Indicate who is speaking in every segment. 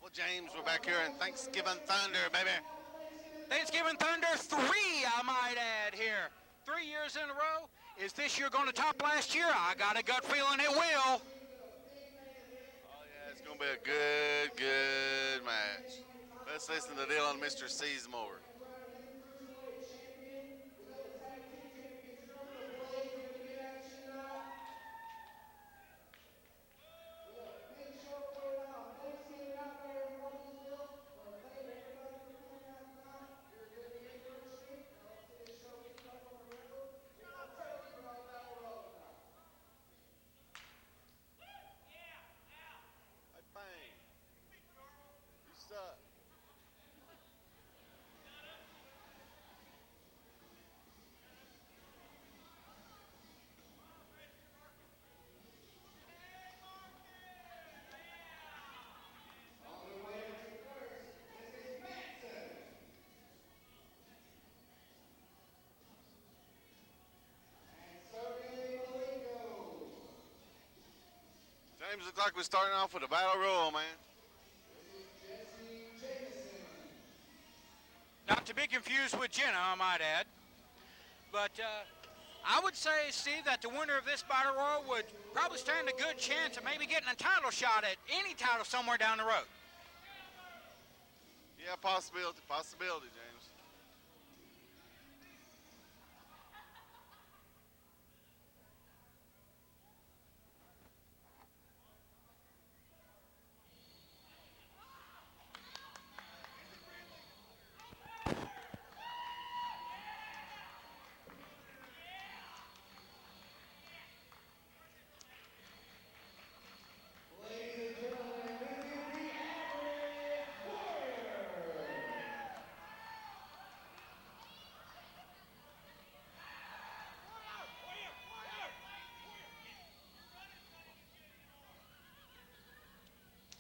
Speaker 1: Well, James, we're back here in Thanksgiving Thunder, baby.
Speaker 2: Thanksgiving Thunder 3, I might add here. 3 years in a row. Is this year going to top last year? I got a gut feeling it will.
Speaker 1: Oh, yeah, it's going to be a good match. Let's listen to Dylan, Mr. Seasmore. James, looks like we're starting off with a battle royal, man.
Speaker 2: Not to be confused with Jenna, I might add. But I would say, Steve, that the winner of this battle royal would probably stand a good chance of maybe getting a title shot at any title somewhere down the road.
Speaker 1: Yeah, possibility, James.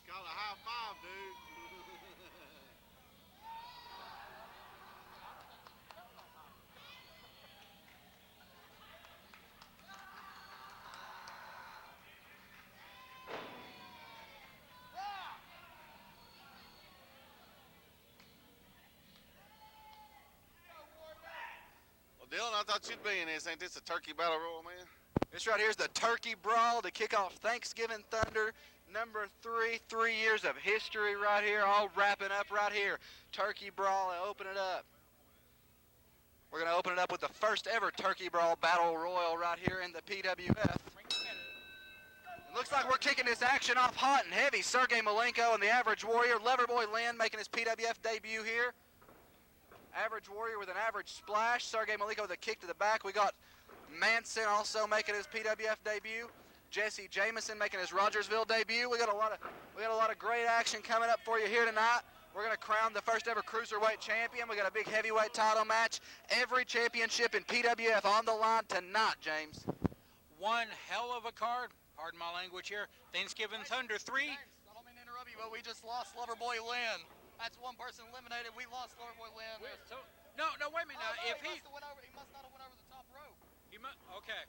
Speaker 1: Got a high five, dude. Well, Dylan, I thought you'd be in this. Ain't this a turkey battle royal, man?
Speaker 3: This right here is the Turkey Brawl to kick off Thanksgiving Thunder, number 3. 3 years of history right here, all wrapping up right here. Turkey Brawl, and open it up. We're going to open it up with the first ever Turkey Brawl Battle Royal right here in the PWF. It looks like we're kicking this action off hot and heavy. Sergey Malenko and the Average Warrior. Loverboy Lynn making his PWF debut here. Average Warrior with an average splash. Sergey Malenko with a kick to the back. We got Manson also making his PWF debut. Jesse Jameson making his Rogersville debut. We got a lot of great action coming up for you here tonight. We're going to crown the first ever Cruiserweight champion. We got a big heavyweight title match. Every championship in PWF on the line tonight, James.
Speaker 2: One hell of a card. Pardon my language here. Thanksgiving Thunder 3.
Speaker 4: James, I don't mean to interrupt you, but we just lost Loverboy Lynn. That's one person eliminated. We lost Loverboy Lynn.
Speaker 2: No, wait a minute. Now,
Speaker 4: he
Speaker 2: if
Speaker 4: must not have went over the top rope.
Speaker 2: Okay.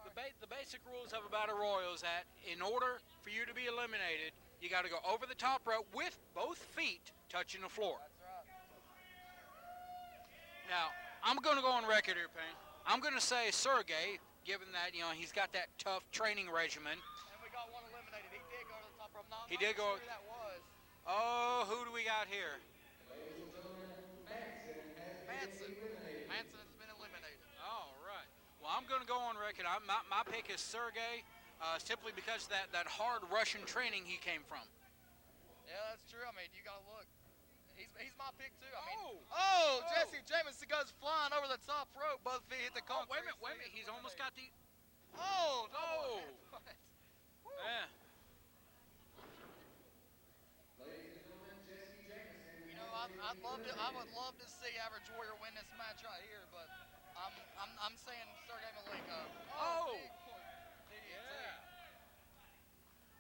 Speaker 2: The basic rules of a battle royal is that in order for you to be eliminated, you got to go over the top rope with both feet touching the floor.
Speaker 4: That's right.
Speaker 2: Now, I'm going to go on record here, Payne. I'm going to say Sergey, given that, he's got that tough training regimen.
Speaker 4: And we got one eliminated. He did go to the top rope.
Speaker 2: He did go.
Speaker 4: Sure that was.
Speaker 2: Oh, who do we got here?
Speaker 4: Manson has been eliminated.
Speaker 2: All right. Well, I'm going to go on record. My pick is Sergey, simply because of that hard Russian training he came from.
Speaker 4: Yeah, that's true. I mean, you got to look. He's my pick, too. Jesse Jameson goes flying over the top rope. Both feet hit the concrete.
Speaker 2: Wait a minute. He's almost got the...
Speaker 4: Oh,
Speaker 2: no. Yeah.
Speaker 4: You know, I would love to see Average Warrior win this match right here, but I'm saying Sergey Malenko.
Speaker 2: Oh.
Speaker 4: Yeah.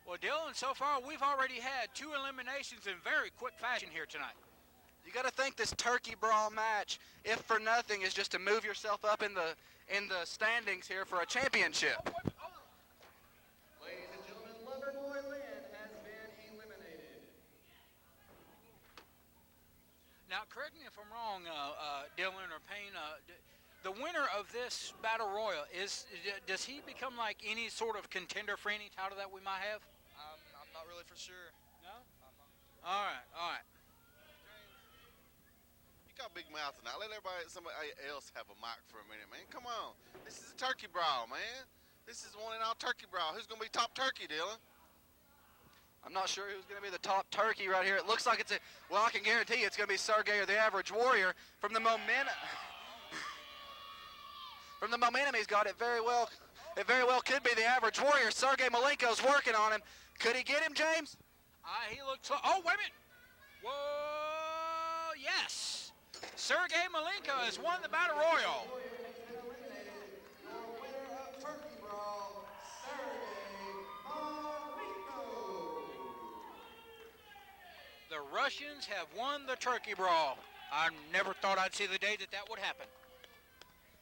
Speaker 2: Well, Dylan, so far we've already had 2 eliminations in very quick fashion here tonight.
Speaker 3: You got to think this Turkey Brawl match, if for nothing, is just to move yourself up in the standings here for a championship.
Speaker 4: Ladies and gentlemen, Loverboy Lynn has been eliminated.
Speaker 2: Now, correct me if I'm wrong, Dylan or Payne. The winner of this battle royal does he become like any sort of contender for any title that we might have?
Speaker 4: I'm not really for sure.
Speaker 2: No. All right.
Speaker 1: You got big mouth now. Let somebody else have a mic for a minute, man. Come on. This is a turkey brawl, man. This is one and all turkey brawl. Who's gonna be top turkey, Dylan?
Speaker 3: I'm not sure who's going to be the top turkey right here. It looks like well, I can guarantee it's going to be Sergey or the Average Warrior. From the momentum he's got, it very well could be the Average Warrior. Sergey Malenko's working on him. Could he get him, James?
Speaker 2: He looks like, oh, wait a minute. Whoa, yes. Sergey Malenko has won the battle royal. The Russians have won the turkey brawl. I never thought I'd see the day that would happen.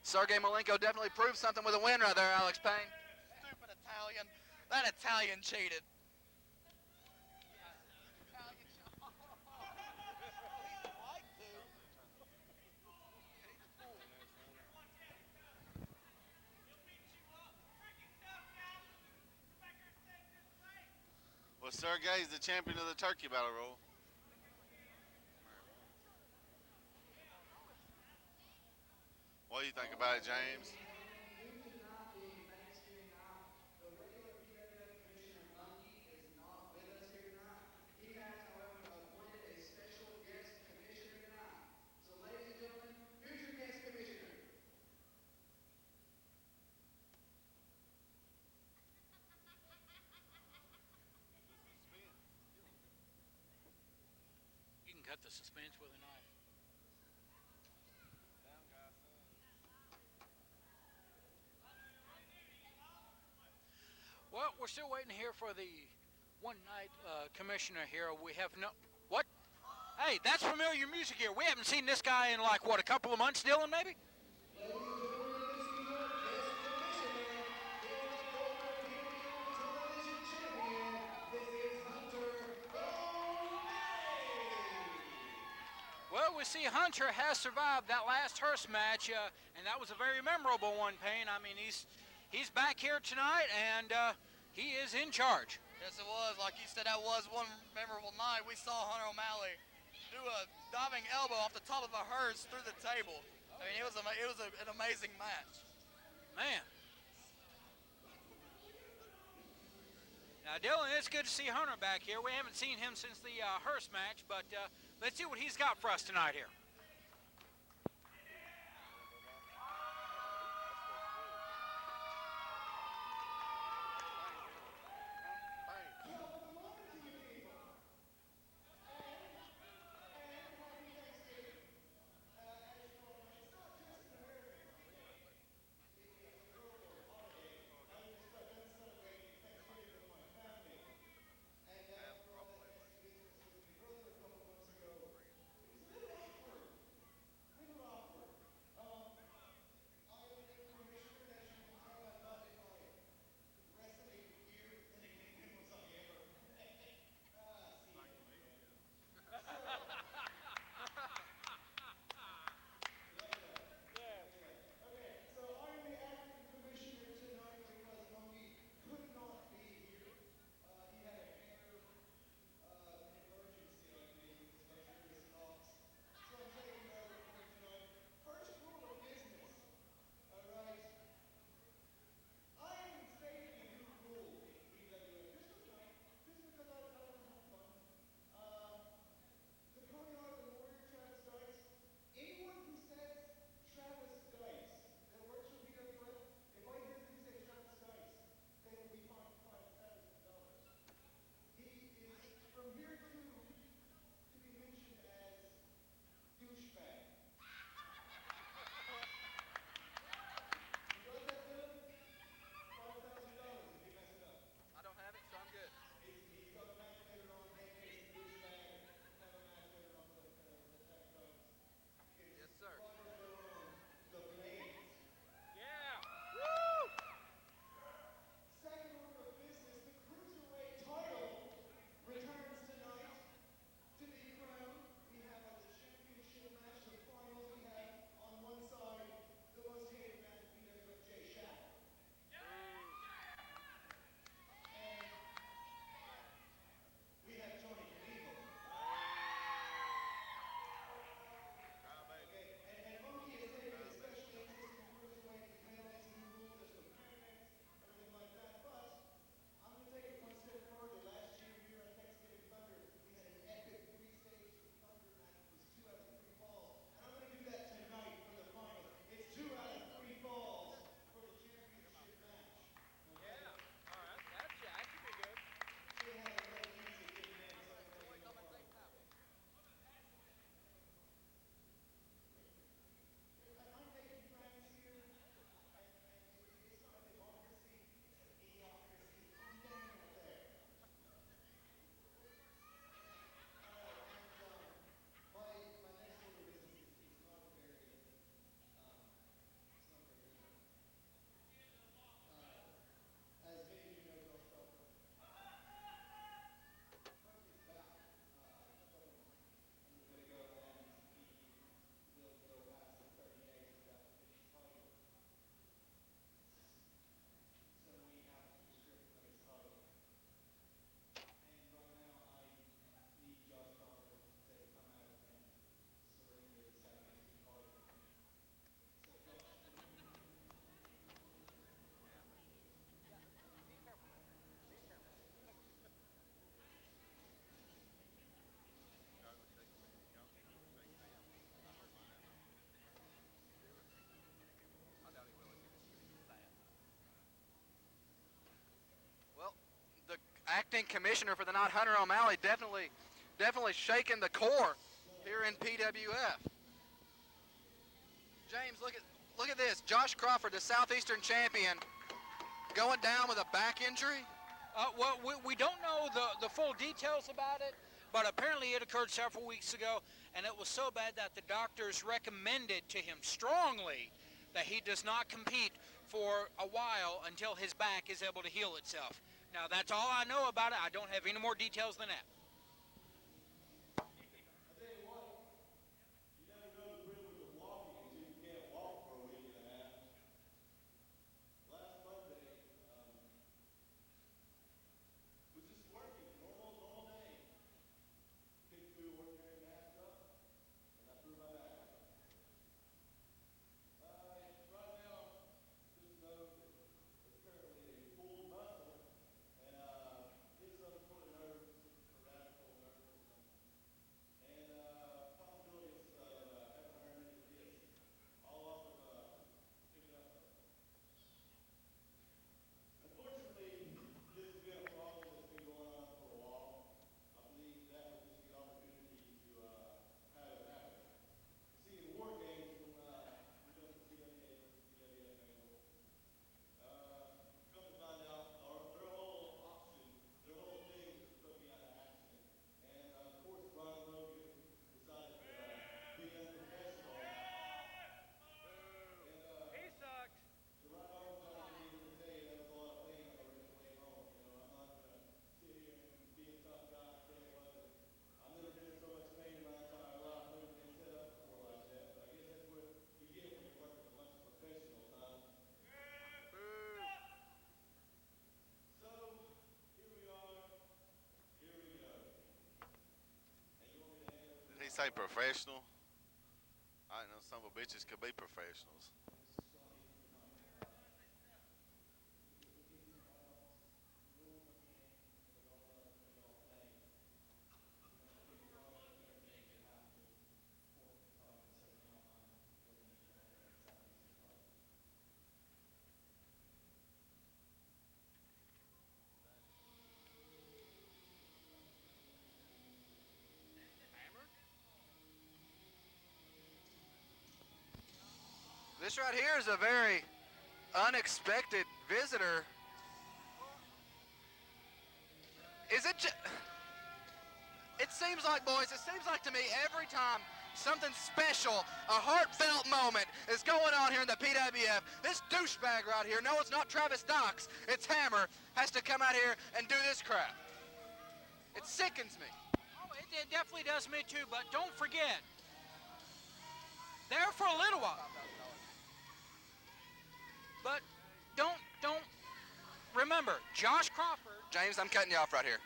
Speaker 3: Sergey Malenko definitely proved something with a win right there, Alex Payne.
Speaker 4: Stupid Italian. That Italian cheated.
Speaker 1: Well, Sergey's the champion of the turkey battle royal. What do you think about it, James?
Speaker 2: You can cut the suspense with a knife. Well, we're still waiting here for the one-night commissioner here. We have no... What? Hey, that's familiar music here. We haven't seen this guy in, like, what, a couple of months, Dylan, maybe? Well, we see Hunter has survived that last hearse match, and that was a very memorable one, Payne. I mean, he's back here tonight, and he is in charge.
Speaker 4: Yes, it was. Like you said, that was one memorable night. We saw Hunter O'Malley do a diving elbow off the top of a hearse through the table. I mean, it was an amazing match.
Speaker 2: Man. Now, Dylan, it's good to see Hunter back here. We haven't seen him since the hearse match, but let's see what he's got for us tonight here.
Speaker 3: acting commissioner for the night, Hunter O'Malley, definitely shaking the core here in PWF. James, look at this. Josh Crawford, the Southeastern champion, going down with a back injury.
Speaker 2: Well, we don't know the full details about it, but apparently it occurred several weeks ago, and it was so bad that the doctors recommended to him strongly that he does not compete for a while until his back is able to heal itself. Now, that's all I know about it. I don't have any more details than that.
Speaker 1: Say professional. I know some of bitches could be professionals.
Speaker 3: This right here is a very unexpected visitor. Is it it seems like, boys, it seems like to me every time something special, a heartfelt moment is going on here in the PWF, this douchebag right here, no, it's not Travis Dykes, it's Hammer, has to come out here and do this crap. It sickens me.
Speaker 2: Oh, it definitely does me too, but don't forget, there for a little while. But don't remember, Josh Crawford.
Speaker 3: James, I'm cutting you off right here.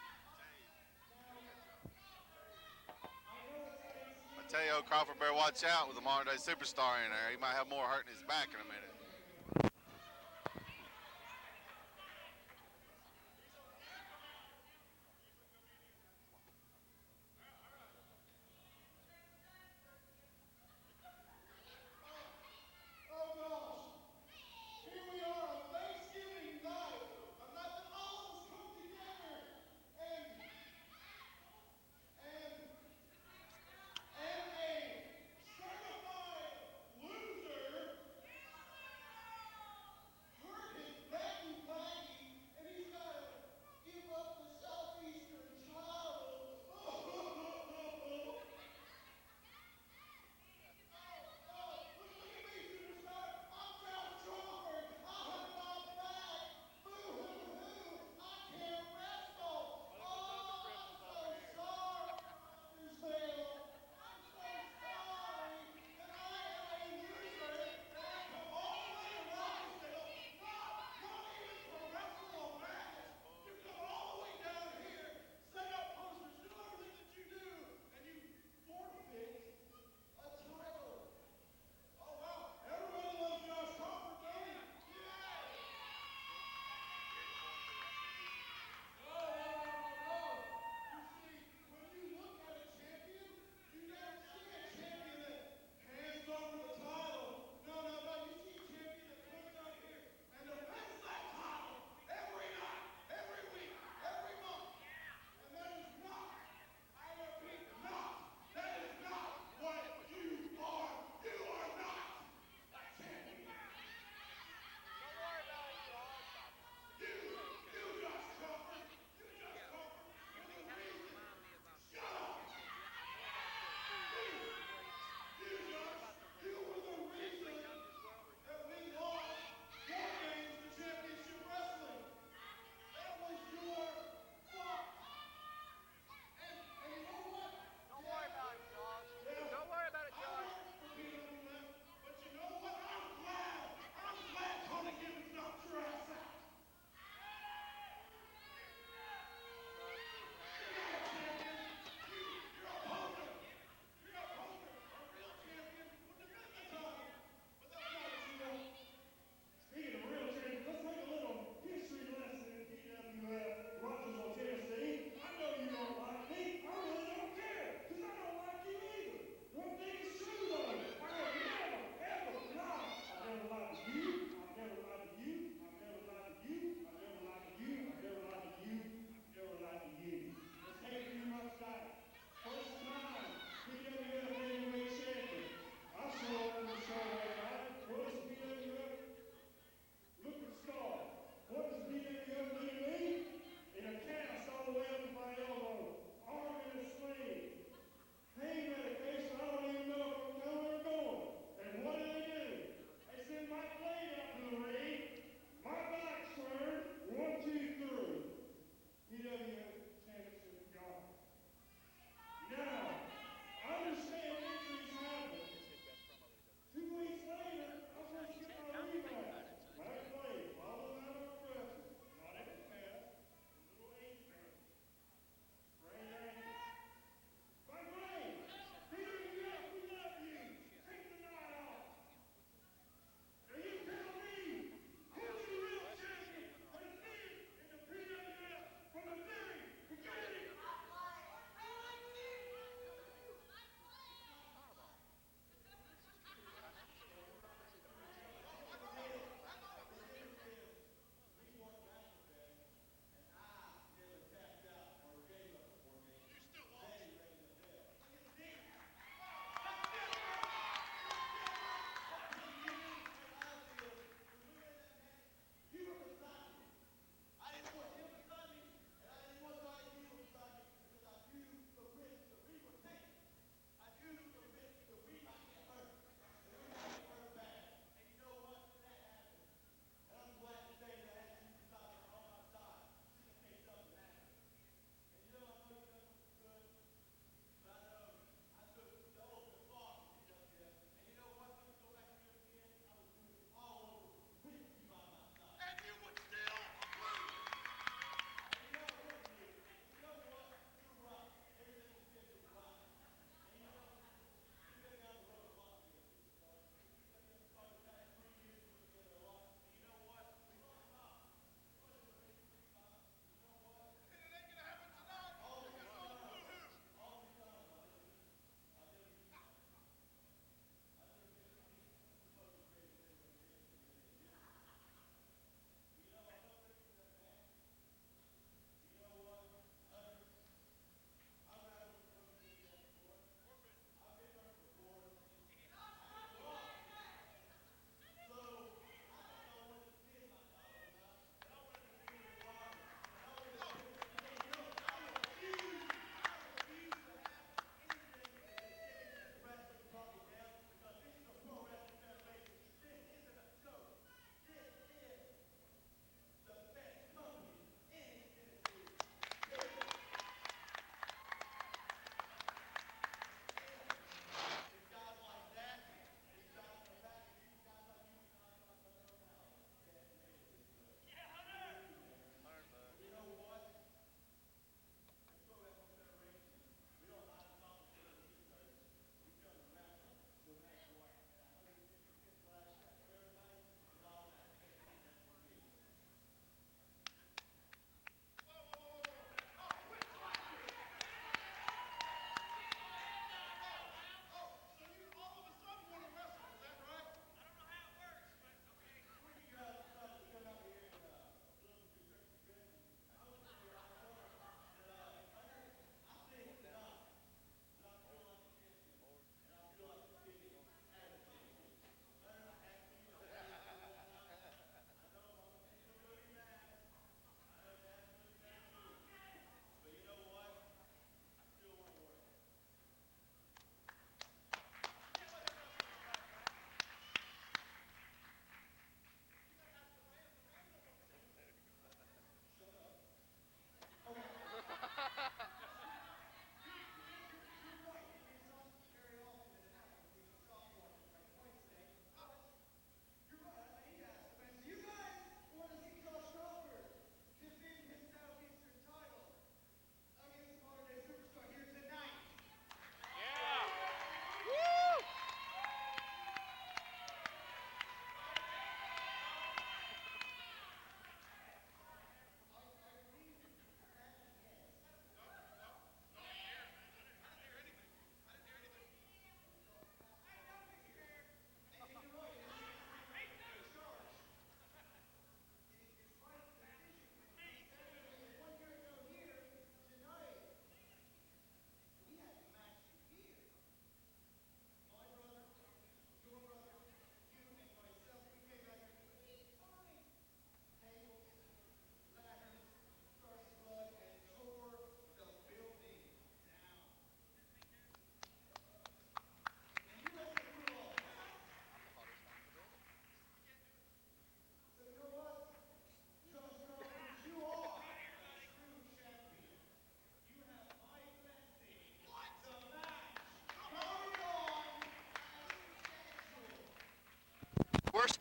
Speaker 1: I tell you, Crawford better watch out with the modern day superstar in there. He might have more hurt in his back in a minute.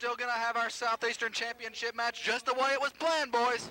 Speaker 3: still going to have our Southeastern Championship match just the way it was planned, boys.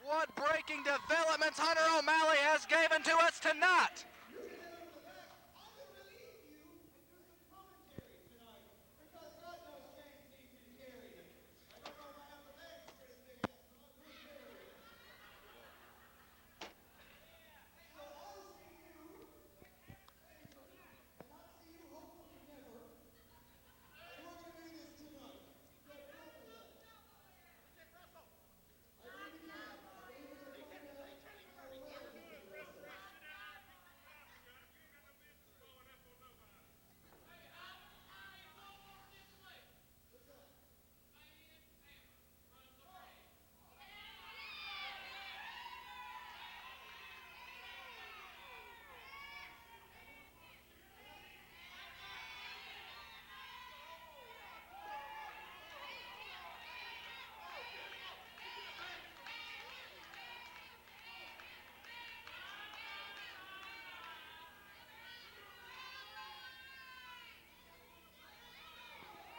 Speaker 3: What breaking developments Hunter O'Malley has given to us tonight.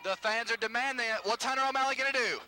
Speaker 3: The fans are demanding it. What's Hunter O'Malley going to do?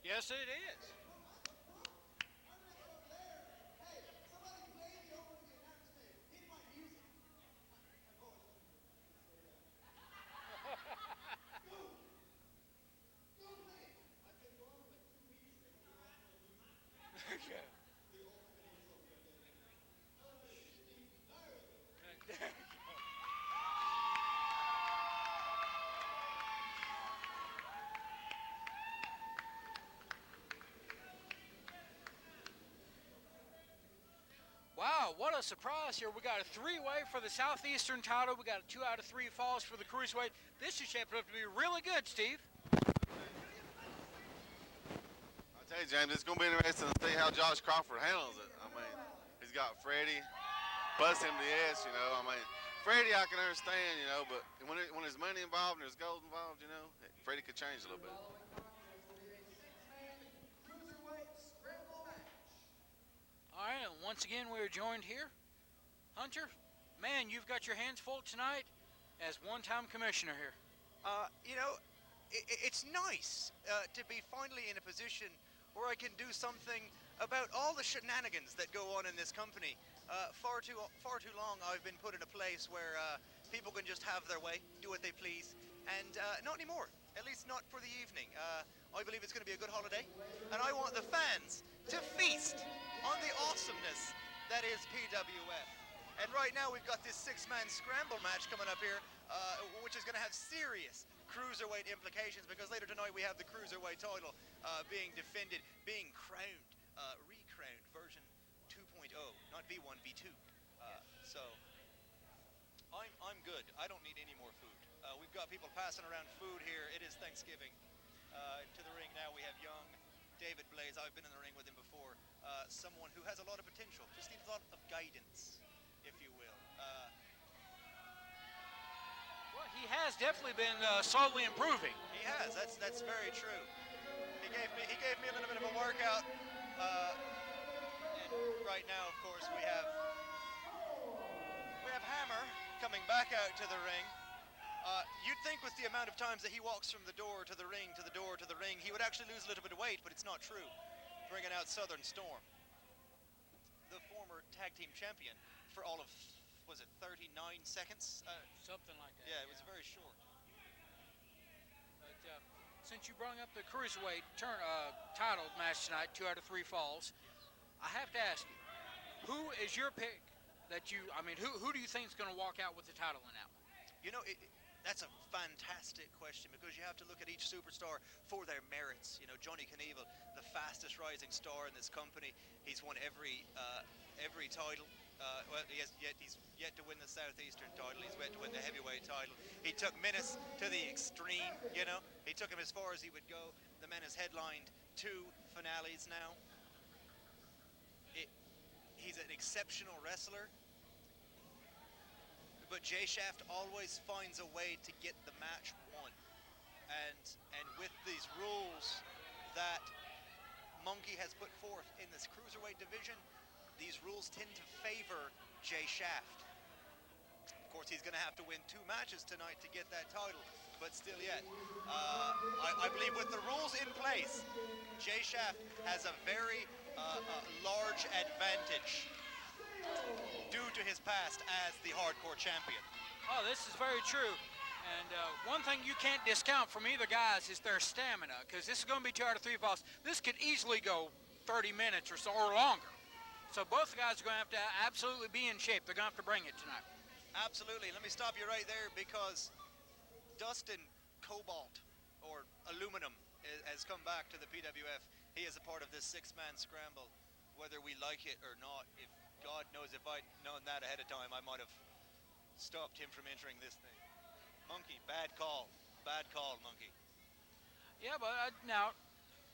Speaker 2: Yes, it is. what a surprise here. We got a three-way for the Southeastern title. We got a 2 out of 3 falls for the Cruiserweight. This is shaping up to be really good, Steve.
Speaker 1: I tell you, James, it's going to be interesting to see how Josh Crawford handles it. I mean, he's got Freddie, bust him to the ass, you know. I mean, Freddie I can understand, you know, but when there's money involved and there's gold involved, you know, Freddie could change a little bit.
Speaker 2: All right, and once again, we are joined here. Hunter, man, you've got your hands full tonight as one-time commissioner here.
Speaker 5: You know, it's nice to be finally in a position where I can do something about all the shenanigans that go on in this company. Far too long I've been put in a place where people can just have their way, do what they please, and not anymore, at least not for the evening. I believe it's going to be a good holiday, and I want the fans to feast on the awesomeness that is PWF. And right now we've got this 6-man scramble match coming up here, which is going to have serious cruiserweight implications, because later tonight we have the cruiserweight title being defended, being crowned, recrowned version 2.0, not V1, V2. So I'm good. I don't need any more food. We've got people passing around food here. It is Thanksgiving. To the ring now we have young David Blaze. I've been in the ring with him before. Someone who has a lot of potential, just needs a lot of guidance, if you will.
Speaker 2: Well, he has definitely been slowly improving.
Speaker 5: He has. That's very true. He gave me a little bit of a workout. And right now, of course, we have Hammer coming back out to the ring. You'd think with the amount of times that he walks from the door to the ring to the door to the ring, he would actually lose a little bit of weight, but it's not true. Bringing out Southern Storm, the former tag team champion, for all of, was it 39 seconds?
Speaker 2: Something like that.
Speaker 5: Yeah, it was very short.
Speaker 2: But since you brought up the Cruiserweight title match tonight, 2 out of 3 falls, I have to ask you, who is your pick that you, I mean, who do you think is going to walk out with the title in that one?
Speaker 5: You know, that's a fantastic question, because you have to look at each superstar for their merits. You know, Johnny Knievel, the fastest rising star in this company. He's won every title. Well, he's yet to win the Southeastern title. He's yet to win the heavyweight title. He took Menace to the extreme, you know. He took him as far as he would go. The Menace headlined 2 finales now. He's an exceptional wrestler. But Jay Shaft always finds a way to get the match won. And with these rules that Monkey has put forth in this cruiserweight division, these rules tend to favor Jay Shaft. Of course, he's going to have to win 2 matches tonight to get that title, but still yet. I believe with the rules in place, Jay Shaft has a very large advantage due to his past as the hardcore champion.
Speaker 2: Oh, this is very true. And one thing you can't discount from either guys is their stamina, because this is going to be 2 out of 3 falls. This could easily go 30 minutes or so, or longer. So both guys are going to have to absolutely be in shape. They're going to have to bring it tonight.
Speaker 5: Absolutely. Let me stop you right there, because Dustin Cobalt, or Aluminum, has come back to the PWF. He is a part of this 6-man scramble, whether we like it or not. If God knows, if I'd known that ahead of time, I might have stopped him from entering this thing. Monkey, bad call. Bad call, Monkey.
Speaker 2: Yeah, but now,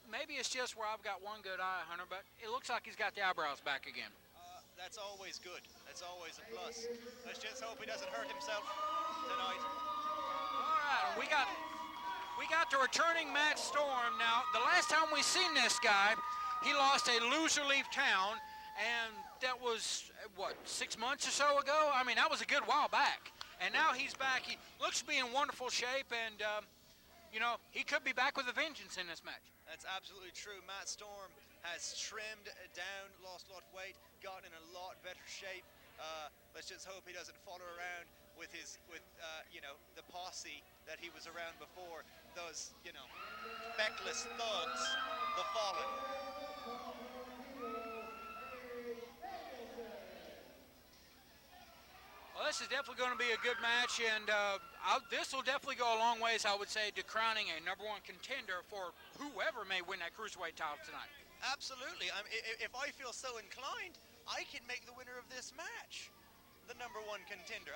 Speaker 2: maybe it's just where I've got one good eye, Hunter, but it looks like he's got the eyebrows back again.
Speaker 5: That's always good. That's always a plus. Let's just hope he doesn't hurt himself tonight.
Speaker 2: All right, we got the returning Matt Storm. Now, the last time we seen this guy, he lost a loser leave town, and that was, what, 6 months or so ago? I mean, that was a good while back. And now he's back. He looks to be in wonderful shape, and, you know, he could be back with a vengeance in this match.
Speaker 5: That's absolutely true. Matt Storm has trimmed down, lost a lot of weight, gotten in a lot better shape. Let's just hope he doesn't follow around with you know, the posse that he was around before. Those, you know, feckless thugs, the Fallen.
Speaker 2: Well, this is definitely going to be a good match, and this will definitely go a long ways, I would say, to crowning a #1 contender for whoever may win that Cruiserweight title tonight.
Speaker 5: Absolutely. I mean, if I feel so inclined, I can make the winner of this match the #1 contender.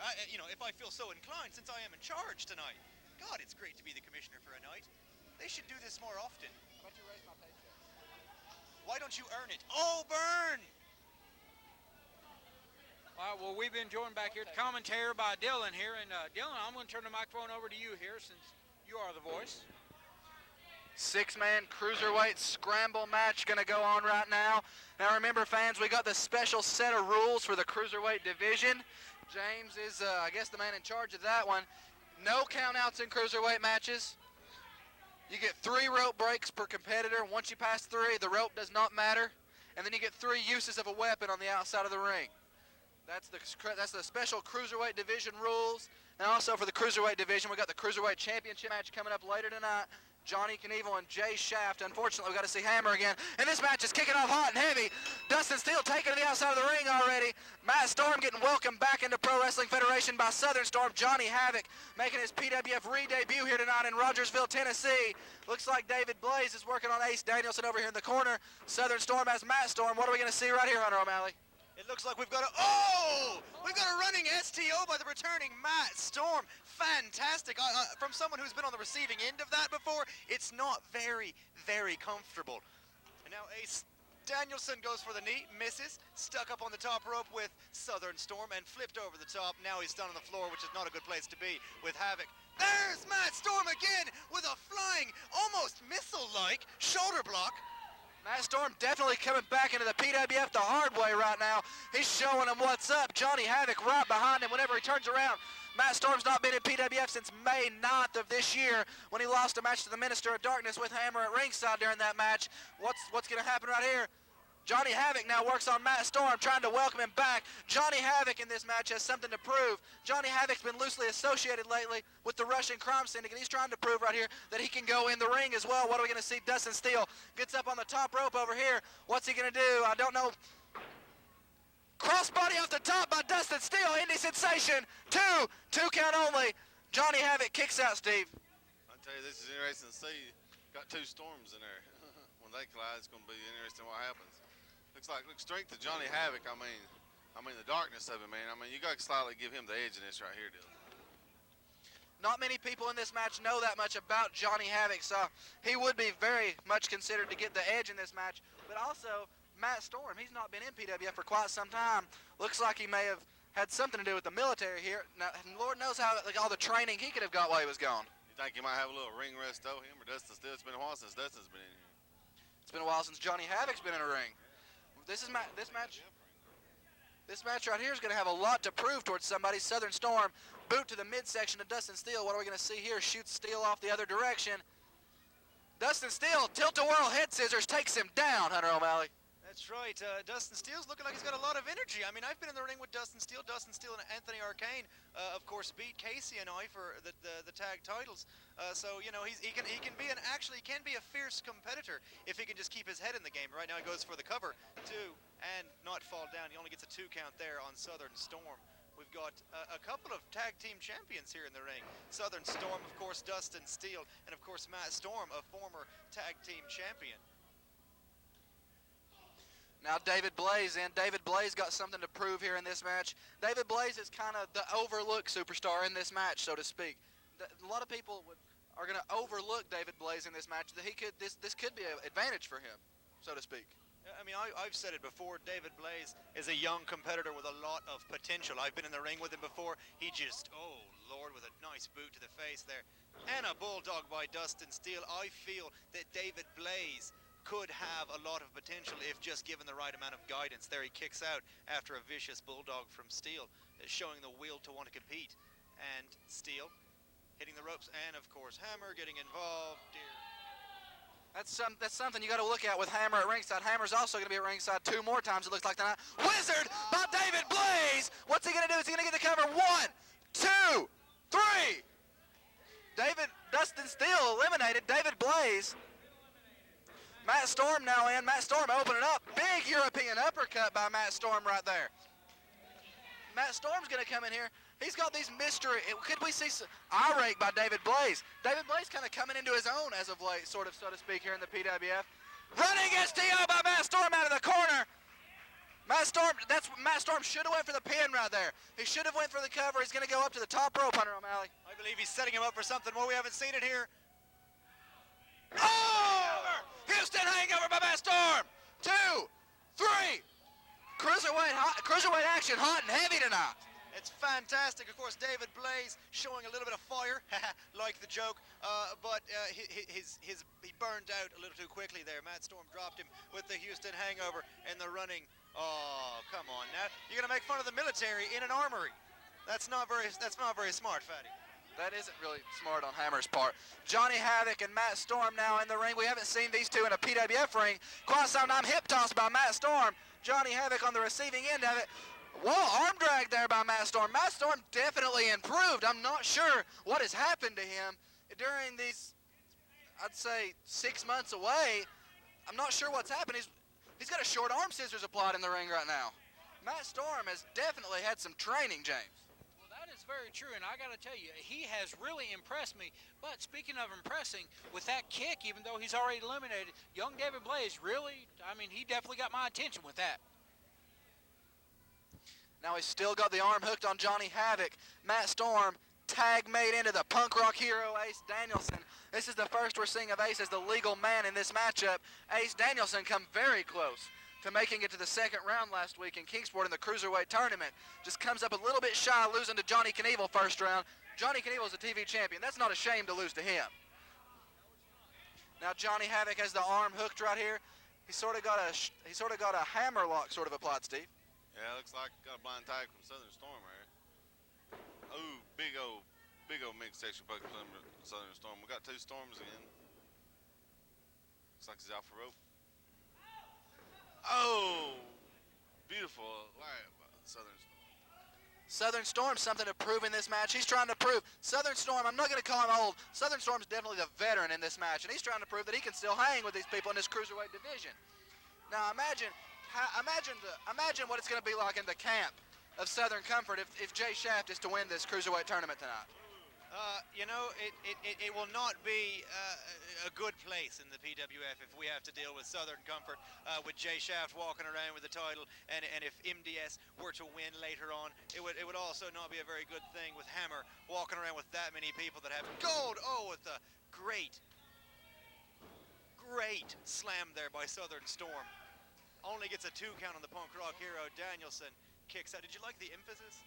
Speaker 5: If I feel so inclined, since I am in charge tonight. God, it's great to be the commissioner for a night. They should do this more often.
Speaker 2: How about you raise my paycheck?
Speaker 5: Why don't you earn it? Oh, burn!
Speaker 2: All right, well, we've been joined back here at the commentary by Dylan here. And Dylan, I'm going to turn the microphone over to you here since you are the voice.
Speaker 3: 6-man Cruiserweight Scramble match going to go on right now. Now remember, fans, we got the special set of rules for the Cruiserweight division. James is, I guess, the man in charge of that one. No countouts in Cruiserweight matches. You get 3 rope breaks per competitor. Once you pass 3, the rope does not matter. And then you get 3 uses of a weapon on the outside of the ring. That's the special Cruiserweight division rules. And also for the Cruiserweight division, we got the Cruiserweight Championship match coming up later tonight. Johnny Knievel and Jay Shaft. Unfortunately, we got to see Hammer again. And this match is kicking off hot and heavy. Dustin Steal taking to the outside of the ring already. Matt Storm getting welcomed back into Pro Wrestling Federation by Southern Storm. Johnny Havoc making his PWF re-debut here tonight in Rogersville, Tennessee. Looks like David Blaze is working on Ace Danielson over here in the corner. Southern Storm has Matt Storm. What are we going to see right here, Hunter O'Malley?
Speaker 5: It looks like we've got we've got a running STO by the returning Matt Storm. Fantastic. From someone who's been on the receiving end of that before, it's not very, very comfortable. And now Ace Danielson goes for the knee, misses, stuck up on the top rope with Southern Storm and flipped over the top. Now he's down on the floor, which is not a good place to be with Havoc. There's Matt Storm again with a flying, almost missile-like shoulder block.
Speaker 3: Matt Storm definitely coming back into the PWF the hard way right now. He's showing him what's up. Johnny Havoc right behind him whenever he turns around. Matt Storm's not been in PWF since May 9th of this year when he lost a match to the Minister of Darkness with Hammer at ringside during that match. What's going to happen right here? Johnny Havoc now works on Matt Storm, trying to welcome him back. Johnny Havoc in this match has something to prove. Johnny Havoc's been loosely associated lately with the Russian crime syndicate. He's trying to prove right here that he can go in the ring as well. What are we going to see? Dustin Steal gets up on the top rope over here. What's he going to do? I don't know. Crossbody off the top by Dustin Steal. Indie sensation. Two count only. Johnny Havoc kicks out, Steve.
Speaker 1: I tell you, this is interesting to see. Got 2 storms in there. When they collide, it's going to be interesting what happens. Looks strength to Johnny Havoc. I mean the darkness of it, man. I mean, you got to slightly give him the edge in this right here, Dylan.
Speaker 3: Not many people in this match know that much about Johnny Havoc, so he would be very much considered to get the edge in this match. But also, Matt Storm, he's not been in PWF for quite some time. Looks like he may have had something to do with the military here. Now, Lord knows how all the training he could have got while he was gone.
Speaker 1: You think he might have a little ring rest, though, him or Dustin Steele? It's been a while since Dustin's been in here.
Speaker 3: It's been a while since Johnny Havoc's been in a ring. This match right here is going to have a lot to prove towards somebody. Southern Storm, boot to the midsection of Dustin Steele. What are we going to see here? Shoots Steele off the other direction. Dustin Steele, tilt-a-whirl head scissors, takes him down, Hunter O'Malley.
Speaker 5: That's right. Dustin Steele's looking like he's got a lot of energy. I mean, I've been in the ring with Dustin Steele. Dustin Steele and Anthony Arcane, of course, beat Casey and I for the tag titles. So you know, he can be a fierce competitor if he can just keep his head in the game. Right now, he goes for the cover and not fall down. He only gets a 2 count there on Southern Storm. We've got a couple of tag team champions here in the ring. Southern Storm, of course, Dustin Steele, and of course Matt Storm, a former tag team champion.
Speaker 3: Now David Blaze in. David Blaze got something to prove here in this match. David Blaze is kind of the overlooked superstar in this match, so to speak. A lot of people are going to overlook David Blaze in this match. This could be an advantage for him, so to speak.
Speaker 5: I mean, I've said it before, David Blaze is a young competitor with a lot of potential. I've been in the ring with him before. He just, oh Lord, with a nice boot to the face there. And a bulldog by Dustin Steele. I feel that David Blaze could have a lot of potential if just given the right amount of guidance. There he kicks out after a vicious bulldog from Steele, showing the will to want to compete. And Steele hitting the ropes, and of course Hammer getting involved.
Speaker 3: That's something you got to look at with Hammer at ringside. Hammer's also going to be at ringside 2 more times, it looks like tonight. Wizard by David Blaze! What's he going to do? Is he going to get the cover? 1, 2, 3! Dustin Steele eliminated. David Blaze. Matt Storm now in. Matt Storm opening up. Big European uppercut by Matt Storm right there. Matt Storm's going to come in here. He's got these mystery. Could we see some eye rake by David Blaze? David Blaze kind of coming into his own as of late, sort of, so to speak, here in the PWF. Running STO by Matt Storm out of the corner. Matt Storm should have went for the pin right there. He should have went for the cover. He's going to go up to the top rope, Hunter O'Malley.
Speaker 5: I believe he's setting him up for something more. We haven't seen it here.
Speaker 3: Oh! Houston hangover by Matt Storm. 2, 3. Cruiserweight action, hot and heavy tonight.
Speaker 5: It's fantastic. Of course, David Blaze showing a little bit of fire, like the joke, but he burned out a little too quickly there. Matt Storm dropped him with the Houston hangover in the running. Oh, come on now. You're going to make fun of the military in an armory. That's not very smart, Fatty.
Speaker 3: That isn't really smart on Hammer's part. Johnny Havoc and Matt Storm now in the ring. We haven't seen these two in a PWF ring. Quite some time hip toss by Matt Storm. Johnny Havoc on the receiving end of it. Whoa, arm drag there by Matt Storm. Matt Storm definitely improved. I'm not sure what has happened to him during these, I'd say, 6 months away. I'm not sure what's happened. He's got a short arm scissors applied in the ring right now. Matt Storm has definitely had some training, James.
Speaker 2: Well, that is very true, and I got to tell you, he has really impressed me. But speaking of impressing, with that kick, even though he's already eliminated, young David Blaze really, I mean, he definitely got my attention with that.
Speaker 3: Now he's still got the arm hooked on Johnny Havoc. Matt Storm tag made into the punk rock hero Ace Danielson. This is the first we're seeing of Ace as the legal man in this matchup. Ace Danielson come very close to making it to the second round last week in Kingsport in the Cruiserweight tournament. Just comes up a little bit shy, losing to Johnny Knievel first round. Johnny Knievel is a TV champion. That's not a shame to lose to him. Now Johnny Havoc has the arm hooked right here. He sort of got a hammer lock sort of applied, Steve.
Speaker 1: Yeah, looks like got a blind tag from Southern Storm right here. Oh, big old mixed section bucket from Southern Storm. We got 2 Storms again. Looks like he's out for rope. Oh, beautiful Southern Storm.
Speaker 3: Southern Storm, something to prove in this match. He's trying to prove. Southern Storm, I'm not going to call him old. Southern Storm's definitely the veteran in this match, and he's trying to prove that he can still hang with these people in this Cruiserweight division. Now imagine what it's going to be like in the camp of Southern Comfort if Jay Shaft is to win this Cruiserweight tournament tonight.
Speaker 5: You know, it will not be a good place in the PWF if we have to deal with Southern Comfort, with Jay Shaft walking around with the title, and if MDS were to win later on, it would also not be a very good thing with Hammer walking around with that many people that have gold. Oh, with a great slam there by Southern Storm. Only gets a 2 count on the punk rock hero. Danielson kicks out. Did you like the emphasis?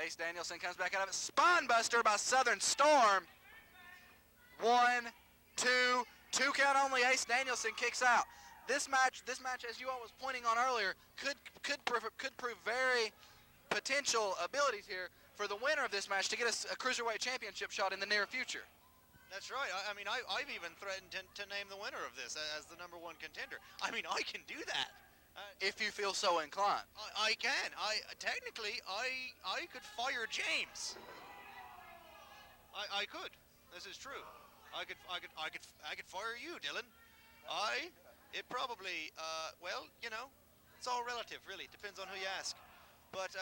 Speaker 3: Ace Danielson comes back out of it. Spine buster by Southern Storm. 1, 2 count only. Ace Danielson kicks out. This match, as you all was pointing on earlier, could prove very potential abilities here for the winner of this match to get a Cruiserweight Championship shot in the near future.
Speaker 5: That's right. I mean, I've even threatened to name the winner of this as the #1 contender. I mean, I can do that.
Speaker 3: If you feel so inclined.
Speaker 5: I can. Technically, I could fire James. I could. This is true. I could fire you, Dylan. It probably, well, you know, it's all relative, really. Depends on who you ask. But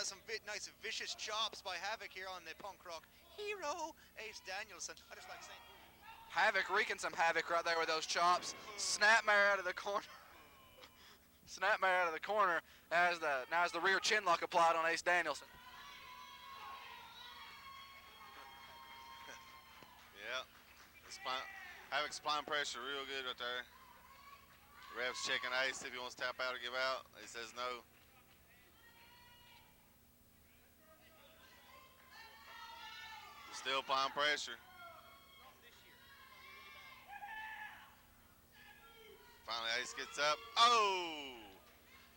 Speaker 5: some nice vicious chops by Havoc here on the punk rock hero, Ace Danielson. I just like saying.
Speaker 3: Havoc wreaking some havoc right there with those chops. Snapmare out of the corner. Snapmare out of the corner as the rear chin lock applied on Ace Danielson.
Speaker 1: Yeah, Havoc's applying pressure real good right there. The ref's checking Ace if he wants to tap out or give out. He says no. Still applying pressure. Finally, Ace gets up. Oh!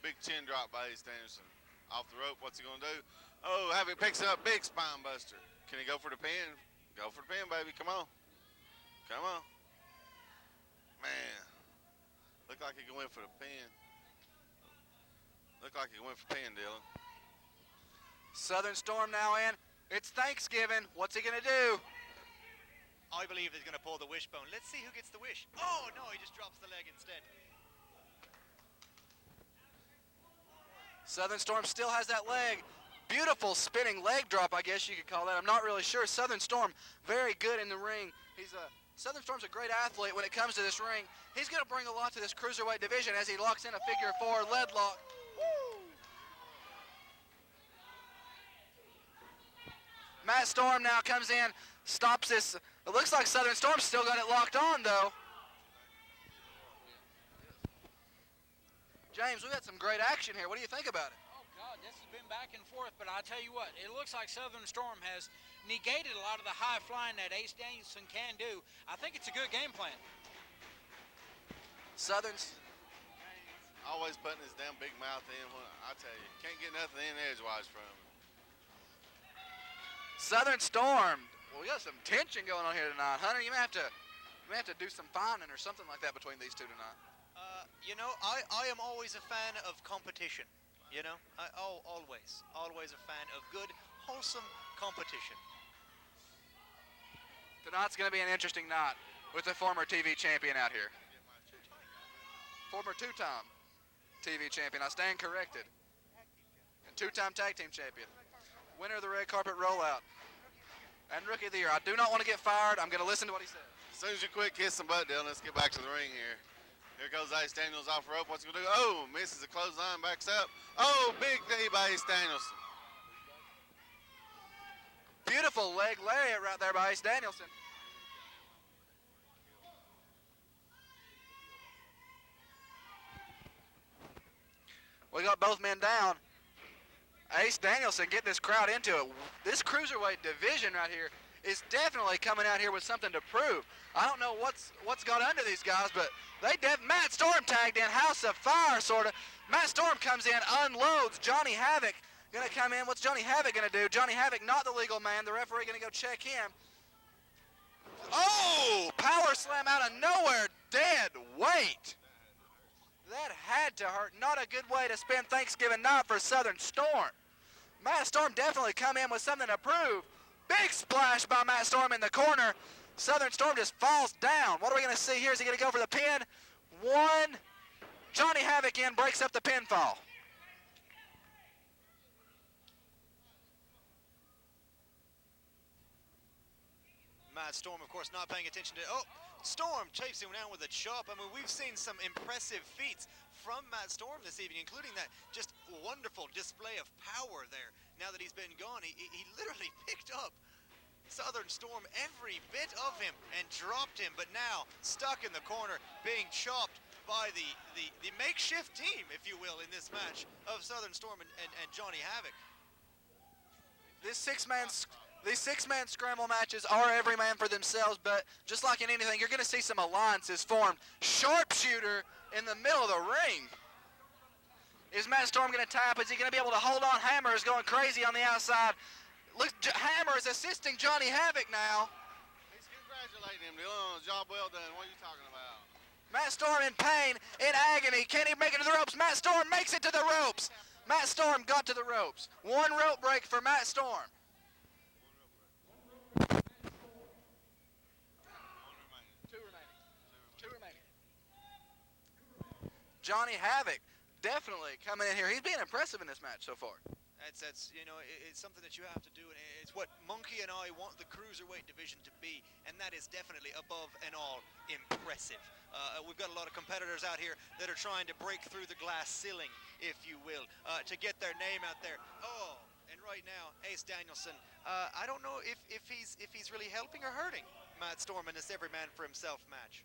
Speaker 1: Big chin drop by Ace Danielson. Off the rope, what's he gonna do? Oh, Havoc picks up, big spine buster. Can he go for the pin? Go for the pin, baby, come on. Come on. Man, look like he can win for the pin. Look like he can win for pin, Dylan.
Speaker 3: Southern Storm now in. It's Thanksgiving. What's he gonna do?
Speaker 5: I believe he's gonna pull the wishbone. Let's see who gets the wish. Oh no, he just drops the leg instead.
Speaker 3: Southern Storm still has that leg. Beautiful spinning leg drop, I guess you could call that. I'm not really sure. Southern Storm, very good in the ring. He's Southern Storm's a great athlete when it comes to this ring. He's going to bring a lot to this cruiserweight division as he locks in a figure 4 lead lock. Matt Storm now comes in, stops this. It looks like Southern Storm's still got it locked on, though. James, we've had some great action here. What do you think about it?
Speaker 2: Oh, God, this has been back and forth, but I'll tell you what, it looks like Southern Storm has negated a lot of the high flying that Ace Danielson can do. I think it's a good game plan.
Speaker 3: Southern's
Speaker 1: Always putting his damn big mouth in. I tell you, can't get nothing in edgewise from him.
Speaker 3: Southern Storm. Well, we got some tension going on here tonight. Hunter, you may have to do some finding or something like that between these two tonight.
Speaker 5: You know, I am always a fan of competition. You know, always a fan of good, wholesome competition.
Speaker 3: Tonight's going to be an interesting night with the former TV champion out here. Former two-time TV champion. I stand corrected. And two-time tag team champion. Winner of the red carpet rollout. And rookie of the year. I do not want to get fired. I'm going to listen to what he says.
Speaker 1: As soon as you quit kissing butt, Dylan, let's get back to the ring here. Here goes Ace Daniels off rope. What's he going to do? Oh, misses a clothesline, backs up. Oh, big knee by Ace Danielson.
Speaker 3: Beautiful leg lariat right there by Ace Danielson. We got both men down. Ace Danielson getting this crowd into it. This cruiserweight division right here is definitely coming out here with something to prove. I don't know what's got under these guys, but Matt Storm tagged in, House of Fire, sort of. Matt Storm comes in, unloads. Johnny Havoc gonna come in. What's Johnny Havoc gonna do? Johnny Havoc, not the legal man. The referee gonna go check him. Oh, power slam out of nowhere, dead weight. That had to hurt. Not a good way to spend Thanksgiving night for Southern Storm. Matt Storm definitely come in with something to prove. Big splash by Matt Storm in the corner. Southern Storm just falls down. What are we going to see here? Is he going to go for the pin? One. Johnny Havoc in, breaks up the pinfall.
Speaker 5: Matt Storm, of course, not paying attention to... Oh, Storm chasing him down with a chop. I mean, we've seen some impressive feats from Matt Storm this evening, including that just wonderful display of power there. Now that he's been gone, he literally picked up Southern Storm, every bit of him, and dropped him. But now, stuck in the corner, being chopped by the makeshift team, if you will, in this match of Southern Storm and Johnny Havoc.
Speaker 3: These six-man scramble matches are every man for themselves, but just like in anything, you're going to see some alliances formed. Sharpshooter in the middle of the ring. Is Matt Storm going to tap? Is he going to be able to hold on? Hammer is going crazy on the outside. Look, Hammer is assisting Johnny Havoc now.
Speaker 1: He's congratulating him, Dylan, on a job well done. What are you talking about?
Speaker 3: Matt Storm in pain, in agony. Can he make it to the ropes? Matt Storm makes it to the ropes. Matt Storm got to the ropes. One rope break for Matt Storm. Two remaining. Johnny Havoc definitely coming in here. He's being impressive in this match so far.
Speaker 5: That's you know, it's something that you have to do, and it's what Monkey and I want the cruiserweight division to be, and that is definitely above and all impressive. We've got a lot of competitors out here that are trying to break through the glass ceiling, if you will, to get their name out there. Oh, and right now, Ace Danielson, I don't know if he's really helping or hurting Matt Storm in this every man for himself match.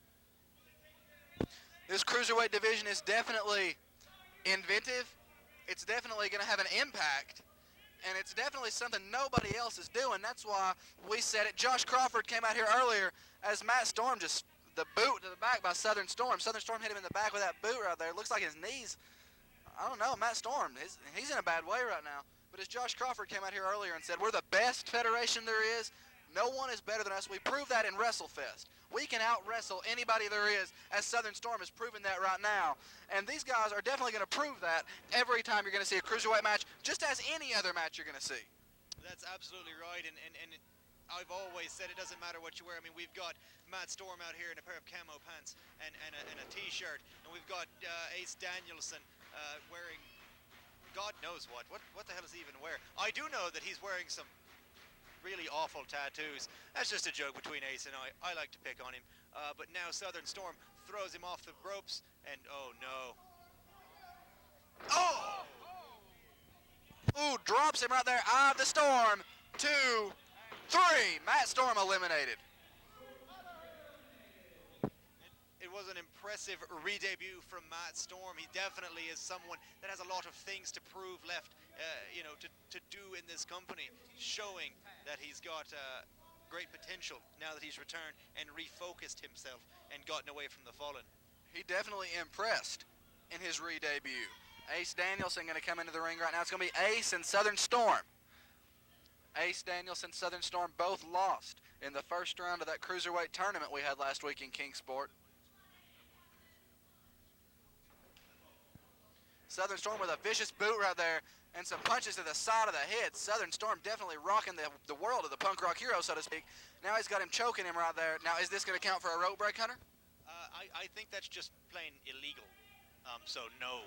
Speaker 3: This cruiserweight division is definitely inventive. It's definitely going to have an impact, and it's definitely something nobody else is doing. That's why we said it. Josh Crawford came out here earlier as Matt Storm just the boot to the back by Southern Storm. Southern Storm hit him in the back with that boot right there. It looks like his knees, I don't know, Matt Storm, he's in a bad way right now. But as Josh Crawford came out here earlier and said, we're the best federation there is. No one is better than us. We proved that in WrestleFest. We can out-wrestle anybody there is, as Southern Storm has proven that right now. And these guys are definitely going to prove that every time you're going to see a cruiserweight match, just as any other match you're going to see.
Speaker 5: That's absolutely right, and I've always said it doesn't matter what you wear. I mean, we've got Matt Storm out here in a pair of camo pants and a t-shirt, and we've got Ace Danielson wearing God knows what the hell does he even wear? I do know that he's wearing some really awful tattoos. That's just a joke between Ace and I. I like to pick on him. But now Southern Storm throws him off the ropes, and oh no. Oh!
Speaker 3: Ooh, drops him right there. Eye of the Storm. 2, 3. Matt Storm eliminated.
Speaker 5: It was an impressive re-debut from Matt Storm. He definitely is someone that has a lot of things to prove left, to do in this company, showing that he's got great potential now that he's returned and refocused himself and gotten away from the Fallen.
Speaker 3: He definitely impressed in his re-debut. Ace Danielson going to come into the ring right now. It's going to be Ace and Southern Storm. Ace Danielson, Southern Storm both lost in the first round of that Cruiserweight tournament we had last week in Kingsport. Southern Storm with a vicious boot right there and some punches to the side of the head. Southern Storm definitely rocking the world of the punk rock hero, so to speak. Now he's got him choking him right there. Now, is this going to count for a rope break, Hunter?
Speaker 5: I think that's just plain illegal. So no,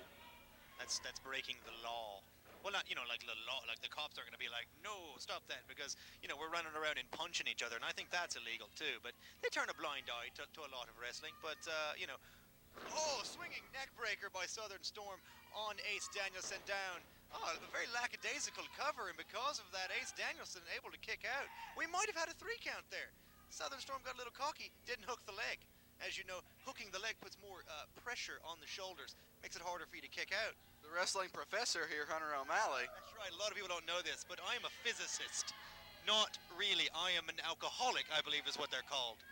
Speaker 5: that's breaking the law. Well, not, like the law, like the cops are going to be like, no, stop that, because, we're running around and punching each other, and I think that's illegal too. But they turn a blind eye to a lot of wrestling. But, oh, swinging neck breaker by Southern Storm on Ace Danielson down. Oh, a very lackadaisical cover, and because of that, Ace Danielson able to kick out. We might have had a 3 count there. Southern Storm got a little cocky, didn't hook the leg. As you know, hooking the leg puts more pressure on the shoulders, makes it harder for you to kick out.
Speaker 3: The wrestling professor here, Hunter O'Malley.
Speaker 5: That's right, a lot of people don't know this, but I am a physicist. Not really, I am an alcoholic, I believe is what they're called.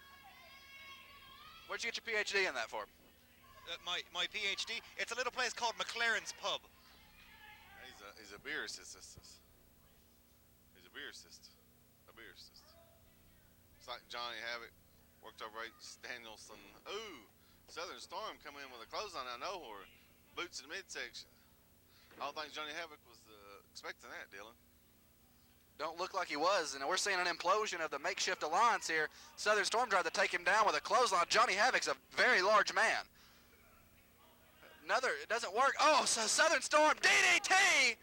Speaker 3: Where'd you get your PhD in that for?
Speaker 5: My PhD, it's a little place called McLaren's Pub.
Speaker 1: He's a beer assist. He's a beer assist. It's like Johnny Havoc worked over Ace Danielson. Ooh, Southern Storm coming in with a clothesline out of nowhere. Boots in the midsection. I don't think Johnny Havoc was expecting that, Dylan.
Speaker 3: Don't look like he was, and we're seeing an implosion of the makeshift alliance here. Southern Storm tried to take him down with a clothesline. Johnny Havoc's a very large man. It doesn't work. Oh, so Southern Storm, DDT!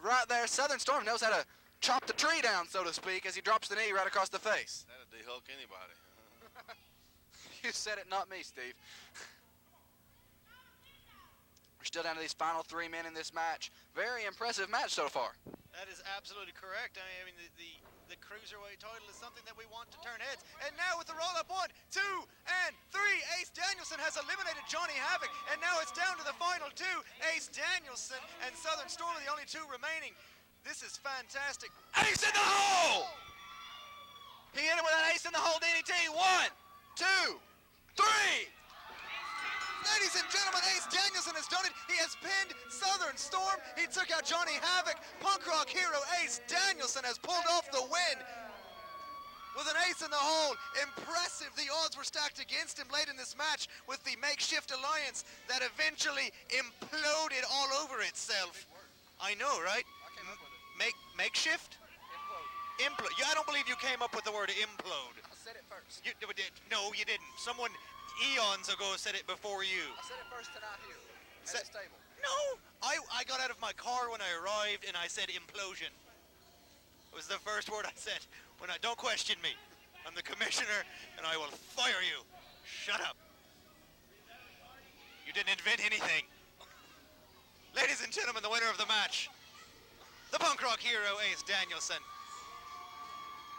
Speaker 3: Right there, Southern Storm knows how to chop the tree down, so to speak, as he drops the knee right across the face.
Speaker 1: That'll de-hulk anybody.
Speaker 3: You said it, not me, Steve. We're still down to these final 3 men in this match. Very impressive match so far.
Speaker 5: That is absolutely correct. I mean, the Cruiserweight title is something that we want to turn heads. And now with the roll-up 1, 2, and 3, Ace Danielson has eliminated Johnny Havoc. And now it's down to the final 2. Ace Danielson and Southern Storm are the only 2 remaining. This is fantastic.
Speaker 3: Ace in the hole! He hit him with an ace in the hole DDT. 1, 2, 3.
Speaker 5: Ladies and gentlemen, Ace Danielson has done it. He has pinned Southern Storm. He took out Johnny Havoc. Punk rock hero Ace Danielson has pulled off the win with an ace in the hole. Impressive. The odds were stacked against him late in this match with the makeshift alliance that eventually imploded all over itself. I know, right?
Speaker 3: I came up with it.
Speaker 5: Makeshift?
Speaker 3: Implode.
Speaker 5: Yeah, I don't believe you came up with the word implode.
Speaker 3: I said it first.
Speaker 5: No, you didn't. Someone eons ago said it before you.
Speaker 3: I said it first tonight here at this table.
Speaker 5: No, I got out of my car when I arrived and I said implosion. It was the first word I said. Don't question me. I'm the commissioner and I will fire you. Shut up. You didn't invent anything. Ladies and gentlemen, the winner of the match, the punk rock hero Ace Danielson.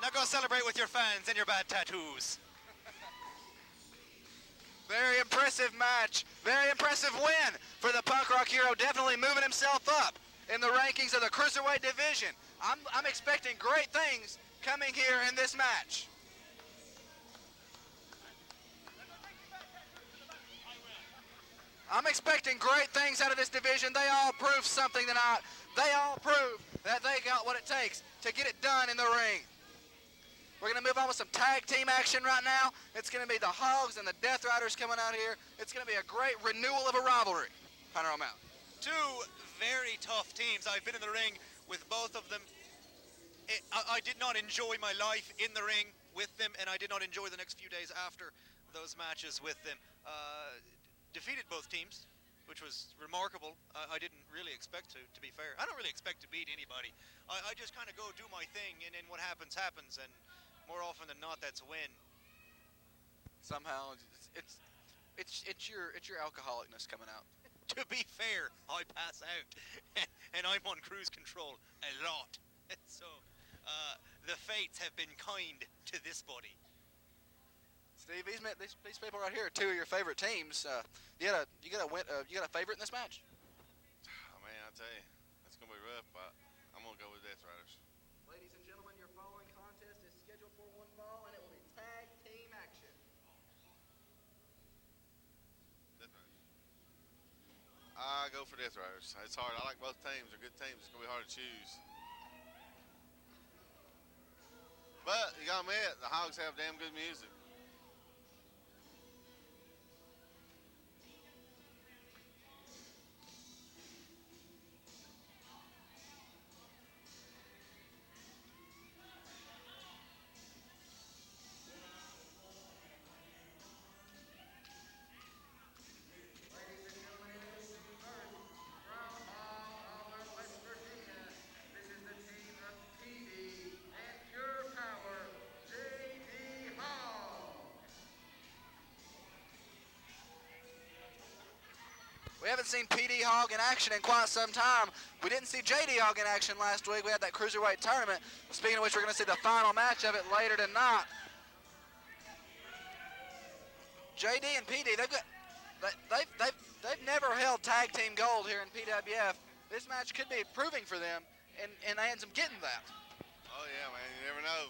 Speaker 5: Now go celebrate with your fans and your bad tattoos.
Speaker 3: Very impressive match. Very impressive win for the punk rock hero. Definitely moving himself up in the rankings of the Cruiserweight division. I'm expecting great things coming here in this match. I'm expecting great things out of this division. They all prove something tonight. They all prove that they got what it takes to get it done in the ring. We're going to move on with some tag team action right now. It's going to be the Hoggs and the Deathriders coming out here. It's going to be a great renewal of a rivalry. Hunter O'Malley.
Speaker 5: 2 very tough teams. I've been in the ring with both of them. I did not enjoy my life in the ring with them, and I did not enjoy the next few days after those matches with them. Defeated both teams. which was remarkable. I didn't really expect to be fair. I don't really expect to beat anybody. I just kind of go do my thing, and then what happens, happens, and more often than not, that's a win.
Speaker 3: Somehow, it's your alcoholicness coming out.
Speaker 5: To be fair, I pass out, and I'm on cruise control a lot. So, the fates have been kind to this buddy.
Speaker 3: Steve, these people right here are two of your favorite teams. You got a favorite in this match?
Speaker 1: Oh, man, I tell you, it's gonna be rough, but I'm gonna go with Deathriders.
Speaker 3: Ladies and gentlemen, your following contest is scheduled for one fall, and it will be tag team action.
Speaker 1: Deathriders. I go for Deathriders. It's hard. I like both teams. They're good teams. It's gonna be hard to choose. But you gotta admit, the Hoggs have damn good music.
Speaker 3: We haven't seen PD Hogg in action in quite some time. We didn't see JD Hogg in action last week. We had that Cruiserweight tournament. Speaking of which, we're going to see the final match of it later tonight. JD and PD, they've never held tag team gold here in PWF. This match could be proving for them, and they ends up getting that.
Speaker 1: Oh yeah, man, you never know.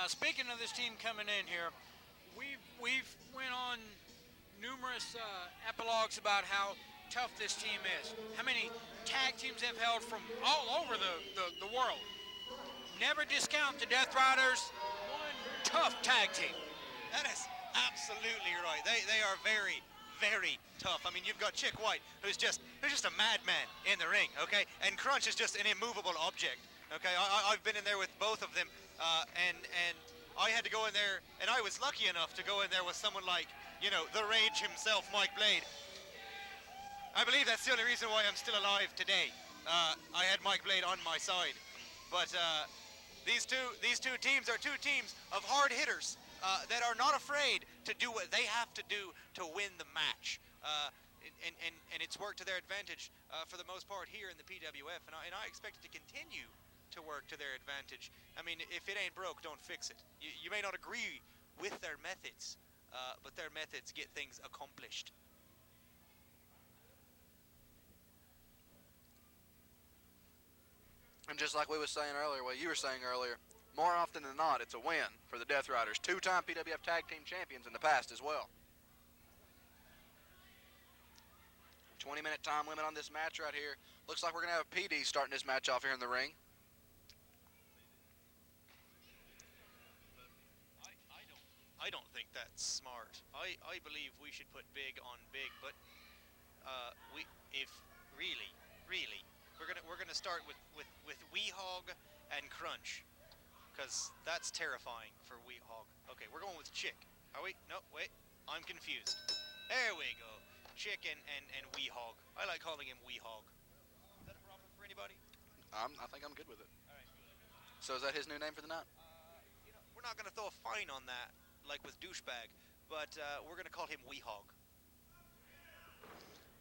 Speaker 2: Speaking of this team coming in here, we've went on numerous epilogues about how tough this team is. How many tag teams have held from all over the world. Never discount the Deathriders. One tough tag team.
Speaker 5: That is absolutely right. They are very, very tough. I mean, you've got Chick White, who's just a madman in the ring, okay? And Crunch is just an immovable object, okay? I've been in there with both of them, and I had to go in there, and I was lucky enough to go in there with someone like, you know, the Rage himself, Mike Blade. I believe that's the only reason why I'm still alive today. I had Mike Blade on my side. But these two teams are two teams of hard hitters that are not afraid to do what they have to do to win the match. And it's worked to their advantage for the most part here in the PWF, and I expect it to continue to work to their advantage. I mean, if it ain't broke, don't fix it. You may not agree with their methods, but their methods get things accomplished.
Speaker 3: And just like we were saying earlier, what you were saying earlier, more often than not, it's a win for the Deathriders. Two-time PWF Tag Team Champions in the past as well. 20-minute time limit on this match right here. Looks like we're going to have PD starting this match off here in the ring.
Speaker 5: I don't think that's smart. I believe we should put big on big, but if really we're gonna start with Weehog and Crunch, because that's terrifying for Weehog. Okay, we're going with Chick. Are we? No, wait, I'm confused. There we go. Chick and Weehog. I like calling him Weehog. Is that a problem for anybody?
Speaker 3: I think I'm good with it.
Speaker 5: All right, good.
Speaker 3: So is that his new name for the night?
Speaker 5: You know, we're not gonna throw a fine on that, like with douchebag, but we're gonna call him Weehog.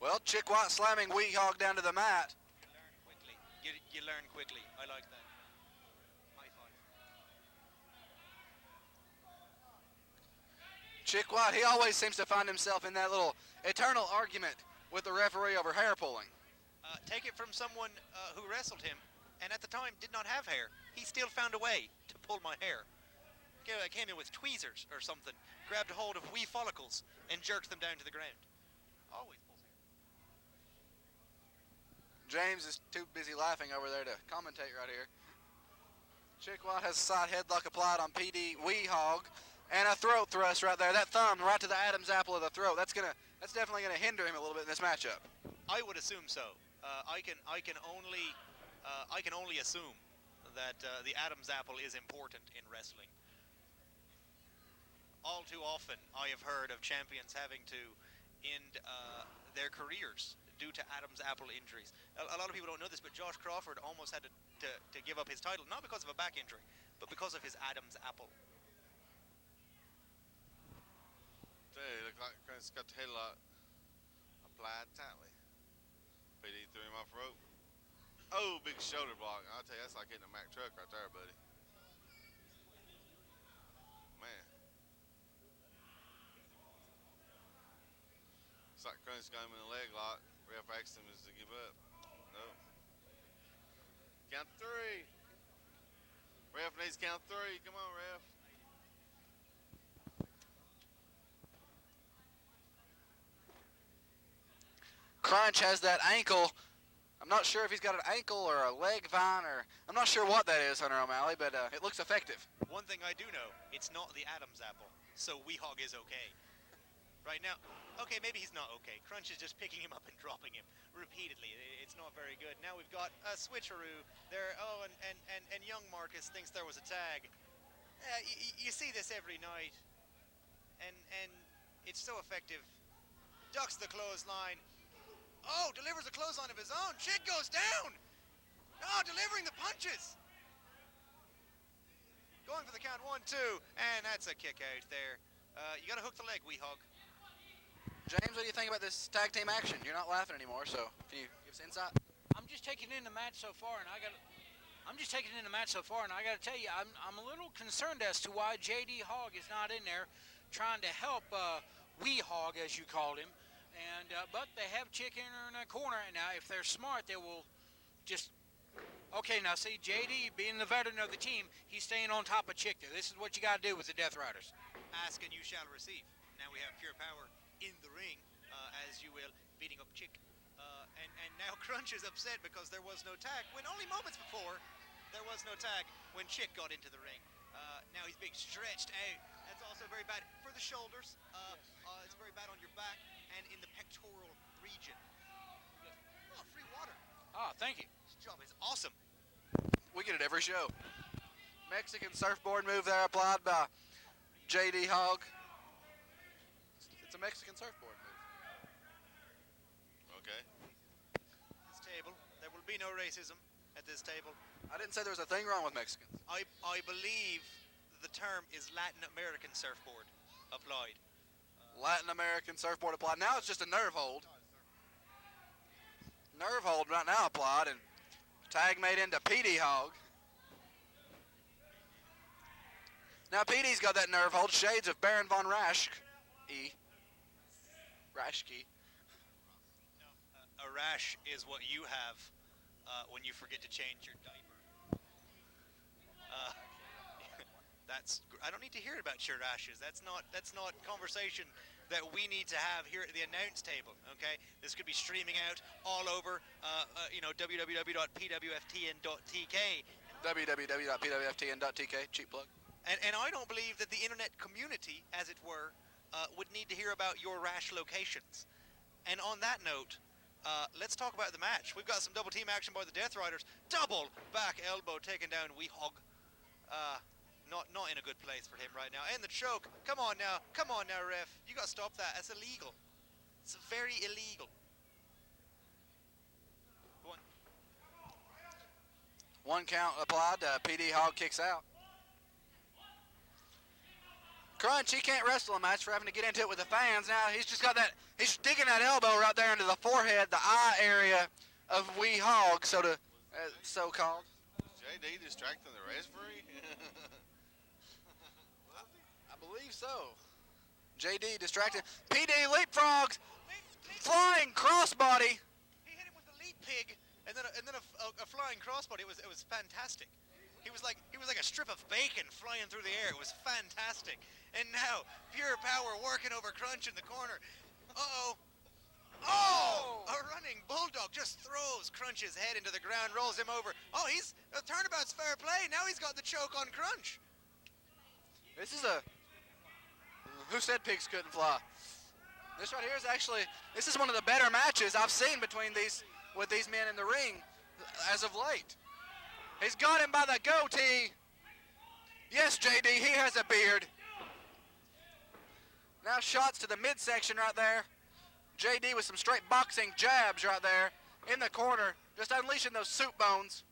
Speaker 3: Well, Chick White slamming Weehog down to the mat.
Speaker 5: You learn quickly. You learn quickly. I like that. High five.
Speaker 3: Chick White, he always seems to find himself in that little eternal argument with the referee over hair pulling.
Speaker 5: Take it from someone who wrestled him, and at the time did not have hair. He still found a way to pull my hair. I came in with tweezers or something, grabbed a hold of wee follicles, and jerked them down to the ground. Always pulls hair.
Speaker 3: James is too busy laughing over there to commentate right here. Chick White has a side headlock applied on PD Weehog. And a throat thrust right there. That thumb right to the Adam's apple of the throat. That's definitely gonna hinder him a little bit in this matchup.
Speaker 5: I would assume so. I can only assume that the Adam's apple is important in wrestling. All too often, I have heard of champions having to end their careers due to Adam's apple injuries. A lot of people don't know this, but Josh Crawford almost had to give up his title, not because of a back injury, but because of his Adam's apple.
Speaker 1: Dude, look like Chris got the headlock applied tightly. PD threw him off rope. Oh, big shoulder block. I'll tell you, that's like hitting a Mack truck right there, buddy. Man. It's like Crunch got him in a leg lock. Ref asked him to give up. Nope. Count 3. Ref needs count 3. Come on, ref.
Speaker 3: Crunch has that ankle. I'm not sure if he's got an ankle or a leg vine, or I'm not sure what that is, Hunter O'Malley, but it looks effective.
Speaker 5: One thing I do know, it's not the Adam's apple, so Weehawk is okay. Right now, okay, maybe he's not okay. Crunch is just picking him up and dropping him repeatedly. It's not very good. Now we've got a switcheroo there. Oh, and young Marcus thinks there was a tag. You see this every night, and it's so effective. Ducks the clothesline. Oh, delivers a clothesline of his own. Chick goes down. Oh, delivering the punches. Going for the count 1, 2, and that's a kick out there. You got to hook the leg, Weehawk.
Speaker 3: James, what do you think about this tag team action? You're not laughing anymore, so can you give us insight?
Speaker 2: I'm just taking in the match so far, and I got to tell you, I'm a little concerned as to why JD Hogg is not in there trying to help Weehawk, as you called him. And but they have Chick in the corner, and now if they're smart, they will just. Okay, now see, JD being the veteran of the team, he's staying on top of Chick there. This is what you got to do with the Deathriders.
Speaker 5: Ask and you shall receive. Now we have Pure Power in the ring, as you will, beating up Chick. And now Crunch is upset because there was no tag, when only moments before there was no tag when Chick got into the ring. Now he's being stretched out. That's also very bad for the shoulders. It's very bad on your back and in the pectoral region. Oh, free water.
Speaker 2: Ah, thank you.
Speaker 5: This job is awesome.
Speaker 3: We get it every show. Mexican surfboard move there applied by JD Hogg. It's a Mexican surfboard move.
Speaker 1: Okay.
Speaker 5: This table, there will be no racism at this table.
Speaker 3: I didn't say there was a thing wrong with Mexicans.
Speaker 5: I believe the term is Latin American surfboard applied.
Speaker 3: Latin American surfboard applied. Now it's just a nerve hold. Nerve hold right now applied, and tag made into PD Hogg. Now PD's got that nerve hold, shades of Baron von Raschke. Raschke.
Speaker 5: A rash is what you have when you forget to change your diaper. I don't need to hear about your rashes. That's not conversation that we need to have here at the announce table. Okay, this could be streaming out all over. www.pwftn.tk.
Speaker 3: www.pwftn.tk. Cheap plug.
Speaker 5: And I don't believe that the internet community, as it were, would need to hear about your rash locations. And on that note, let's talk about the match. We've got some double team action by the Deathriders. Double back elbow taken down Weehawk. Not in a good place for him right now. And the choke. Come on now, ref. You got to stop that. That's illegal. It's very illegal. Go on.
Speaker 3: One count applied. PD Hogg kicks out. Crunch, he can't wrestle a match for having to get into it with the fans. Now he's just got that, he's sticking that elbow right there into the forehead, the eye area of Weehawk, so-called.
Speaker 1: JD distracting the referee?
Speaker 3: I believe so. JD distracted. PD leapfrogs, flying crossbody.
Speaker 5: He hit him with the leap pig, and then a flying crossbody. It was fantastic. He was like a strip of bacon flying through the air. It was fantastic. And now Pure Power working over Crunch in the corner. Uh-oh. Oh! A running bulldog just throws Crunch's head into the ground, rolls him over. Oh, turnabout's fair play. Now he's got the choke on Crunch.
Speaker 3: This is a Who said pigs couldn't fly? This right here is actually, this is one of the better matches I've seen between these men in the ring as of late. He's got him by the goatee. Yes, JD, he has a beard. Now shots to the midsection right there. JD with some straight boxing jabs right there in the corner, just unleashing those soup bones.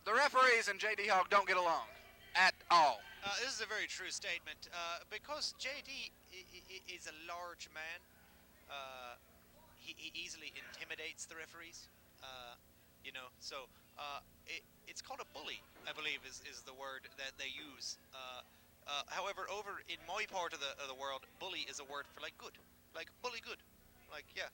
Speaker 3: The referees and JD Hogg don't get along at all.
Speaker 5: This is a very true statement. Because JD is a large man, he easily intimidates the referees. You know, so it's called a bully, I believe, is the word that they use. However, over in my part of the world, bully is a word for like good, like bully good, like yeah.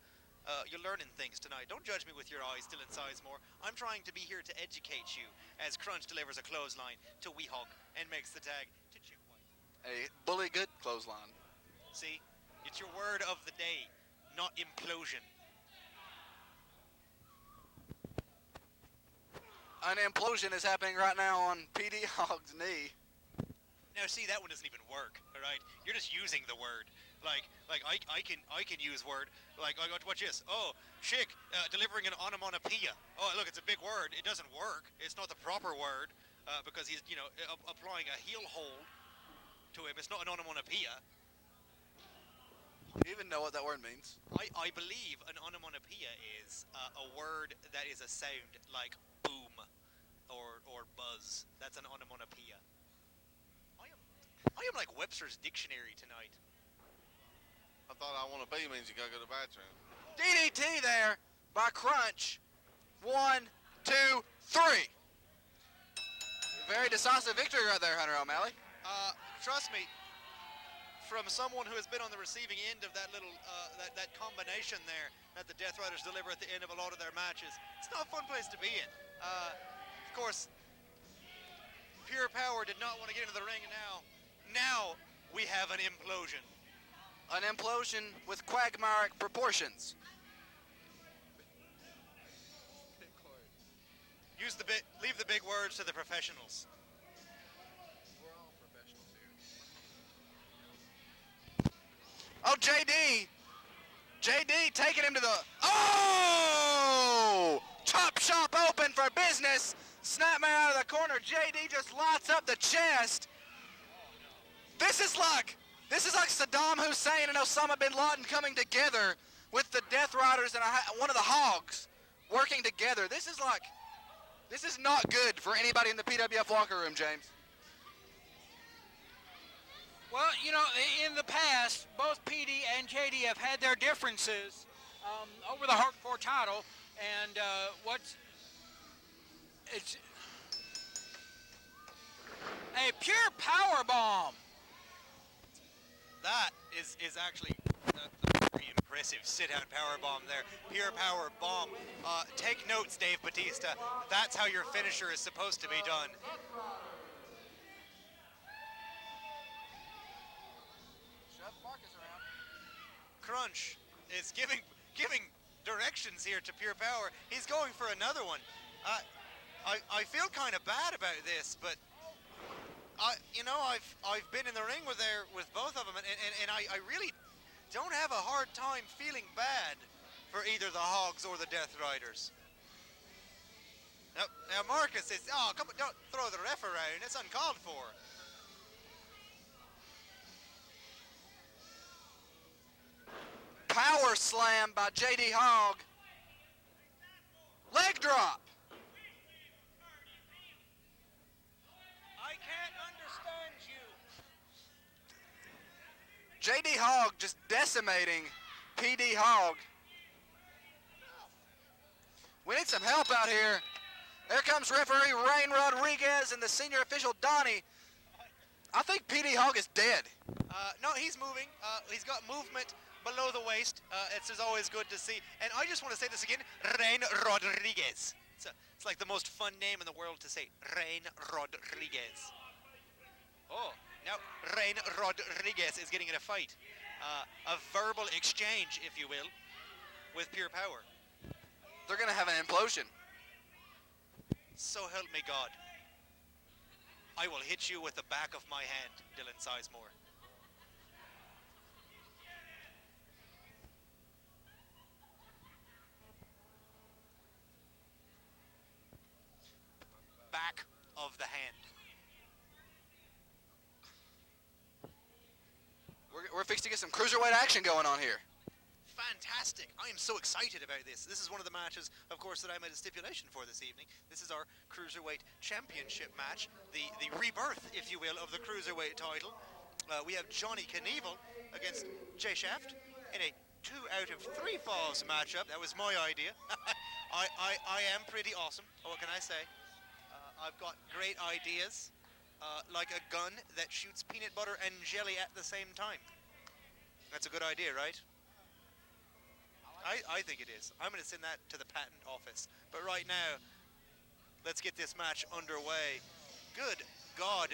Speaker 5: You're learning things tonight. Don't judge me with your eyes still in Sizemore. I'm trying to be here to educate you as Crunch delivers a clothesline to Weehawk and makes the tag to Chick White.
Speaker 3: A bully good clothesline.
Speaker 5: See, it's your word of the day, not implosion.
Speaker 3: An implosion is happening right now on PD Hogg's knee.
Speaker 5: Now see, that one doesn't even work, all right? You're just using the word. Like I can use word. Like, watch this. Oh, Chick delivering an onomatopoeia. Oh, look, it's a big word. It doesn't work. It's not the proper word because he's, you know, applying a heel hold to him. It's not an onomatopoeia.
Speaker 3: Do you even know what that word means?
Speaker 5: I believe an onomatopoeia is a word that is a sound like boom or buzz. That's an onomatopoeia. I am like Webster's dictionary tonight.
Speaker 1: I thought I want to be means you gotta go to the bathroom.
Speaker 3: DDT there by Crunch. 1, 2, 3. Very decisive victory right there, Hunter O'Malley.
Speaker 5: Trust me, from someone who has been on the receiving end of that little that combination there that the Deathriders deliver at the end of a lot of their matches, it's not a fun place to be in. Of course, Pure Power did not want to get into the ring, and now we have an implosion.
Speaker 3: An implosion with quagmire proportions.
Speaker 5: Leave the big words to the professionals.
Speaker 3: We're all professionals here. Oh, JD taking him to the, oh! Chop shop open for business. Snapmare out of the corner. JD just lights up the chest. This is like Saddam Hussein and Osama bin Laden coming together with the Deathriders and one of the Hoggs working together. This is not good for anybody in the PWF locker room, James.
Speaker 2: Well, you know, in the past, both PD and JD have had their differences over the hardcore title, and it's a pure power bomb.
Speaker 5: That is actually a very impressive sit-down power bomb there. Pure power bomb. Take notes, Dave Batista. That's how your finisher is supposed to be done.
Speaker 3: Shove Marcus around.
Speaker 5: Crunch is giving directions here to Pure Power. He's going for another one. I feel kind of bad about this, but you know, I've been in the ring with both of them, and I really don't have a hard time feeling bad for either the Hoggs or the Deathriders. Now Marcus is, oh, come on, don't throw the ref around. It's uncalled for.
Speaker 3: Power slam by JD Hogg. Leg drop.
Speaker 5: I can't understand you.
Speaker 3: JD Hogg just decimating PD Hogg. We need some help out here. There comes referee Rain Rodriguez and the senior official Donnie. I think PD Hogg is dead.
Speaker 5: No, he's moving. He's got movement below the waist. It's always good to see. And I just want to say this again, Rain Rodriguez. It's like the most fun name in the world to say, Rain Rodriguez. Oh, now Rain Rodriguez is getting in a fight. A verbal exchange, if you will, with Pure Power.
Speaker 3: They're going to have an implosion.
Speaker 5: So help me God. I will hit you with the back of my hand, Dylan Sizemore. Back of the hand.
Speaker 3: We're fixing to get some cruiserweight action going on here.
Speaker 5: Fantastic. I am so excited about this. This is one of the matches, of course, that I made a stipulation for this evening. This is our Cruiserweight Championship match, the rebirth, if you will, of the Cruiserweight title. We have Johnny Knievel against Jay Shaft in a 2 out of 3 falls matchup. That was my idea. I am pretty awesome. What can I say? I've got great ideas, like a gun that shoots peanut butter and jelly at the same time. That's a good idea, right? I think it is. I'm going to send that to the patent office. But right now, let's get this match underway. Good God.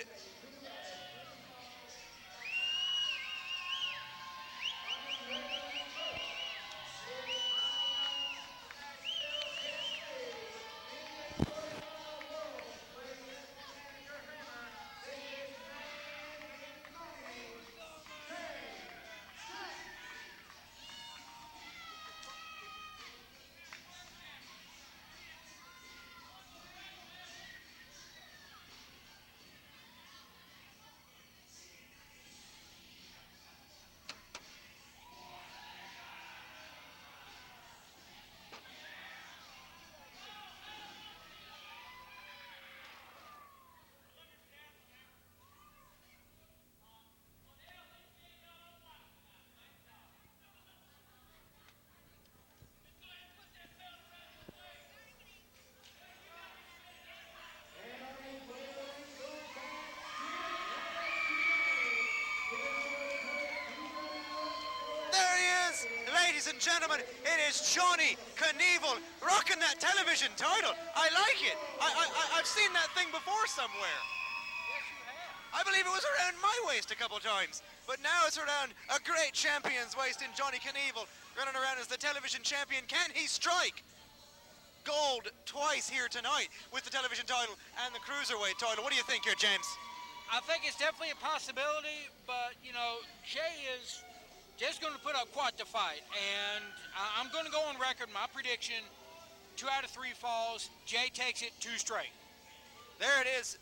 Speaker 5: Ladies and gentlemen, it is Johnny Knievel rocking that television title. I like it. I've seen that thing before somewhere.
Speaker 2: Yes, you have.
Speaker 5: I believe it was around my waist a couple times, but now it's around a great champion's waist in Johnny Knievel, running around as the television champion. Can he strike gold twice here tonight with the television title and the cruiserweight title? What do you think here, James?
Speaker 2: I think it's definitely a possibility, but, you know, Jay's going to put up quite the fight, and I'm going to go on record, my prediction, 2 out of 3 falls, Jay takes it 2 straight.
Speaker 5: There it is,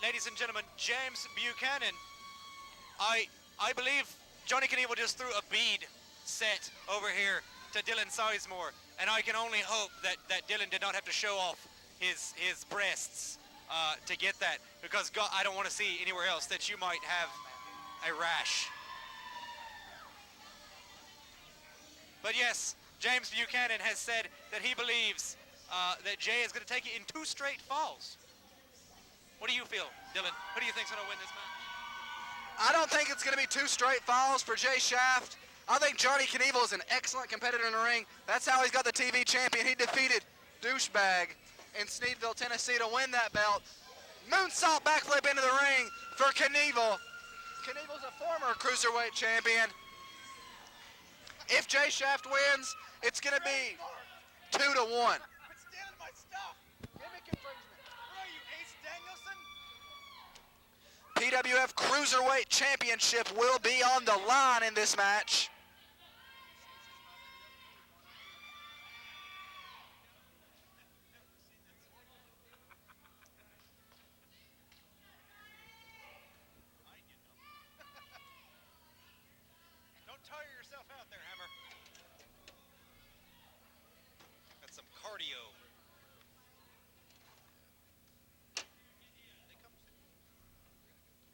Speaker 5: ladies and gentlemen, James Buchanan. I believe Johnny Knievel just threw a bead set over here to Dylan Sizemore, and I can only hope that Dylan did not have to show off his breasts to get that, because God, I don't want to see anywhere else that you might have a rash. But yes, James Buchanan has said that he believes that Jay is going to take it in 2 straight falls. What do you feel, Dylan? Who do you think's going to win this match?
Speaker 3: I don't think it's going to be 2 straight falls for Jay Shaft. I think Johnny Knievel is an excellent competitor in the ring. That's how he's got the TV champion. He defeated Douchebag in Sneedville, Tennessee to win that belt. Moonsault backflip into the ring for Knievel. Knievel's a former Cruiserweight champion. If Jay Shaft wins, it's going to be 2-1.
Speaker 4: Quit stealing my stuff. Gimmick infringement. Where are you, Ace Danielson?
Speaker 3: PWF Cruiserweight Championship will be on the line in this match.
Speaker 5: Don't tire yourself out there, Hammer. That's some cardio.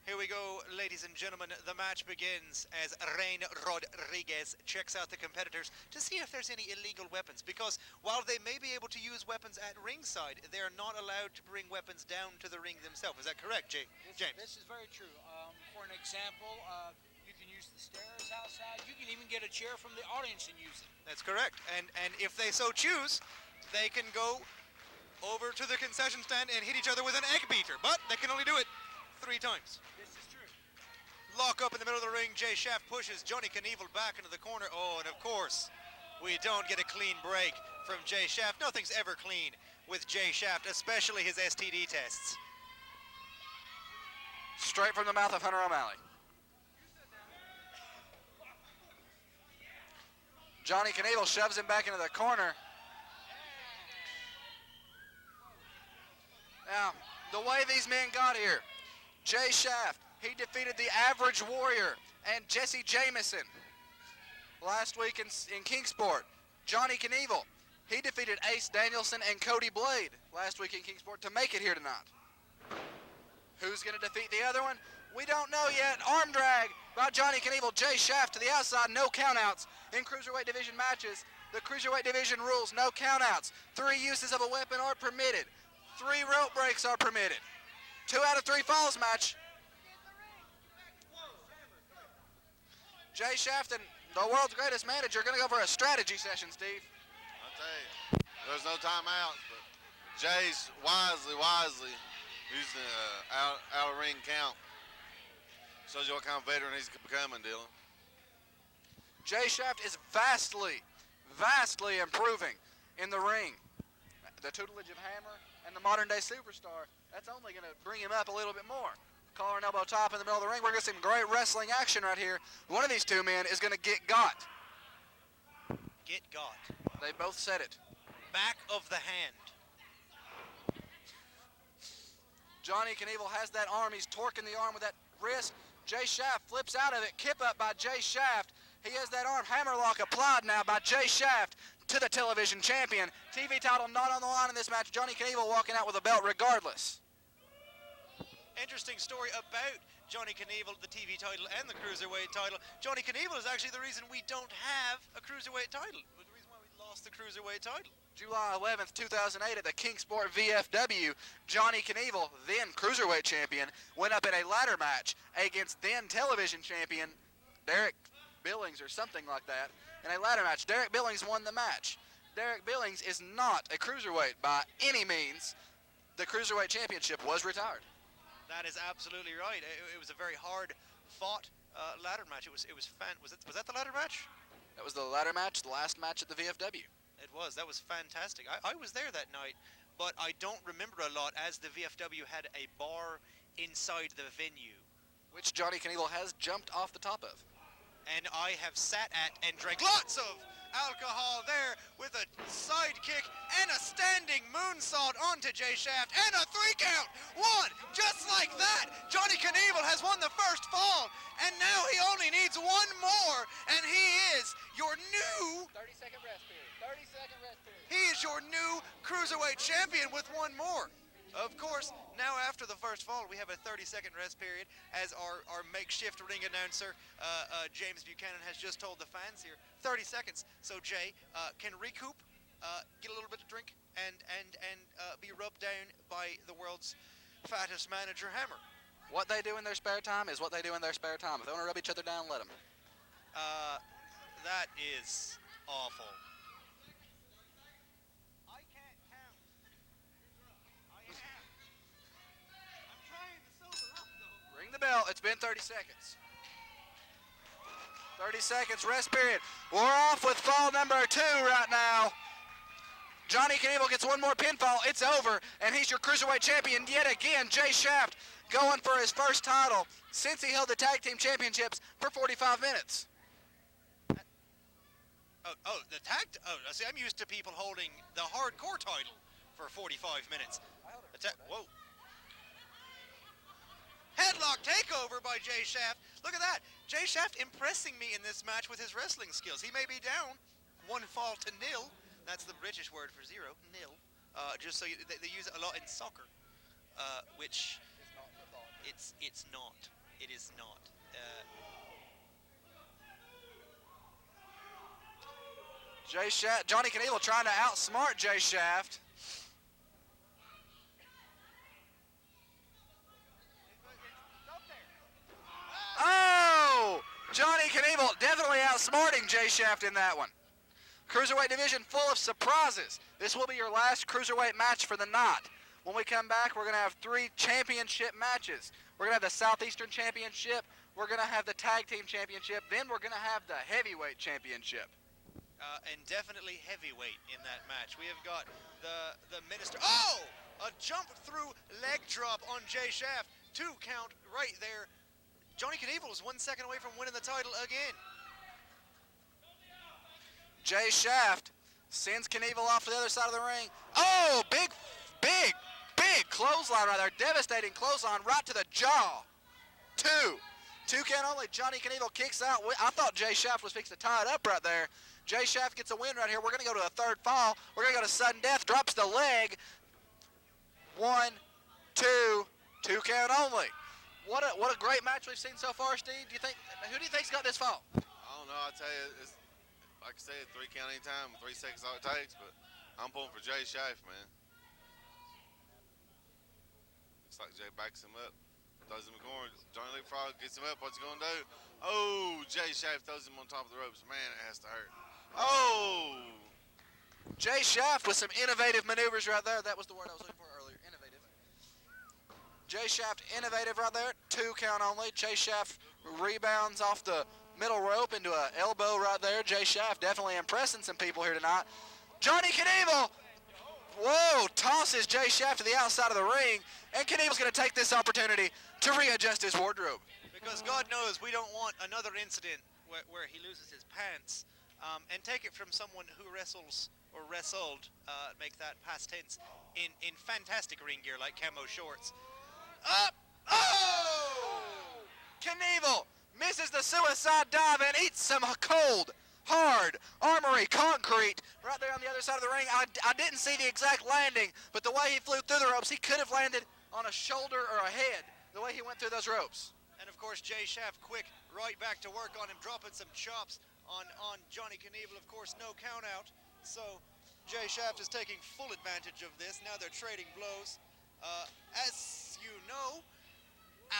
Speaker 5: Here we go, ladies and gentlemen. The match begins as Rain Rodriguez checks out the competitors to see if there's any illegal weapons, because while they may be able to use weapons at ringside, they are not allowed to bring weapons down to the ring themselves. Is that correct, James?
Speaker 2: This is very true. For an example, you can use the stairs outside. You can even get a chair from the audience and use it.
Speaker 5: That's correct. And if they so choose, they can go over to the concession stand and hit each other with an egg beater, but they can only do it 3 times.
Speaker 2: This is true.
Speaker 5: Lock up in the middle of the ring. Jay Shaft pushes Johnny Knievel back into the corner. Oh, and of course, we don't get a clean break from Jay Shaft. Nothing's ever clean with Jay Shaft, especially his STD tests.
Speaker 3: Straight from the mouth of Hunter O'Malley. Johnny Knievel shoves him back into the corner. Now, the way these men got here, Jay Shaft, he defeated the Average Warrior and Jesse Jameson last week in Kingsport. Johnny Knievel, he defeated Ace Danielson and Cody Blade last week in Kingsport to make it here tonight. Who's going to defeat the other one? We don't know yet. Arm drag by Johnny Knievel. Jay Shaft to the outside, no countouts in Cruiserweight Division matches. The Cruiserweight Division rules, no countouts. 3 uses of a weapon are permitted. 3 rope breaks are permitted. 2 out of 3 falls match. Jay Shaft and the world's greatest manager are going to go for a strategy session, Steve.
Speaker 1: I'll tell you, there's no timeouts, but Jay's wisely using the out of ring count. Shows you what kind of veteran he's becoming, Dylan.
Speaker 3: Jay Shaft is vastly improving in the ring. The tutelage of Hammer and the modern day superstar, that's only going to bring him up a little bit more. Collar and elbow top in the middle of the ring. We're going to see some great wrestling action right here. One of these two men is going to get got.
Speaker 5: Get got.
Speaker 3: They both said it.
Speaker 5: Back of the hand.
Speaker 3: Johnny Knievel has that arm. He's torquing the arm with that wrist. Jay Shaft flips out of it. Kip up by Jay Shaft. He has that arm hammerlock applied now by Jay Shaft to the television champion. TV title not on the line in this match. Johnny Knievel walking out with a belt regardless.
Speaker 5: Interesting story about Johnny Knievel, the TV title and the Cruiserweight title. Johnny Knievel is actually the reason we don't have a Cruiserweight title. It was the reason why we lost the Cruiserweight title.
Speaker 3: July 11th, 2008 at the Kingsport VFW, Johnny Knievel, then Cruiserweight champion, went up in a ladder match against then television champion Derek Billings or something like that. In a ladder match, Derek Billings won the match. Derek Billings is not a Cruiserweight by any means. The Cruiserweight Championship was retired.
Speaker 5: That is absolutely right. It was a very hard fought ladder match. It was fun. Was that the ladder match?
Speaker 3: That was the ladder match, the last match at the VFW.
Speaker 5: It was. That was fantastic. I was there that night, but I don't remember a lot as the VFW had a bar inside the venue.
Speaker 3: Which Johnny Knievel has jumped off the top of.
Speaker 5: And I have sat at and drank lots of alcohol there with a side kick and a standing moonsault onto Jay Shaft and a 3 count. 1, just like that. Johnny Knievel has won the first fall, and now he only needs 1 more, and he is your new
Speaker 3: 30-second rest period. 30-second rest period.
Speaker 5: He is your new Cruiserweight champion with 1 more. Of course, now after the first fall, we have a 30-second rest period as our makeshift ring announcer, James Buchanan, has just told the fans here, 30 seconds. So Jay can recoup, get a little bit of drink, and be rubbed down by the world's fattest manager, Hammer.
Speaker 3: What they do in their spare time is what they do in their spare time. If they want to rub each other down, let them.
Speaker 5: That is awful.
Speaker 3: Ring the bell. It's been 30 seconds. 30 seconds rest period. We're off with fall number 2 right now. Johnny Knievel gets 1 more pinfall. It's over, and he's your Cruiserweight champion yet again. Jay Shaft going for his first title since he held the Tag Team Championships for 45 minutes.
Speaker 5: See, I'm used to people holding the hardcore title for 45 minutes. Whoa. Headlock takeover by Jay Shaft. Look at that. Jay Shaft impressing me in this match with his wrestling skills. He may be down 1 fall to 0. That's the British word for 0, nil. Just so they use it a lot in soccer, which it's not. It is not.
Speaker 3: Jay Shaft, Johnny Knievel trying to outsmart Jay Shaft. Oh! Johnny Knievel definitely outsmarting Jay Shaft in that one. Cruiserweight division full of surprises. This will be your last Cruiserweight match for the night. When we come back, we're going to have 3 championship matches. We're going to have the Southeastern Championship. We're going to have the Tag Team Championship. Then we're going to have the Heavyweight Championship.
Speaker 5: And definitely heavyweight in that match. We have got the minister. Oh! A jump through leg drop on Jay Shaft. 2 count right there. Johnny Knievel is 1 second away from winning the title again.
Speaker 3: Jay Shaft sends Knievel off to the other side of the ring. Oh, big clothesline right there. Devastating clothesline right to the jaw. 2 count only. Johnny Knievel kicks out. I thought Jay Shaft was fixing to tie it up right there. Jay Shaft gets a win right here. We're going to go to a 3rd fall. We're going to go to sudden death. Drops the leg. 1, 2 count only. What a great match we've seen so far, Steve. Who do you think's got this fall?
Speaker 1: I don't know. I tell you, it's like I said, 3 count anytime, 3 seconds all it takes. But I'm pulling for Jay Shaft, man. Looks like Jay backs him up, throws him in the corner. Johnny Leapfrog gets him up. What's he gonna do? Oh, Jay Shaft throws him on top of the ropes. Man, it has to hurt. Oh!
Speaker 3: Jay Shaft with some innovative maneuvers right there. That was the word I was looking for earlier, innovative. Jay Shaft innovative right there, 2 count only. Jay Shaft rebounds off the middle rope into an elbow right there. Jay Shaft definitely impressing some people here tonight. Johnny Knievel, whoa, tosses Jay Shaft to the outside of the ring, and Knievel's going to take this opportunity to readjust his wardrobe.
Speaker 5: Because God knows we don't want another incident where he loses his pants. And take it from someone who wrestles or wrestled, make that past tense, in fantastic ring gear like camo shorts.
Speaker 3: Up! Oh! Knievel misses the suicide dive and eats some cold, hard armory concrete right there on the other side of the ring. I didn't see the exact landing, but the way he flew through the ropes, he could have landed on a shoulder or a head, the way he went through those ropes.
Speaker 5: And of course, Jay Shaft quick right back to work on him, dropping some chops on Johnny Knievel. Of course, no count out. So Jay Shaft is taking full advantage of this. Now they're trading blows. As you know,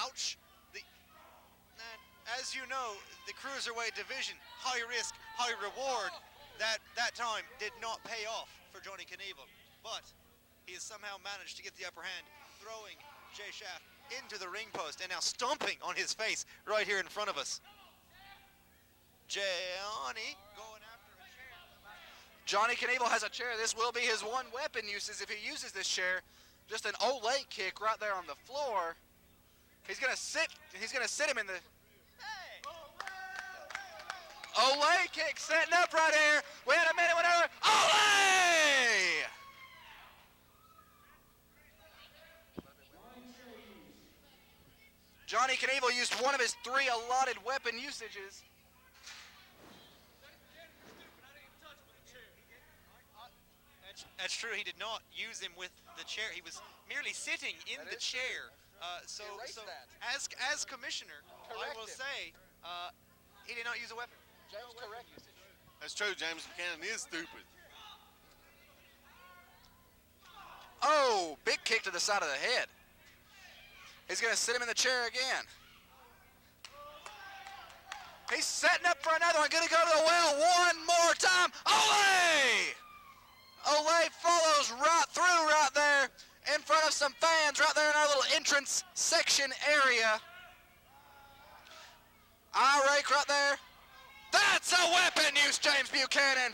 Speaker 5: ouch. As you know, the Cruiserweight division, high risk, high reward, that time did not pay off for Johnny Knievel. But he has somehow managed to get the upper hand, throwing Jay Shaft into the ring post and now stomping on his face right here in front of us. Johnny going after a chair.
Speaker 3: Johnny Knievel has a chair. This will be his one weapon uses if he uses this chair. Just an Olay kick right there on the floor. He's gonna sit him in the Olay kick setting up right here. Wait a minute, whatever. Olay! Johnny Knievel used one of his 3 allotted weapon usages.
Speaker 5: That's true. He did not use him with the chair. He was merely sitting in the chair. So as commissioner, I will say he did not use a weapon.
Speaker 3: James, correct usage.
Speaker 1: That's true. James Buchanan is stupid.
Speaker 3: Oh, big kick to the side of the head. He's going to sit him in the chair again. He's setting up for another one. Going to go to the well one more time. Olay! Olay follows right through right there in front of some fans right there in our little entrance section area. Eye rake right there. That's a weapon use, James Buchanan.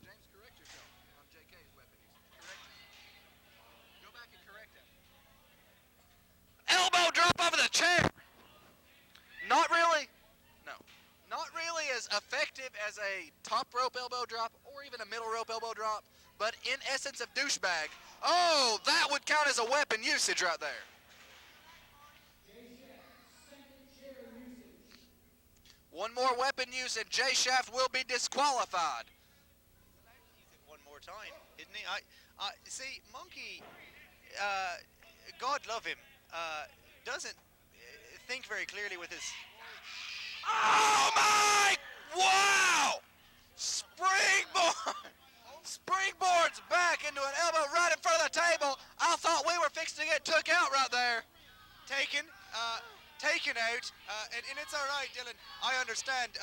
Speaker 3: James, correct yourself on JK's weapon use. Correct it. Go back and correct it. Elbow drop over the chair. Not really. No. Not really as effective as a top rope elbow drop or even a middle rope elbow drop, but in essence of douchebag. Oh, that would count as a weapon usage right there. One more weapon use and Jay Shaft will be disqualified.
Speaker 5: One more time, isn't he? See, Monkey, God love him, doesn't think very clearly with his...
Speaker 3: Oh my! Wow! Springboard! Springboards back into an elbow right in front of the table. I thought we were fixing to get took out right there.
Speaker 5: Taken out, and it's all right, Dylan. I understand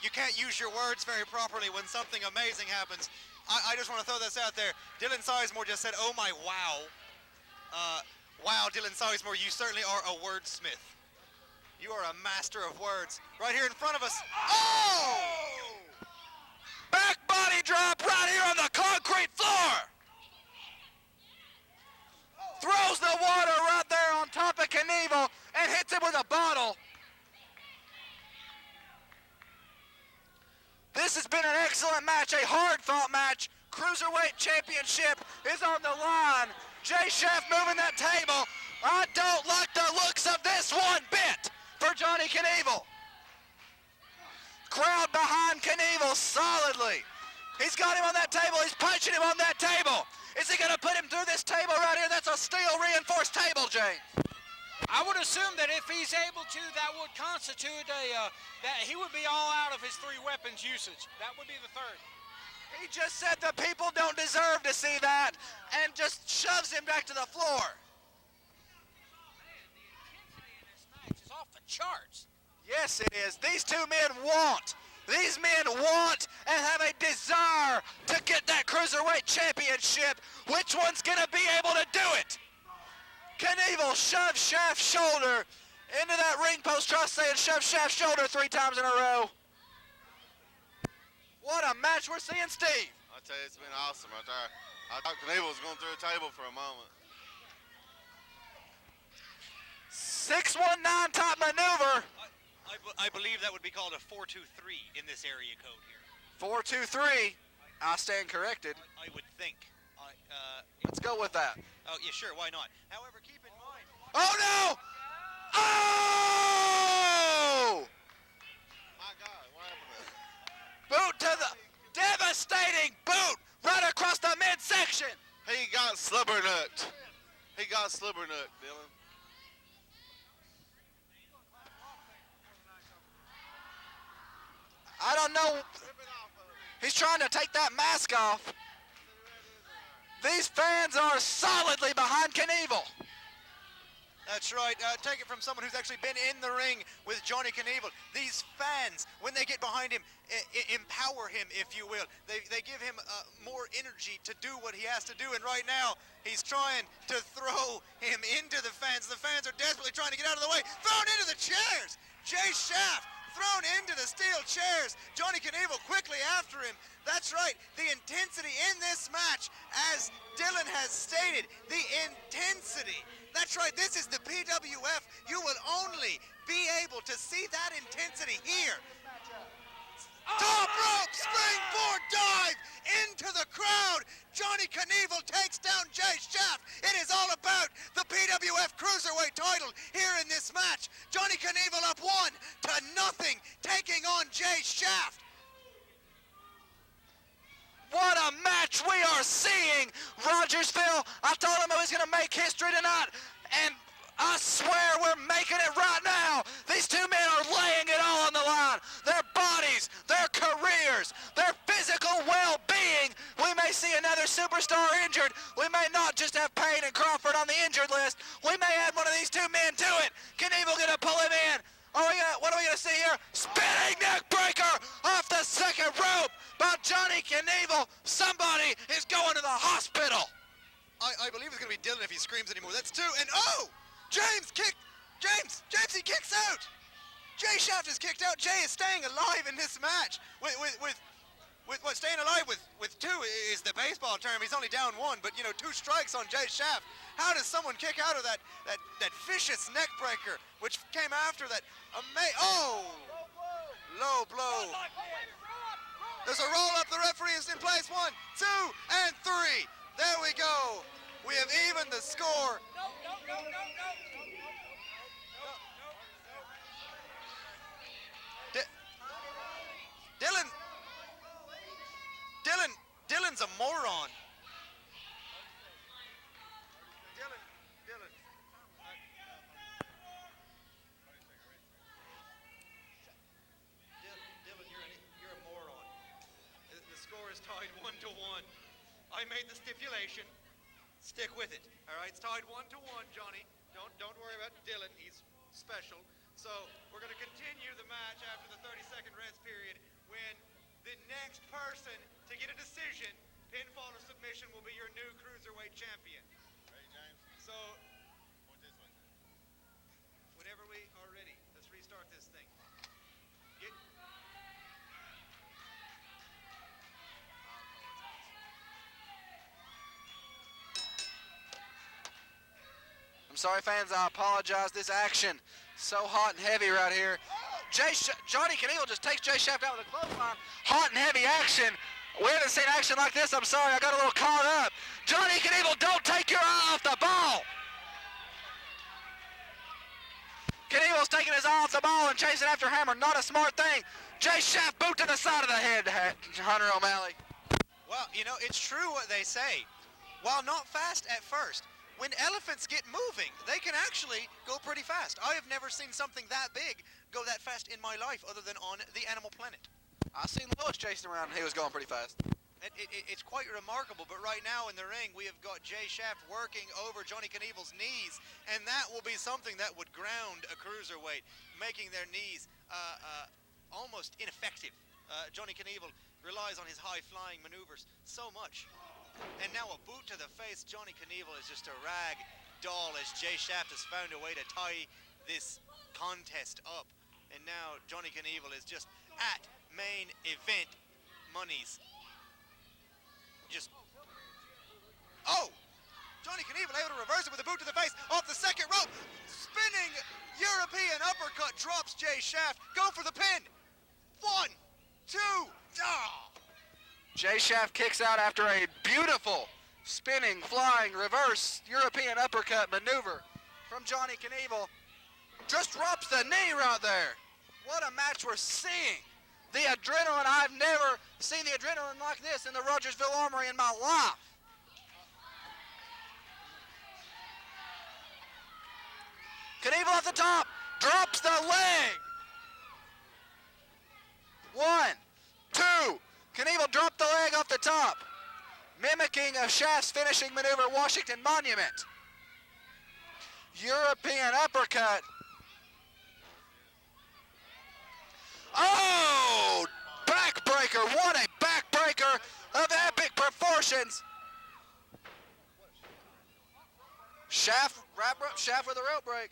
Speaker 5: you can't use your words very properly when something amazing happens. I just want to throw this out there. Dylan Sizemore just said, oh my wow. Wow, Dylan Sizemore, you certainly are a wordsmith. You are a master of words. Right here in front of us.
Speaker 3: Oh! Back body drop right here on the concrete floor. been an excellent match, a hard-fought match. Cruiserweight Championship is on the line. Jay Shaft moving that table. I don't like the looks of this one bit for Johnny Knievel. Crowd behind Knievel solidly. He's got him on that table. He's punching him on that table. Is he going to put him through this table right here? That's a steel reinforced table, James.
Speaker 2: I would assume that if he's able to, that would constitute that he would be all out of his 3 weapons usage. That would be the third.
Speaker 3: He just said the people don't deserve to see that and just shoves him back to the floor.
Speaker 2: Man, the intensity in this match is off the charts.
Speaker 3: Yes, it is. These two men want. These men want and have a desire to get that Cruiserweight Championship. Which one's going to be able to do it? Knievel shoves Shaft's shoulder into that ring post. Trust saying shove Shaft's shoulder 3 times in a row. What a match we're seeing, Steve.
Speaker 1: I tell you, it's been awesome right there. I thought Knievel was going through a table for a moment.
Speaker 3: 619 top maneuver.
Speaker 6: I believe that would be called a 4-2-3 in this area code here.
Speaker 3: 4-2-3. I stand corrected.
Speaker 6: I would think.
Speaker 3: Let's go with that.
Speaker 6: Oh, yeah, sure, why not? However, keep in mind.
Speaker 3: Oh, no! Oh!
Speaker 1: My God, what happened there?
Speaker 3: Boot to the devastating boot right across the midsection.
Speaker 1: He got slobbernooked. He got slobbernooked, Dylan.
Speaker 3: I don't know. He's trying to take that mask off. These fans are solidly behind Knievel.
Speaker 5: That's right. Take it from someone who's actually been in the ring with Johnny Knievel. These fans, when they get behind him, empower him, if you will. They give him more energy to do what he has to do. And right now, he's trying to throw him into the fans. The fans are desperately trying to get out of the way. Thrown into the chairs. Jay Shaft thrown into the steel chairs. Johnny Knievel quickly after him. That's right. The intensity in this match, as Dylan has stated, the intensity. That's right, this is the PWF. You will only be able to see that intensity here. Top rope springboard dive into the crowd. Johnny Knievel takes down Jay Shaft. It is all about the PWF Cruiserweight title here in this match. Johnny Knievel up 1-0, taking on Jay Shaft.
Speaker 3: What a match we are seeing. Rogersville, I told him I was going to make history tonight, and I swear we're making it right now. These two men are laying it all on the line. Their bodies, their careers, their physical well-being. We may see another superstar injured. We may not just have Payne and Crawford on the injured list. We may add one of these two men to it. Knievel going to pull him in. What are we going to see here? Spinning neck breaker off the second rope by Johnny Knievel. Somebody is going to the hospital.
Speaker 5: I believe it's going to be Dylan if he screams anymore. That's 2, and oh! James, he kicks out! Jay Shaft is kicked out. Jay is staying alive in this match. With staying alive with 2 is the baseball term. He's only down 1, but 2 strikes on Jay Shaft. How does someone kick out of that vicious neck breaker, which came after that low blow. There's a roll up. The referee is in place. 1, 2, and 3. There we go. We have evened the score. Dylan's a moron. Dylan, you're a moron. The score is tied 1-1. I made the stipulation. Stick with it. All right, it's tied 1-1, Johnny. Don't worry about Dylan. He's special. So we're going to continue the match after the 30-second rest period when the next person to get a decision, pinfall or submission, will be your new Cruiserweight champion.
Speaker 1: Ready, James?
Speaker 5: So
Speaker 1: Point this way.
Speaker 5: whenever we are ready, let's restart this thing. Get
Speaker 3: I'm sorry, fans. I apologize. This action so hot and heavy right here. Jay Johnny Knievel just takes Jay Shaft out with a clothesline. Hot and heavy action. We haven't seen action like this. I'm sorry, I got a little caught up. Johnny Knievel, don't take your eye off the ball. Knievel's taking his eye off the ball and chasing after Hammer. Not a smart thing. Jay Shaft boot to the side of the head, Hunter O'Malley.
Speaker 5: Well, you know, it's true what they say. While not fast at first, when elephants get moving, they can actually go pretty fast. I have never seen something that big go that fast in my life other than on the Animal Planet.
Speaker 3: I seen Lois chasing around and he was going pretty fast.
Speaker 5: It's quite remarkable, but right now in the ring we have got Jay Shaft working over Johnny Knievel's knees, and that will be something that would ground a cruiserweight, making their knees almost ineffective. Johnny Knievel relies on his high-flying maneuvers so much. And now a boot to the face. Johnny Knievel is just a rag doll as Jay Shaft has found a way to tie this contest up. And now Johnny Knievel is just at main event monies. Oh! Johnny Knievel able to reverse it with a boot to the face off the second rope. Spinning European uppercut drops Jay Shaft. Go for the pin. 1, 2,
Speaker 3: Jay Shaft kicks out after a beautiful spinning, flying, reverse European uppercut maneuver from Johnny Knievel. Just drops the knee right there. What a match we're seeing. The adrenaline, I've never seen the adrenaline like this in the Rogersville Armory in my life. Knievel at the top, drops the leg. 1, 2, Knievel dropped the leg off the top, mimicking a Shaft's finishing maneuver, Washington Monument. European uppercut. Oh, backbreaker, what a backbreaker of epic proportions. Shaft, Shaft with a rope break.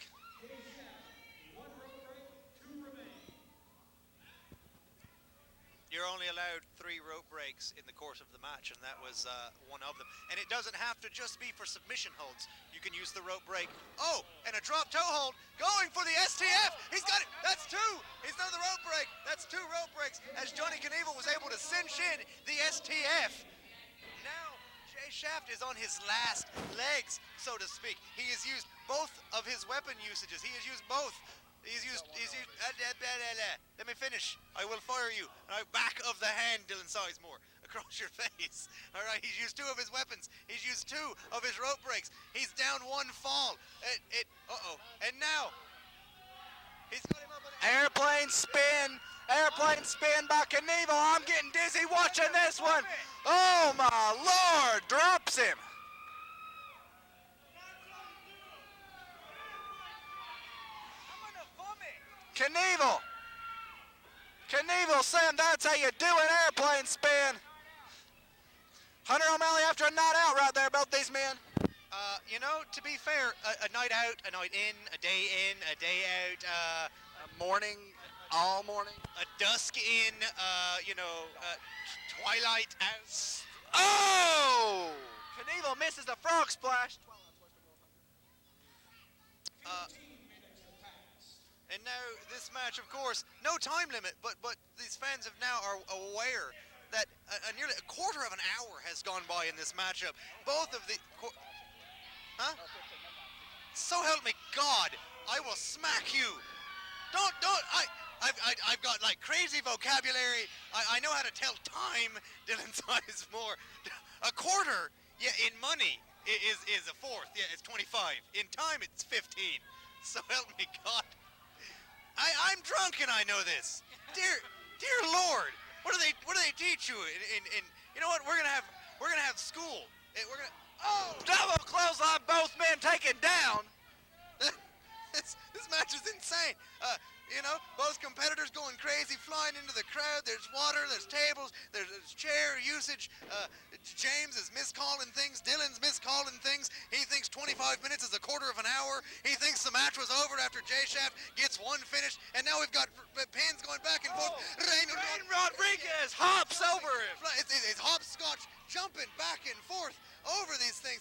Speaker 5: You're only allowed 3 rope breaks in the course of the match, and that was one of them. And it doesn't have to just be for submission holds. You can use the rope break. Oh, and a drop toe hold, going for the STF. He's got it. That's 2. He's done the rope break. That's 2 rope breaks as Johnny Knievel was able to cinch in the STF. Now Jay Shaft is on his last legs, so to speak. He has used both of his weapon usages. He has used both. He's used, let me finish. I will fire you. Back of the hand, Dylan Sizemore, across your face. All right, he's used 2 of his weapons. He's used 2 of his rope breaks. He's down 1 fall. And now, he's got him up on
Speaker 3: Airplane spin by Knievel. I'm getting dizzy watching this one. Oh my Lord, drops him. Knievel, Sam, that's how you do an airplane spin. Hunter O'Malley after a night out right there, both these men.
Speaker 5: You know, to be fair, a night out, a night in, a day out,
Speaker 3: A morning, all morning.
Speaker 5: a dusk in, twilight out.
Speaker 3: Oh! Knievel misses the frog splash.
Speaker 5: And now this match, of course, no time limit, but these fans have now are aware that nearly a quarter of an hour has gone by in this matchup. Both of the, So help me God, I will smack you. I've got like crazy vocabulary. I know how to tell time, Dylan Sizemore. A quarter, yeah, in money is a fourth. Yeah, it's 25. In time, it's 15. So help me God. I'm drunk and I know this. Dear Lord, what do they teach you? In you know what? We're gonna have school.
Speaker 3: Double clothesline, both men taken down.
Speaker 5: This match is insane. Both competitors going crazy, flying into the crowd. There's water, there's tables, there's chair usage. James is miscalling things. Dylan's miscalling things. He thinks 25 minutes is a quarter of an hour. He thinks the match was over after Jay Shaft gets 1 finish. And now we've got pins going back and forth.
Speaker 3: Rain Rodriguez hops over him.
Speaker 5: It's hopscotch jumping back and forth over these things.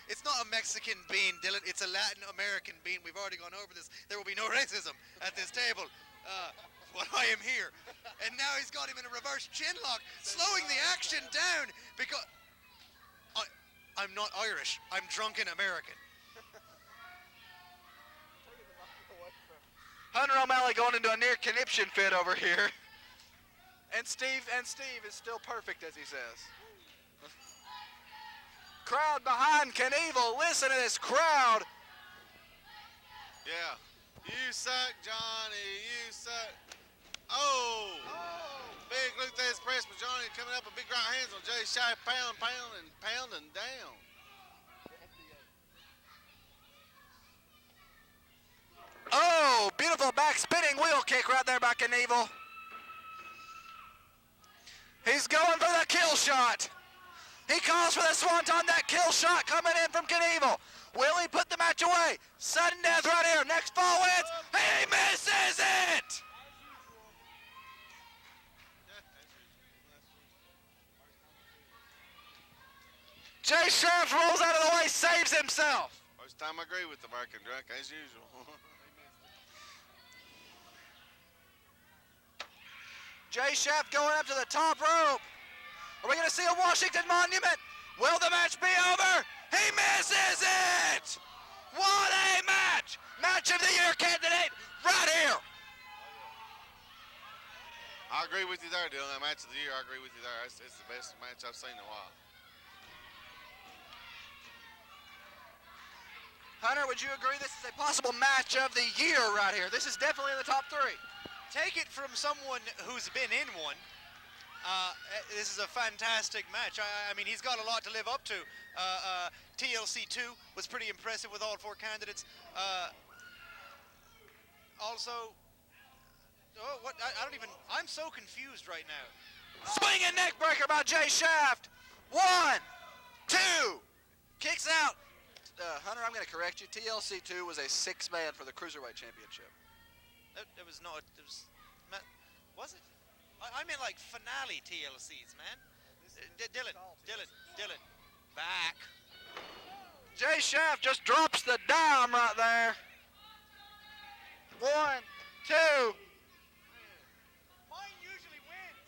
Speaker 5: It's not a Mexican bean, Dylan. It's a Latin American bean. We've already gone over this. There will be no racism at this table. what I am here. And now he's got him in a reverse chin lock, slowing the action down because I'm not Irish. I'm drunken American.
Speaker 3: Hunter O'Malley going into a near conniption fit over here. And Steve is still perfect, as he says. Crowd behind Knievel. Listen to this crowd.
Speaker 1: Yeah. You suck, Johnny. You suck. Oh. Big Luthes press for Johnny coming up with big right hands on Jay Shy, pounding down.
Speaker 3: Oh, beautiful back spinning wheel kick right there by Knievel. He's going for the kill shot. He calls for the swanton, that kill shot coming in from Knievel. Will he put the match away? Sudden death right here. Next fall wins. He misses it. Jay Shaft rolls out of the way, saves himself.
Speaker 1: First time I agree with the American drunk, as usual.
Speaker 3: Jay Shaft going up to the top rope. Are we going to see a Washington Monument? Will the match be over? He misses it! What a match! Match of the year candidate right here.
Speaker 1: I agree with you there, Dylan. That match of the year, I agree with you there. It's the best match I've seen in a while.
Speaker 3: Hunter, would you agree this is a possible match of the year right here? This is definitely in the top 3.
Speaker 5: Take it from someone who's been in one. This is a fantastic match. I mean, he's got a lot to live up to. TLC 2 was pretty impressive with all 4 candidates. Also, I'm so confused right now.
Speaker 3: Swinging neck breaker by Jay Shaft. 1, 2, kicks out. Hunter, I'm going to correct you. TLC 2 was a 6-man for the Cruiserweight Championship.
Speaker 5: It was not. It was. Was it? I meant like finale TLCs, man. Dylan, back.
Speaker 3: Jay Shaft just drops the dime right there. 1, 2.
Speaker 5: Mine usually wins.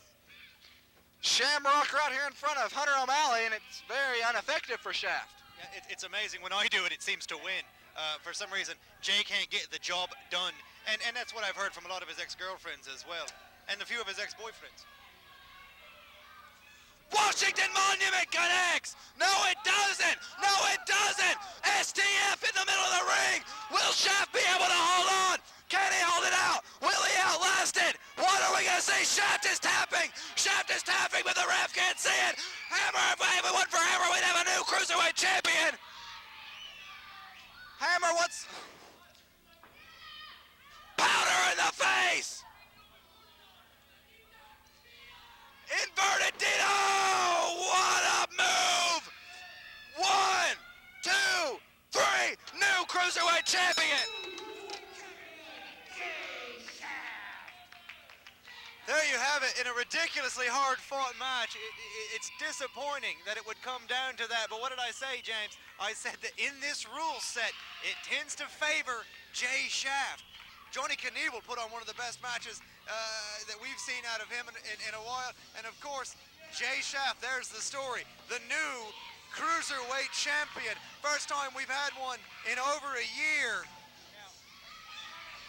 Speaker 3: Shamrock right here in front of Hunter O'Malley, and it's very ineffective for Shaft.
Speaker 6: Yeah, it's amazing. When I do it, it seems to win. For some reason, Jay can't get the job done. And that's what I've heard from a lot of his ex-girlfriends as well. And a few of his ex-boyfriends.
Speaker 3: Washington Monument connects! No, it doesn't! No, it doesn't! STF in the middle of the ring! Will Shaft be able to hold on? Can he hold it out? Will he outlast it? What are we going to see? Shaft is tapping! Shaft is tapping, but the ref can't see it! Hammer, if it went for Hammer, we'd have a new Cruiserweight champion! Hammer, what's... Powder in the face! Inverted Dino! What a move! 1, 2, 3, new Cruiserweight champion!
Speaker 5: There you have it, in a ridiculously hard-fought match. It's disappointing that it would come down to that, but what did I say, James? I said that in this rule set, it tends to favor Jay Shaft. Johnny Knievel put on one of the best matches that we've seen out of him in a while, and of course, Jay Shaft, there's the story. The new Cruiserweight champion. First time we've had one in over a year.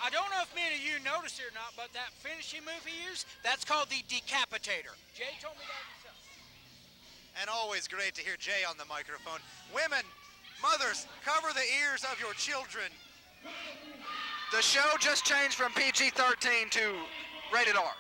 Speaker 2: I don't know if many of you noticed it or not, but that finishing move he used, that's called the decapitator. Jay told me that himself.
Speaker 5: And always great to hear Jay on the microphone. Women, mothers, cover the ears of your children.
Speaker 3: The show just changed from PG-13 to rated R.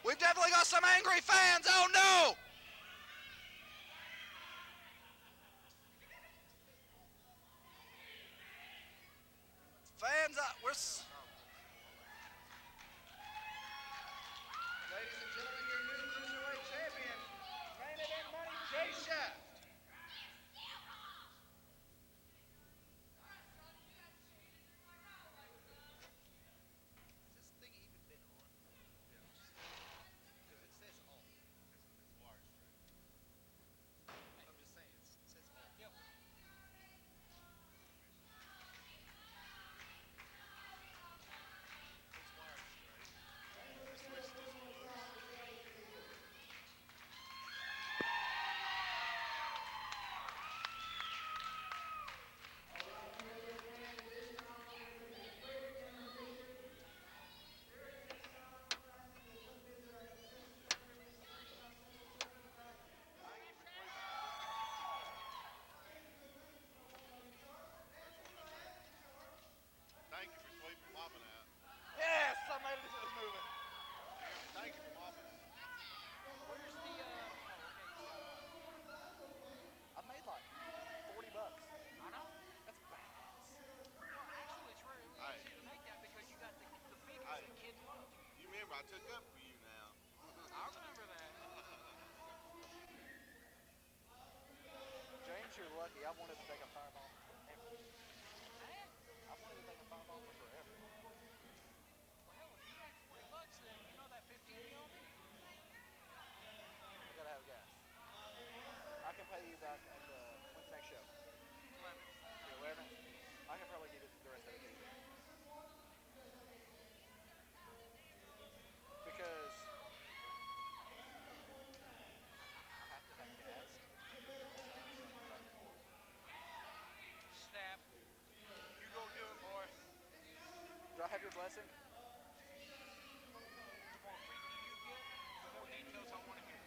Speaker 3: We've definitely got some angry fans. Oh no! Fans up. Ladies and gentlemen, your new Cruiserweight champion, main event money, Jay Shaft. lucky. I've wanted to take a fireball forever. I've wanted to take a fireball for forever.
Speaker 2: Well, hell, if you got $20, then you know that 15 you owe me?
Speaker 3: I gotta have gas. I can pay you back at the when's next show?
Speaker 4: 11.
Speaker 3: The 11th. I can probably give it the rest of it to you. Because I have to have gas.
Speaker 2: Snap. You go do it, boy.
Speaker 3: Do I have your blessing?
Speaker 2: The more frequent you get, the more details I want to hear.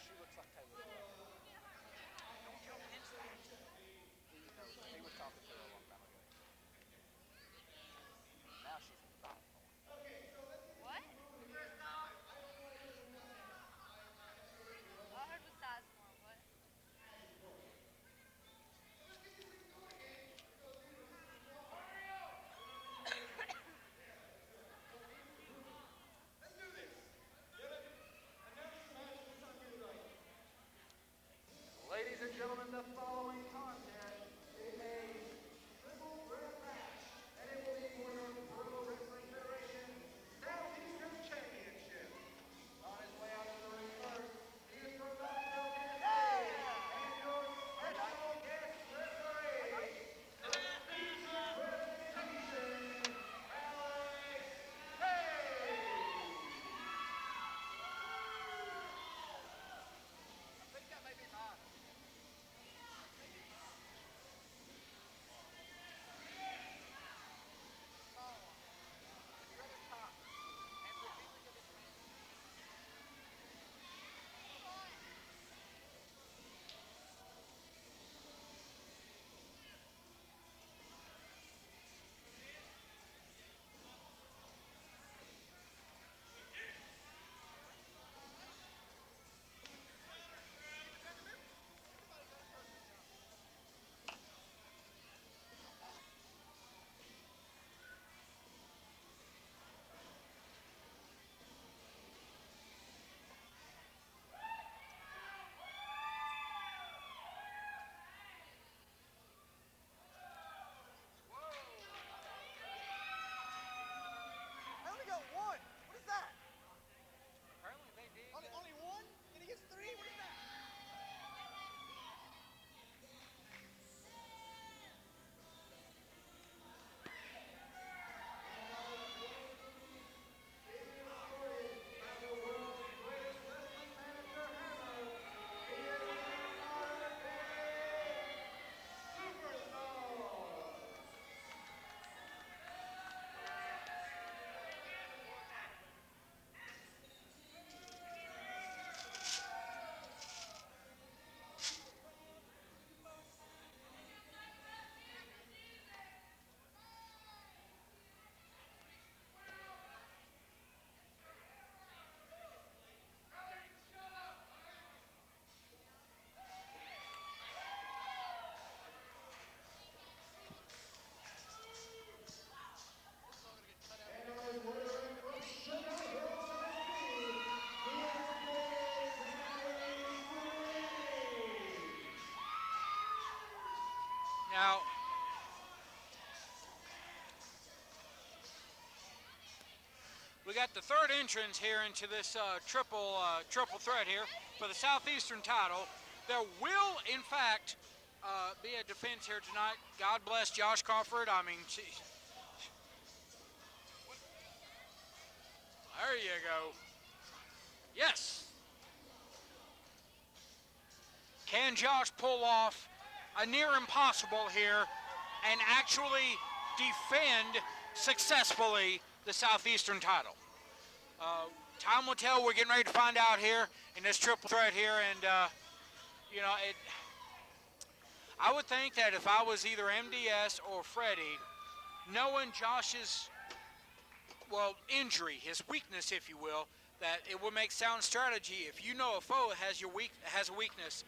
Speaker 3: She looks like Taylor.
Speaker 2: Don't tell Vince that.
Speaker 3: He knows. He was talking to her a long time ago. Now she's 5.
Speaker 7: What? All I heard was Sizemore. What?
Speaker 3: Ladies and gentlemen, the following contest is a triple threat match, and it will be for your Pro Wrestling Federation Southeastern Championship. On his way out of the ring first, he is from Knoxville, Tennessee, and your special guest referee, the featured presentation, Alex Hayes. I think that may be mine. I only got one. What is that?
Speaker 2: Apparently they did.
Speaker 3: Only one? And he gets 3? What is that?
Speaker 2: Now, we got the third entrance here into this triple threat here for the Southeastern title. There will, in fact, be a defense here tonight. God bless Josh Crawford. I mean, there you go. Yes. Can Josh pull off a near impossible here and actually defend successfully the Southeastern title? Time will tell. We're getting ready to find out here in this triple threat here, and you know, I would think that if I was either MDS or Freddie, knowing Josh's injury, his weakness, if you will, that it would make sound strategy if you know a foe has a weakness.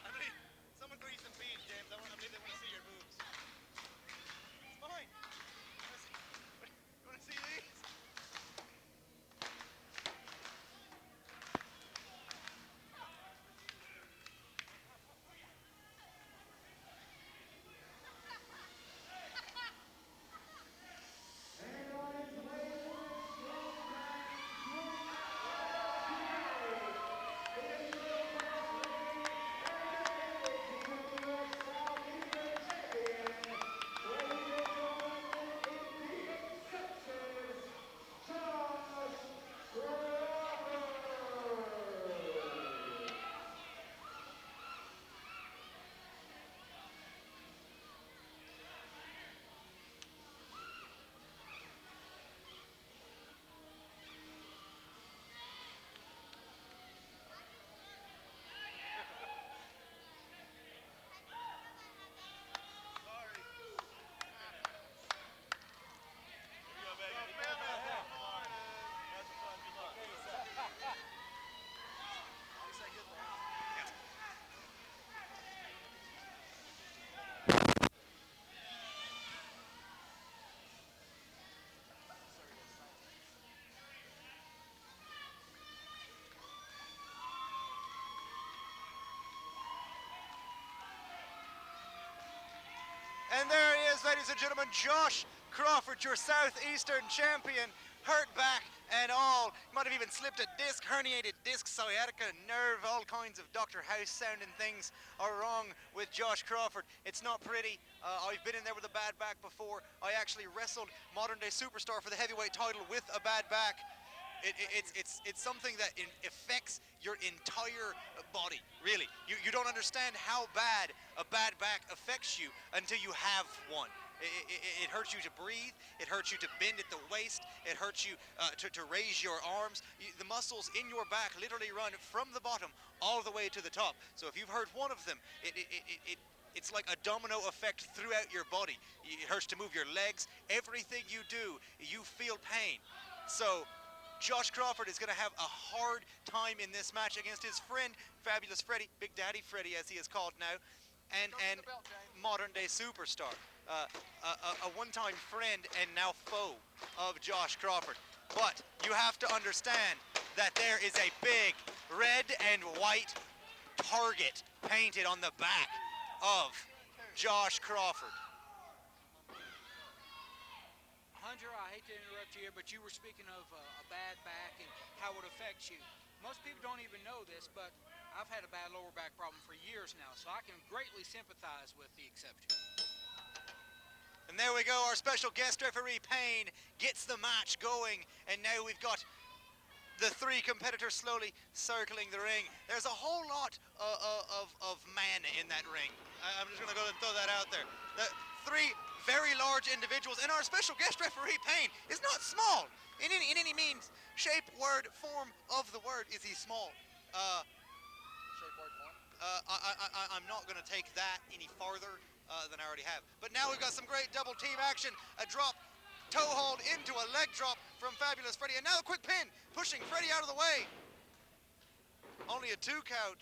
Speaker 6: I believe someone throw you some beans, James. I believe they want to see your boobs. It's fine. You want to see these? And there he is, ladies and gentlemen, Josh Crawford, your Southeastern champion, hurt back and all. He might have even slipped a disc, herniated disc, sciatica, nerve, all kinds of Dr. House sounding things are wrong with Josh Crawford. It's not pretty. I've been in there with a bad back before. I actually wrestled modern day superstar for the heavyweight title with a bad back. It's something that affects your entire body, really. You don't understand how bad a bad back affects you until you have one. It hurts you to breathe, it hurts you to bend at the waist, it hurts you to raise your arms. The muscles in your back literally run from the bottom all the way to the top. So if you've hurt one of them, it's like a domino effect throughout your body. It hurts to move your legs. Everything you do, you feel pain. So Josh Crawford is going to have a hard time in this match against his friend, Fabulous Freddie, Big Daddy Freddie as he is called now, and modern day superstar. A one-time friend and now foe of Josh Crawford. But you have to understand that there is a big red and white target painted on the back of Josh Crawford.
Speaker 2: Hunter, I hate to interrupt you here, but you were speaking of a bad back and how it affects you. Most people don't even know this, but I've had a bad lower back problem for years now, so I can greatly sympathize with the exception.
Speaker 6: And there we go, our special guest referee, Payne, gets the match going, and now we've got the three competitors slowly circling the ring. There's a whole lot of man in that ring. I'm just going to go and throw that out there. The three very large individuals, and our special guest referee, Payne, is not small. In any means, shape, word, form of the word is he small.
Speaker 3: Shape, word, form.
Speaker 6: I'm not going to take that any farther than I already have. But now we've got some great double team action. A drop, toe hold into a leg drop from Fabulous Freddie. And now a quick pin, pushing Freddie out of the way. Only a 2 count.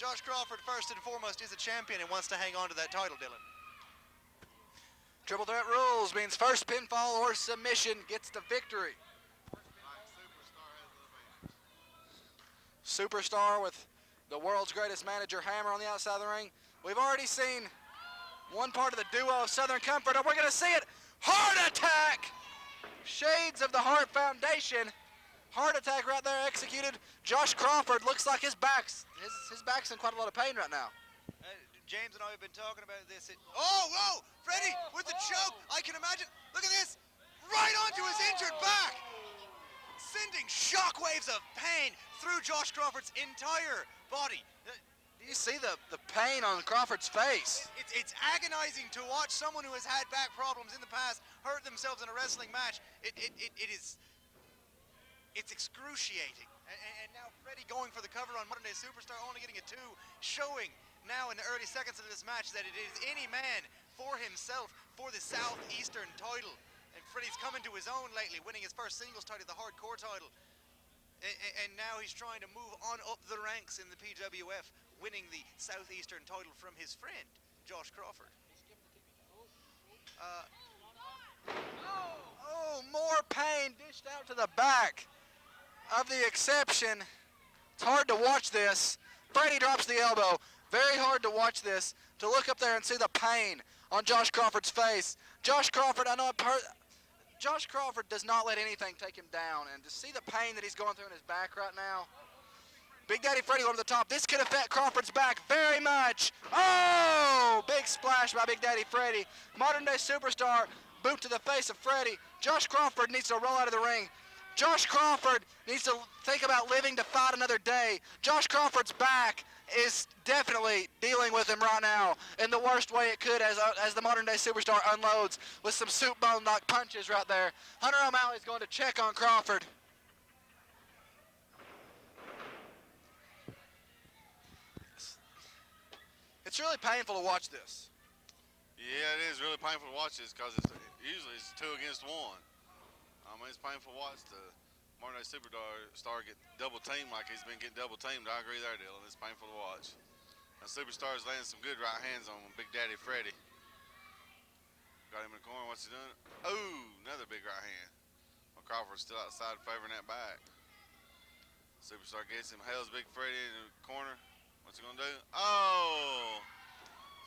Speaker 6: Josh Crawford, first and foremost, is a champion and wants to hang on to that title, Dylan.
Speaker 3: Triple threat rules means first pinfall or submission gets the victory. Superstar with the world's greatest manager, Hammer, on the outside of the ring. We've already seen one part of the duo of Southern Comfort, and we're going to see it. Heart Attack! Shades of the Heart Foundation. Heart Attack right there executed. Josh Crawford looks like his back's in quite a lot of pain right now.
Speaker 6: James and I have been talking about this. Oh, whoa! Freddie with the choke. I can imagine. Look at this. Right onto his injured back. Sending shockwaves of pain through Josh Crawford's entire body.
Speaker 3: Do you see the pain on Crawford's face?
Speaker 6: It's agonizing to watch someone who has had back problems in the past hurt themselves in a wrestling match. It's excruciating. And now Freddie going for the cover on Modern Day Superstar, only getting a 2, showing now in the early seconds of this match that it is any man for himself for the Southeastern title. And Freddie's coming to his own lately, winning his first singles title, the hardcore title. And now he's trying to move on up the ranks in the PWF, winning the Southeastern title from his friend, Josh Crawford.
Speaker 3: Oh, more pain dished out to the back of the exception. It's hard to watch this. Freddie drops the elbow. Very hard to watch this, to look up there and see the pain on Josh Crawford's face. Josh Crawford, Josh Crawford does not let anything take him down, and to see the pain that he's going through in his back right now. Big Daddy Freddie over the top. This could affect Crawford's back very much. Oh, big splash by Big Daddy Freddie. Modern Day Superstar, boot to the face of Freddie. Josh Crawford needs to roll out of the ring. Josh Crawford needs to think about living to fight another day. Josh Crawford's back is definitely dealing with him right now in the worst way it could as the Modern Day Superstar unloads with some soup bone-like punches right there. Hunter O'Malley's going to check on Crawford. It's really painful to watch this.
Speaker 1: Yeah, it is really painful to watch this because usually it's 2 against 1. I mean, it's painful to watch the Modern Day Superstar get double teamed like he's been getting double teamed. I agree there, Dylan. It's painful to watch. And Superstar's laying some good right hands on Big Daddy Freddie. Got him in the corner. What's he doing? Oh, another big right hand. Well, Crawford's still outside favoring that back. Superstar gets him, hails Big Freddie in the corner. What's he gonna do? Oh!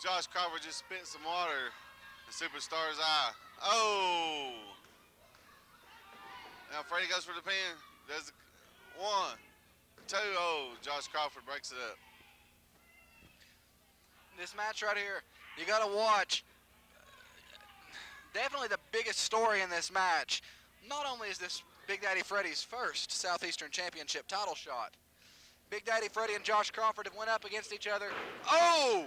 Speaker 1: Josh Crawford just spit some water The Superstar's eye. Oh! Now Freddie goes for the pin. Does 1, 2. Oh, Josh Crawford breaks it up.
Speaker 3: This match right here, you got to watch. Definitely the biggest story in this match. Not only is this Big Daddy Freddie's first Southeastern Championship title shot. Big Daddy Freddie and Josh Crawford have went up against each other. Oh!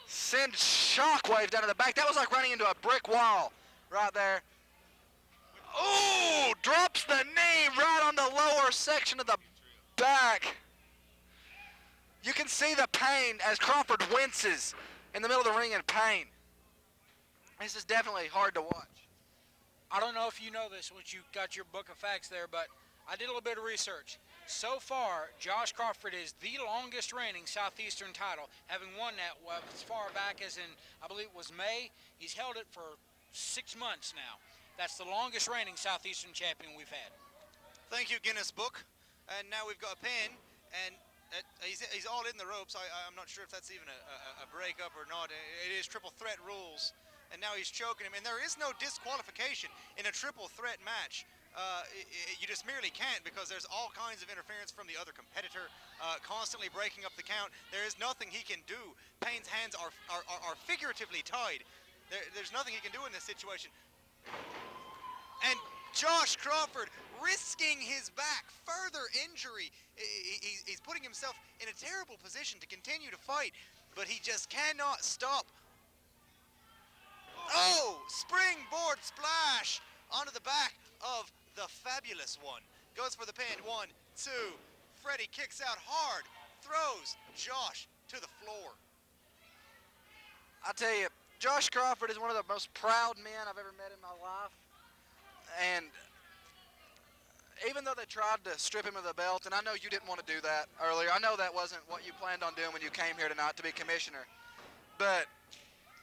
Speaker 3: Send shockwaves down to the back. That was like running into a brick wall right there. Oh! Drops the knee right on the lower section of the back. You can see the pain as Crawford winces in the middle of the ring in pain. This is definitely hard to watch.
Speaker 2: I don't know if you know this once you got your book of facts there, but I did a little bit of research. So far, Josh Crawford is the longest reigning Southeastern title, having won that as far back as in, I believe it was May. He's held it for 6 months now. That's the longest reigning Southeastern champion we've had.
Speaker 5: Thank you, Guinness Book. And now we've got a pin, and he's all in the ropes. I'm not sure if that's even a breakup or not. It is triple threat rules. And now he's choking him. And there is no disqualification in a triple threat match. You just merely can't, because there's all kinds of interference from the other competitor, constantly breaking up the count. There is nothing he can do. Payne's hands are figuratively tied. There's nothing he can do in this situation. And Josh Crawford risking his back, further injury. He's putting himself in a terrible position to continue to fight, but he just cannot stop. Oh, springboard splash onto the back of the fabulous one. Goes for the pin. 1, 2. Freddie kicks out hard, throws Josh to the floor.
Speaker 3: I tell you, Josh Crawford is one of the most proud men I've ever met in my life. And even though they tried to strip him of the belt, and I know you didn't want to do that earlier. I know that wasn't what you planned on doing when you came here tonight to be commissioner. But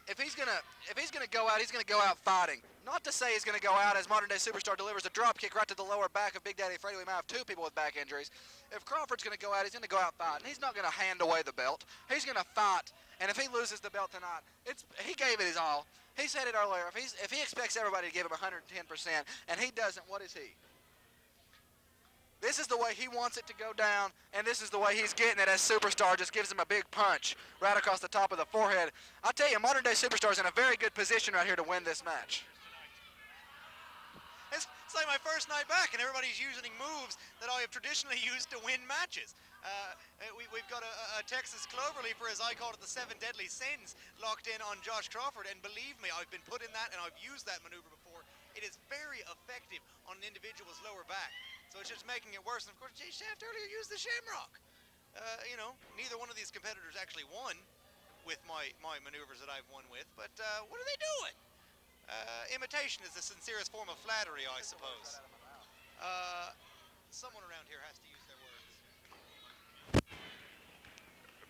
Speaker 3: if he's gonna go out, he's gonna go out fighting. Not to say he's gonna go out as modern day superstar delivers a drop kick right to the lower back of Big Daddy Freddie. We might have 2 people with back injuries. If Crawford's gonna go out, he's gonna go out fighting. He's not gonna hand away the belt. He's gonna fight. And if he loses the belt tonight, he gave it his all. He said it earlier. If he expects everybody to give him 110% and he doesn't, what is he? This is the way he wants it to go down, and this is the way he's getting it as Superstar just gives him a big punch right across the top of the forehead. I tell you, modern day Superstar is in a very good position right here to win this match.
Speaker 5: It's like my first night back, and everybody's using moves that I have traditionally used to win matches. We've got a Texas Cloverleaf, or as I call it, the 7 Deadly Sins, locked in on Josh Crawford, and believe me, I've been put in that, and I've used that maneuver before. It is very effective on an individual's lower back, so it's just making it worse. And of course, Jay Shaft earlier used the Shamrock. You know, neither one of these competitors actually won with my maneuvers that I've won with, but what are they doing? Imitation is the sincerest form of flattery, I suppose. Someone around here has to use their words.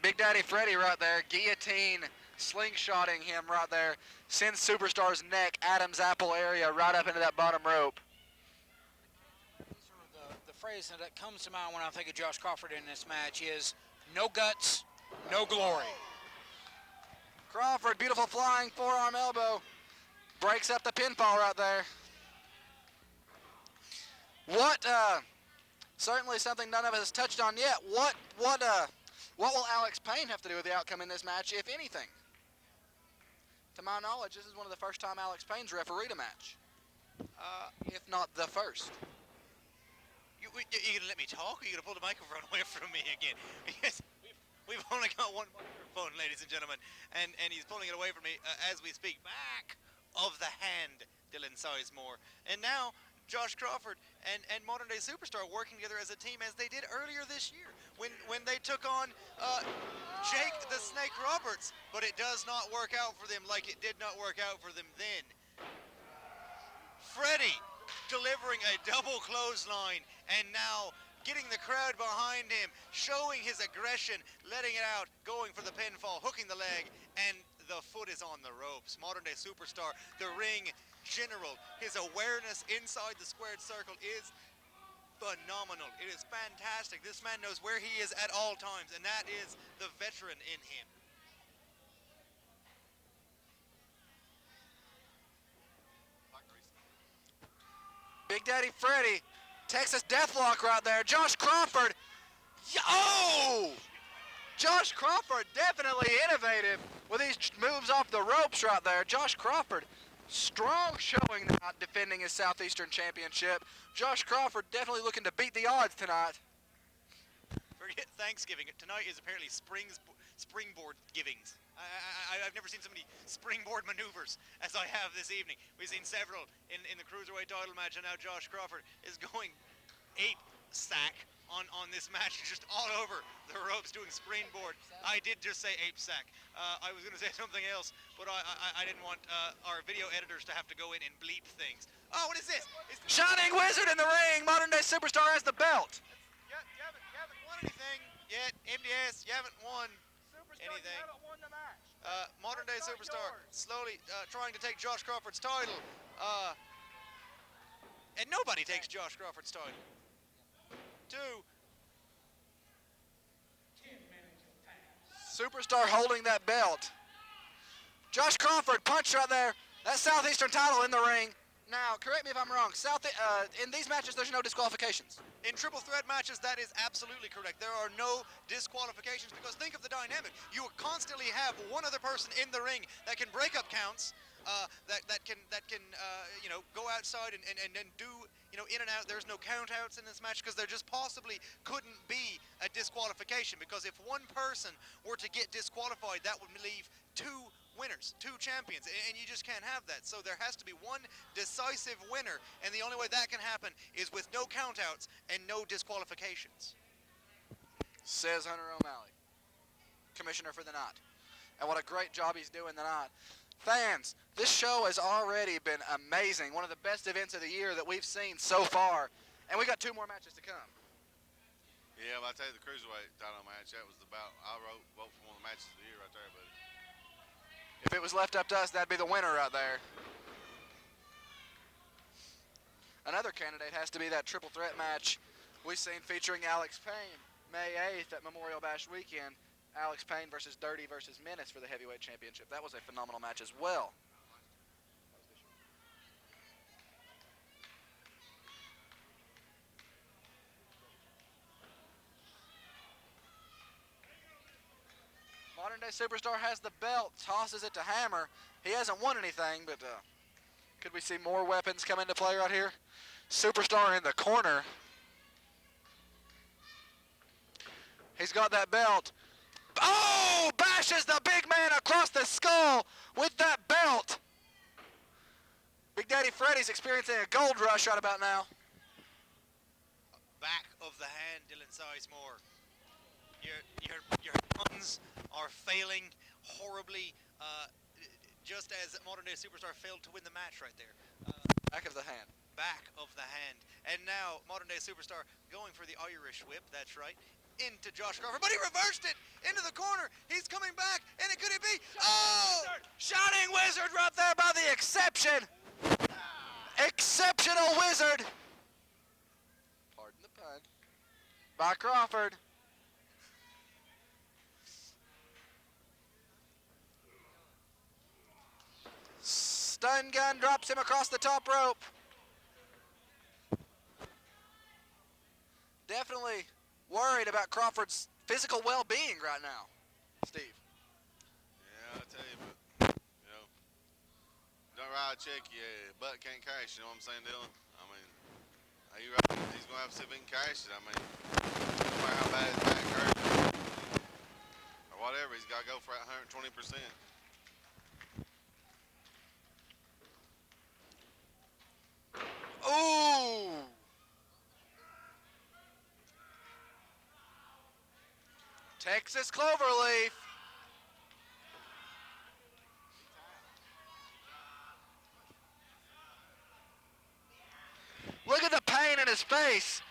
Speaker 3: Big Daddy Freddie right there, guillotine, slingshotting him right there, sends Superstar's neck, Adam's apple area, right up into that bottom rope.
Speaker 2: The phrase that comes to mind when I think of Josh Crawford in this match is, no guts, no glory.
Speaker 3: Crawford, beautiful flying forearm elbow, breaks up the pinfall right there. What, certainly something none of us has touched on yet. What will Alex Payne have to do with the outcome in this match, if anything? To my knowledge, this is one of the first time Alex Payne's refereed a match. If not the first.
Speaker 5: You gonna let me talk, or you gonna pull the microphone away from me again? Yes, we've only got one microphone, ladies and gentlemen, and he's pulling it away from me as we speak. Back of the hand, Dylan Sizemore. And now, Josh Crawford and Modern Day Superstar working together as a team as they did earlier this year when they took on Jake the Snake Roberts, but it does not work out for them like it did not work out for them then. Freddie delivering a double clothesline, and now getting the crowd behind him, showing his aggression, letting it out, going for the pinfall, hooking the leg, and the foot is on the ropes. Modern Day Superstar, the ring general, his awareness inside the squared circle is phenomenal. It is fantastic. This man knows where he is at all times, and that is the veteran in him.
Speaker 3: Big Daddy Freddie, Texas Deathlock right there. Josh Crawford, oh! Josh Crawford definitely innovative with these moves off the ropes right there. Josh Crawford, strong showing tonight defending his Southeastern Championship. Josh Crawford definitely looking to beat the odds tonight.
Speaker 5: Forget Thanksgiving. Tonight is apparently springboard givings. I've never seen so many springboard maneuvers as I have this evening. We've seen several in the Cruiserweight title match, and now Josh Crawford is going ape sack on this match, just all over the ropes doing springboard. I did just say ape sack. I was going to say something else, but I didn't want our video editors to have to go in and bleep things. Oh, what is this?
Speaker 3: Shining Wizard in the ring. Modern Day Superstar has the belt.
Speaker 5: You haven't won anything yet. MDS, you haven't won anything.
Speaker 2: You haven't won the match.
Speaker 5: Modern Day Superstar slowly trying to take Josh Crawford's title. And nobody takes Josh Crawford's title. 2.
Speaker 3: Superstar holding that belt. Josh Crawford punched right there. That Southeastern title in the ring. Now, correct me if I'm wrong. In these matches, there's no disqualifications.
Speaker 5: In triple threat matches, that is absolutely correct. There are no disqualifications because think of the dynamic. You will constantly have one other person in the ring that can break up counts, that can go outside and do in and out. There's no count outs in this match because there just possibly couldn't be a disqualification, because if one person were to get disqualified, that would leave 2 winners, 2 champions, and you just can't have that. So there has to be one decisive winner, and the only way that can happen is with no countouts and no disqualifications.
Speaker 3: Says Hunter O'Malley, commissioner for the night. And what a great job he's doing tonight. Fans, this show has already been amazing. One of the best events of the year that we've seen so far. And we got 2 more matches to come.
Speaker 1: Yeah, but I tell you, the Cruiserweight title match, that was I vote for one of the matches of the year right there, buddy.
Speaker 3: If it was left up to us, that'd be the winner right there. Another candidate has to be that triple threat match we've seen featuring Alex Payne, May 8th at Memorial Bash weekend. Alex Payne versus Dirty versus Menace for the Heavyweight Championship. That was a phenomenal match as well. Modern Day Superstar has the belt, tosses it to Hammer. He hasn't won anything, but could we see more weapons come into play right here? Superstar in the corner. He's got that belt. Oh, bashes the big man across the skull with that belt. Big Daddy Freddie's experiencing a gold rush right about now.
Speaker 5: Back of the hand, Dylan Sizemore. Your puns are failing horribly, just as Modern Day Superstar failed to win the match right there.
Speaker 3: Back of the hand.
Speaker 5: Back of the hand. And now Modern Day Superstar going for the Irish whip, that's right, into Josh Crawford, but he reversed it into the corner. He's coming back, and it could it be? Oh!
Speaker 3: Shining Wizard right there by the exception. Exceptional Wizard. Pardon the pun. By Crawford. Stun gun drops him across the top rope. Definitely worried about Crawford's physical well-being right now, Steve.
Speaker 1: Yeah, I tell you, but, don't write a check, your butt can't cash, you know what I'm saying, Dylan? I mean, he's going to have to see if he can cash it. I mean, no matter how bad his back hurts or whatever, he's got to go for that 120%.
Speaker 3: Ooh! Texas Cloverleaf. Look at the pain in his face.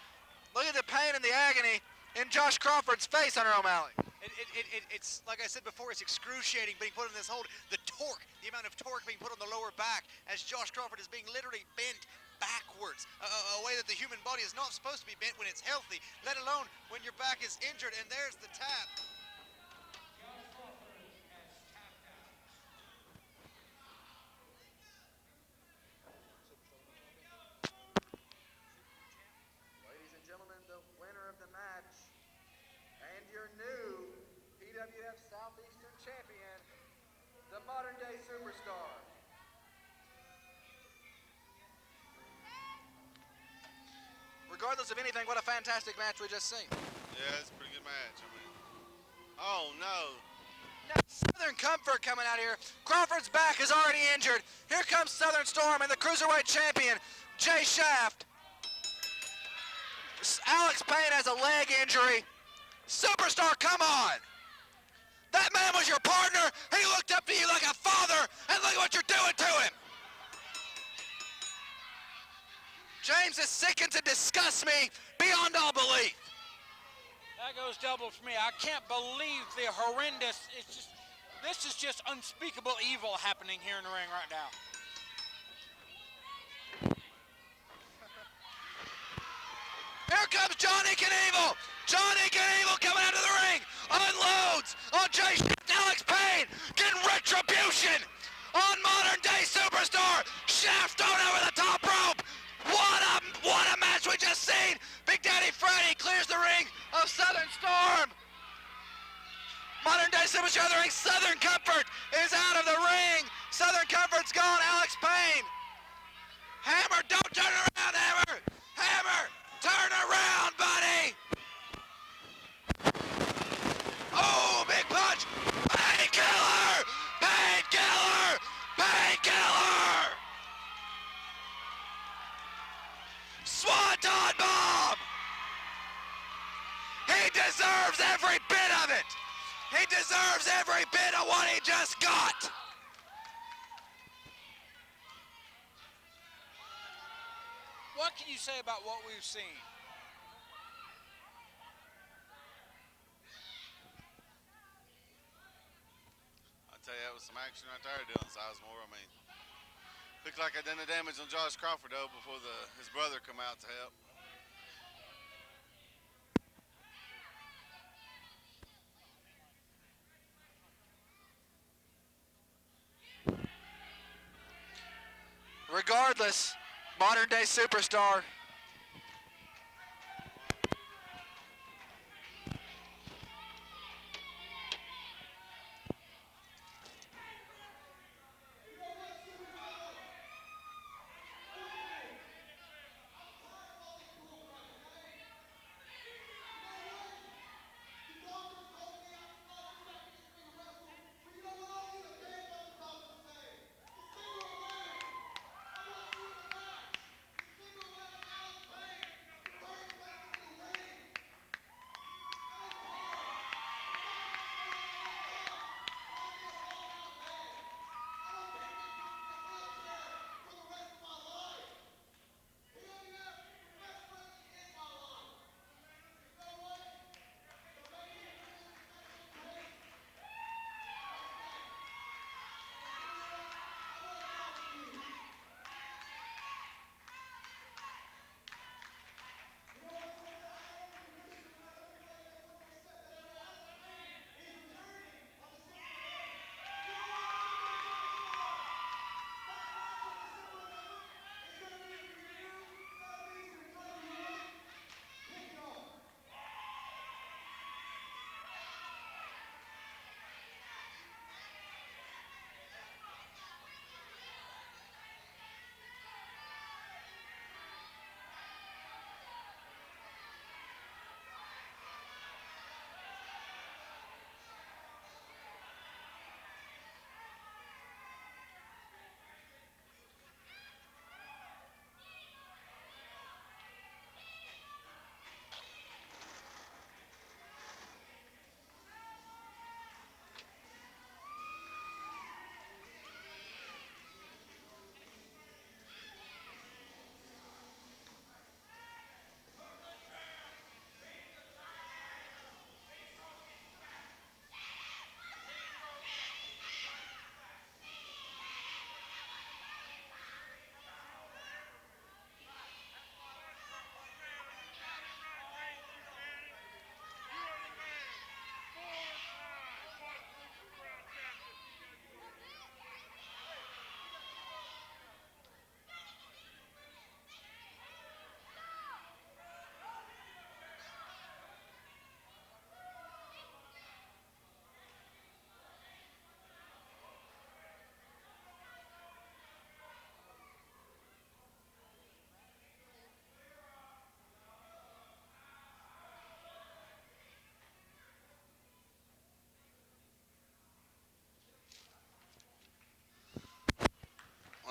Speaker 3: Look at the pain and the agony in Josh Crawford's face, Hunter O'Malley.
Speaker 5: It's like I said before, it's excruciating being put in this hold. The torque, the amount of torque being put on the lower back as Josh Crawford is being literally bent backwards, a way that the human body is not supposed to be bent when it's healthy, let alone when your back is injured. And there's the tap.
Speaker 3: Southeastern Champion, the modern-day superstar. Regardless of anything, what a fantastic match we just seen.
Speaker 1: Yeah, it's a pretty good match. I mean, oh no.
Speaker 3: Now, Southern Comfort coming out here. Crawford's back is already injured. Here comes Southern Storm and the Cruiserweight Champion, Jay Shaft. Alex Payne has a leg injury. Superstar, come on. That man was your partner. He looked up to you like a father, and look at what you're doing to him. James is sickened to disgust me beyond all belief.
Speaker 2: That goes double for me. I can't believe the horrendous, this is just unspeakable evil happening here in the ring right now.
Speaker 3: Here comes Johnny Knievel. Johnny Knievel coming out of the ring. Unloads on Jay Shaft. Alex Payne getting retribution on modern day superstar. Shaft thrown over the top rope. What a match we just seen. Big Daddy Freddie clears the ring of Southern Storm. Modern day superstar of the ring. Southern Comfort is out of the ring. Southern Comfort's gone. Alex Payne. Hammer, don't turn around, Hammer. Hammer, turn around, buddy. Oh, big punch. Painkiller. Painkiller. Painkiller. Swanton bomb! He deserves every bit of it! He deserves every bit of what he just got!
Speaker 2: What can you say about what we've seen?
Speaker 1: I'll tell you, that was some action right there, Dylan Sizemore. I mean, looked like I done the damage on Josh Crawford, though, before his brother come out to help.
Speaker 3: Regardless, modern day superstar.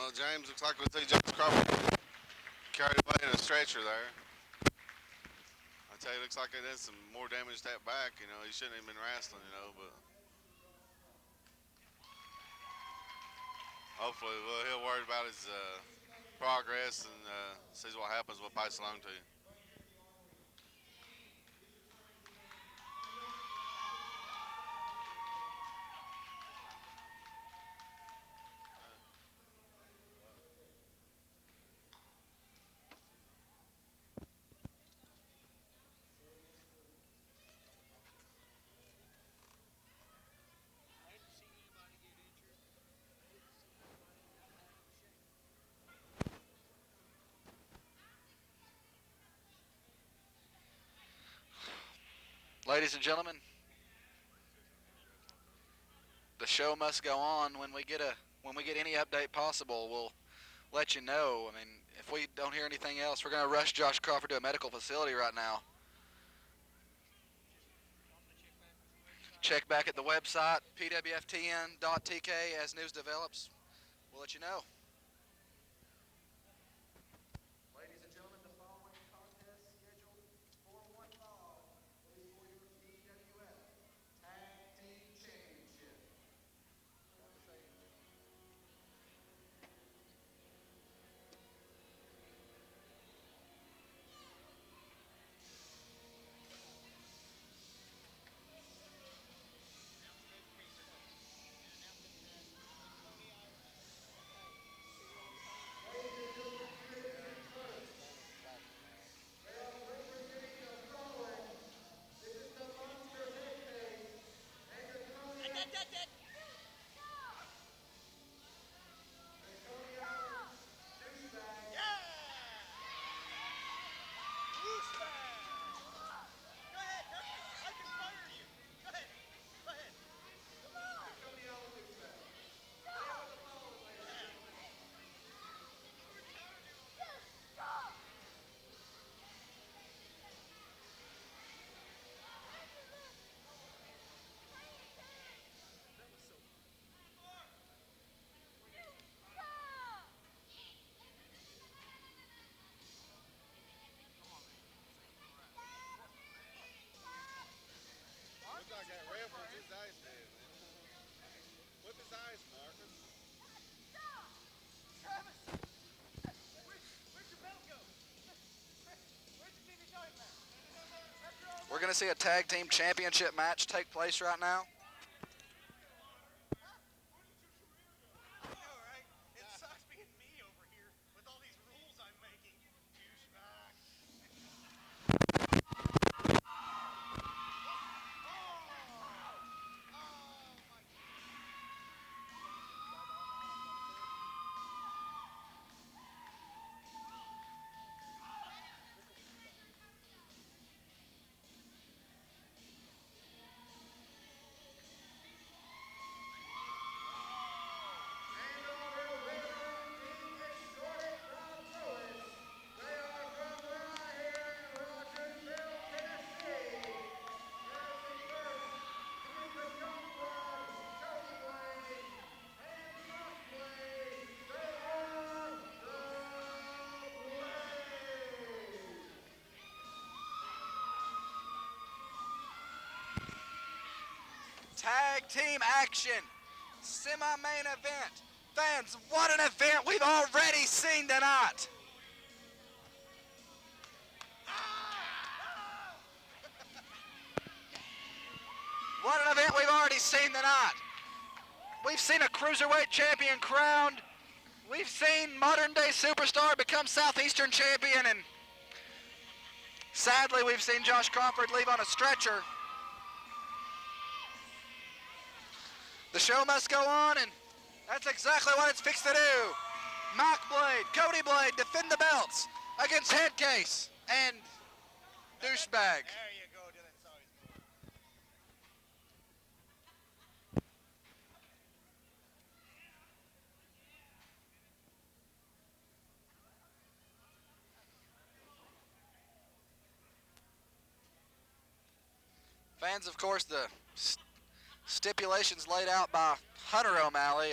Speaker 1: Well, James, looks like we'll see James Crawford carried away in a stretcher there. I tell you, looks like he did some more damage to that back. You know, he shouldn't have been wrestling, you know, but hopefully he'll worry about his progress and sees what happens. We'll pass along to you.
Speaker 3: Ladies and gentlemen, the show must go on. When we get any update possible, we'll let you know. I mean, if we don't hear anything else, we're going to rush Josh Crawford to a medical facility right now. Check back at the website, pwftn.tk, as news develops. We'll let you know. Ladies and gentlemen, the following contest scheduled for one fall is for your PWF Tag Team Championship. We're going to see a tag team championship match take place right now.
Speaker 6: It sucks being me over here with all these rules I'm making. Douchebag.
Speaker 3: Tag team action, semi-main event. Fans, what an event we've already seen tonight. What an event we've already seen tonight. We've seen a Cruiserweight champion crowned. We've seen modern day superstar become Southeastern champion, and sadly we've seen Josh Crawford leave on a stretcher. The show must go on, and that's exactly what it's fixed to do. Mike Blade, Cody Blade defend the belts against Hedkase and Douchebag.
Speaker 6: There you go, Dylan. Sorry.
Speaker 3: Fans, of course, the stipulations laid out by Hunter O'Malley.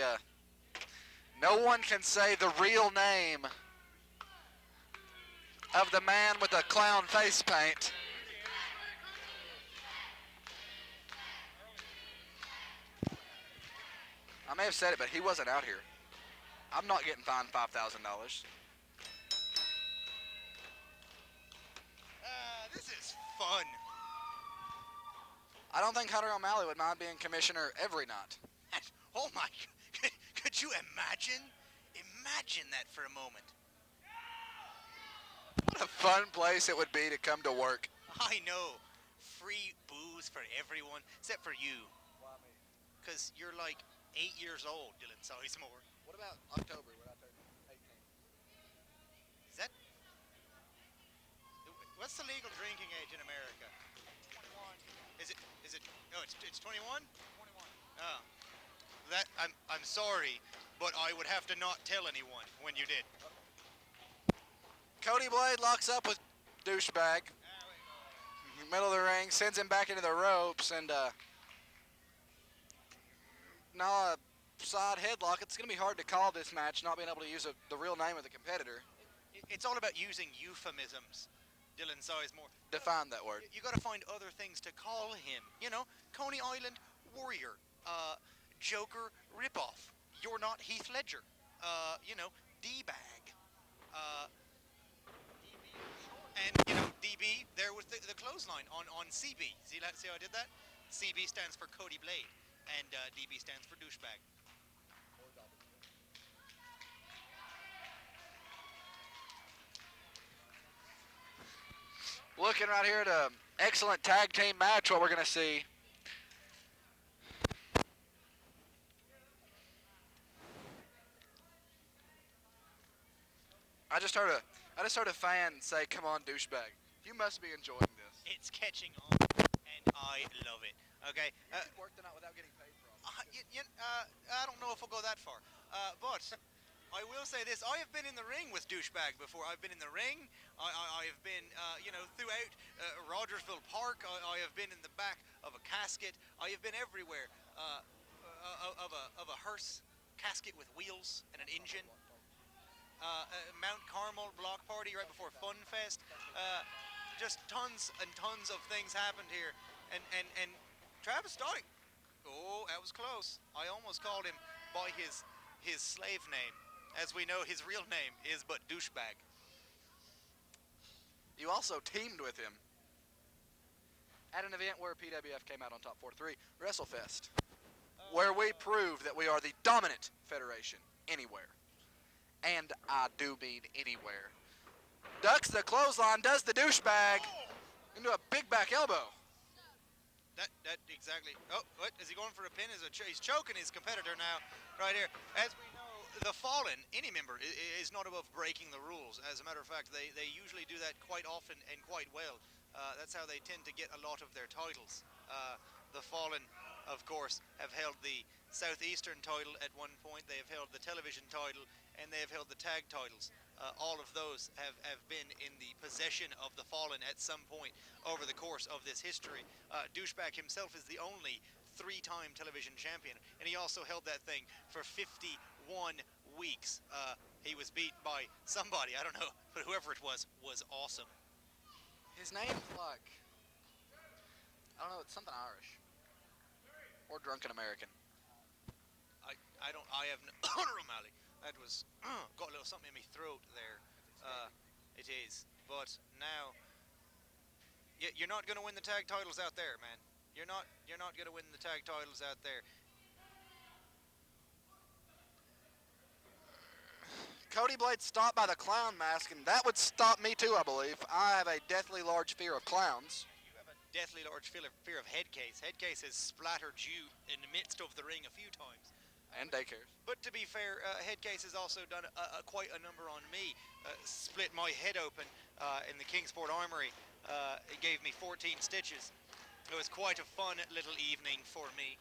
Speaker 3: No one can say the real name of the man with the clown face paint. I may have said it, but he wasn't out here. I'm not getting fined $5,000.
Speaker 5: This is fun.
Speaker 3: I don't think Hunter O'Malley would mind being commissioner every night.
Speaker 5: Oh my, could you imagine? Imagine that for a moment.
Speaker 3: What a fun place it would be to come to work.
Speaker 5: I know. Free booze for everyone, except for you.
Speaker 3: Why me?
Speaker 5: Because you're like 8 years old, Dylan Sizemore.
Speaker 3: What about October when I turn 18?
Speaker 5: Is that... What's the legal drinking age in America? 21. Is it... Oh, it's 21? 21. Oh. I'm sorry, but I would have to not tell anyone when you did.
Speaker 3: Cody Blade locks up with Douchebag. Middle of the ring, sends him back into the ropes, and now a side headlock. It's going to be hard to call this match, not being able to use the real name of the competitor.
Speaker 5: It's all about using euphemisms, Dylan Sizemore.
Speaker 3: Define that word.
Speaker 5: You got to find other things to call him. You know, Coney Island Warrior, Joker ripoff. You're not Heath Ledger. You know, D-bag. And, you know, DB, there was the clothesline on CB. See how I did that? CB stands for Cody Blade, and DB stands for douchebag.
Speaker 3: Looking right here at an excellent tag team match, what we're going to see. I just heard a fan say, "Come on, douchebag." You must be enjoying this.
Speaker 5: It's catching on, and I love it. Okay.
Speaker 3: Work the night without getting paid for it.
Speaker 5: I don't know if we'll go that far, but I will say this: I have been in the ring with douchebag before. I've been in the ring. I have been, you know, throughout Rogersville Park. I have been in the back of a casket. I have been everywhere of a hearse casket with wheels and an engine. Mount Carmel block party right before Fun Fest. Just tons and tons of things happened here, and Travis Dyke. Oh, that was close. I almost called him by his slave name. As we know, his real name is but douchebag.
Speaker 3: You also teamed with him at an event where PWF came out on top 4-3, WrestleFest, where we proved that we are the dominant federation anywhere. And I do mean anywhere. Ducks the clothesline, does the douchebag into a big back elbow.
Speaker 5: That exactly. Oh, what is he going for a pin? He's choking his competitor now, right here. As we know, the Fallen, any member, is not above breaking the rules. As a matter of fact, they usually do that quite often and quite well. That's how they tend to get a lot of their titles. The Fallen, of course, have held the Southeastern title at one point. They have held the television title, and they have held the tag titles. All of those have been in the possession of the Fallen at some point over the course of this history. Douchebag himself is the only 3-time television champion, and he also held that thing for 51 weeks. He was beat by somebody, I don't know, but whoever it was awesome.
Speaker 3: His name's like, I don't know, it's something Irish. Or drunken American.
Speaker 5: I have no, Hunter O'Malley. That was, got a little something in my throat there. It is, but now, you're not going to win the tag titles out there, man. You're not going to win the tag titles out there.
Speaker 3: Cody Blade stopped by the clown mask, and that would stop me too, I believe. I have a deathly large fear of clowns.
Speaker 5: You have a deathly large fear of Hedkase. Hedkase has splattered you in the midst of the ring a few times.
Speaker 3: And daycares. But
Speaker 5: to be fair, Hedkase has also done quite a number on me. Split my head open in the Kingsport Armory. It gave me 14 stitches. It was quite a fun little evening for me.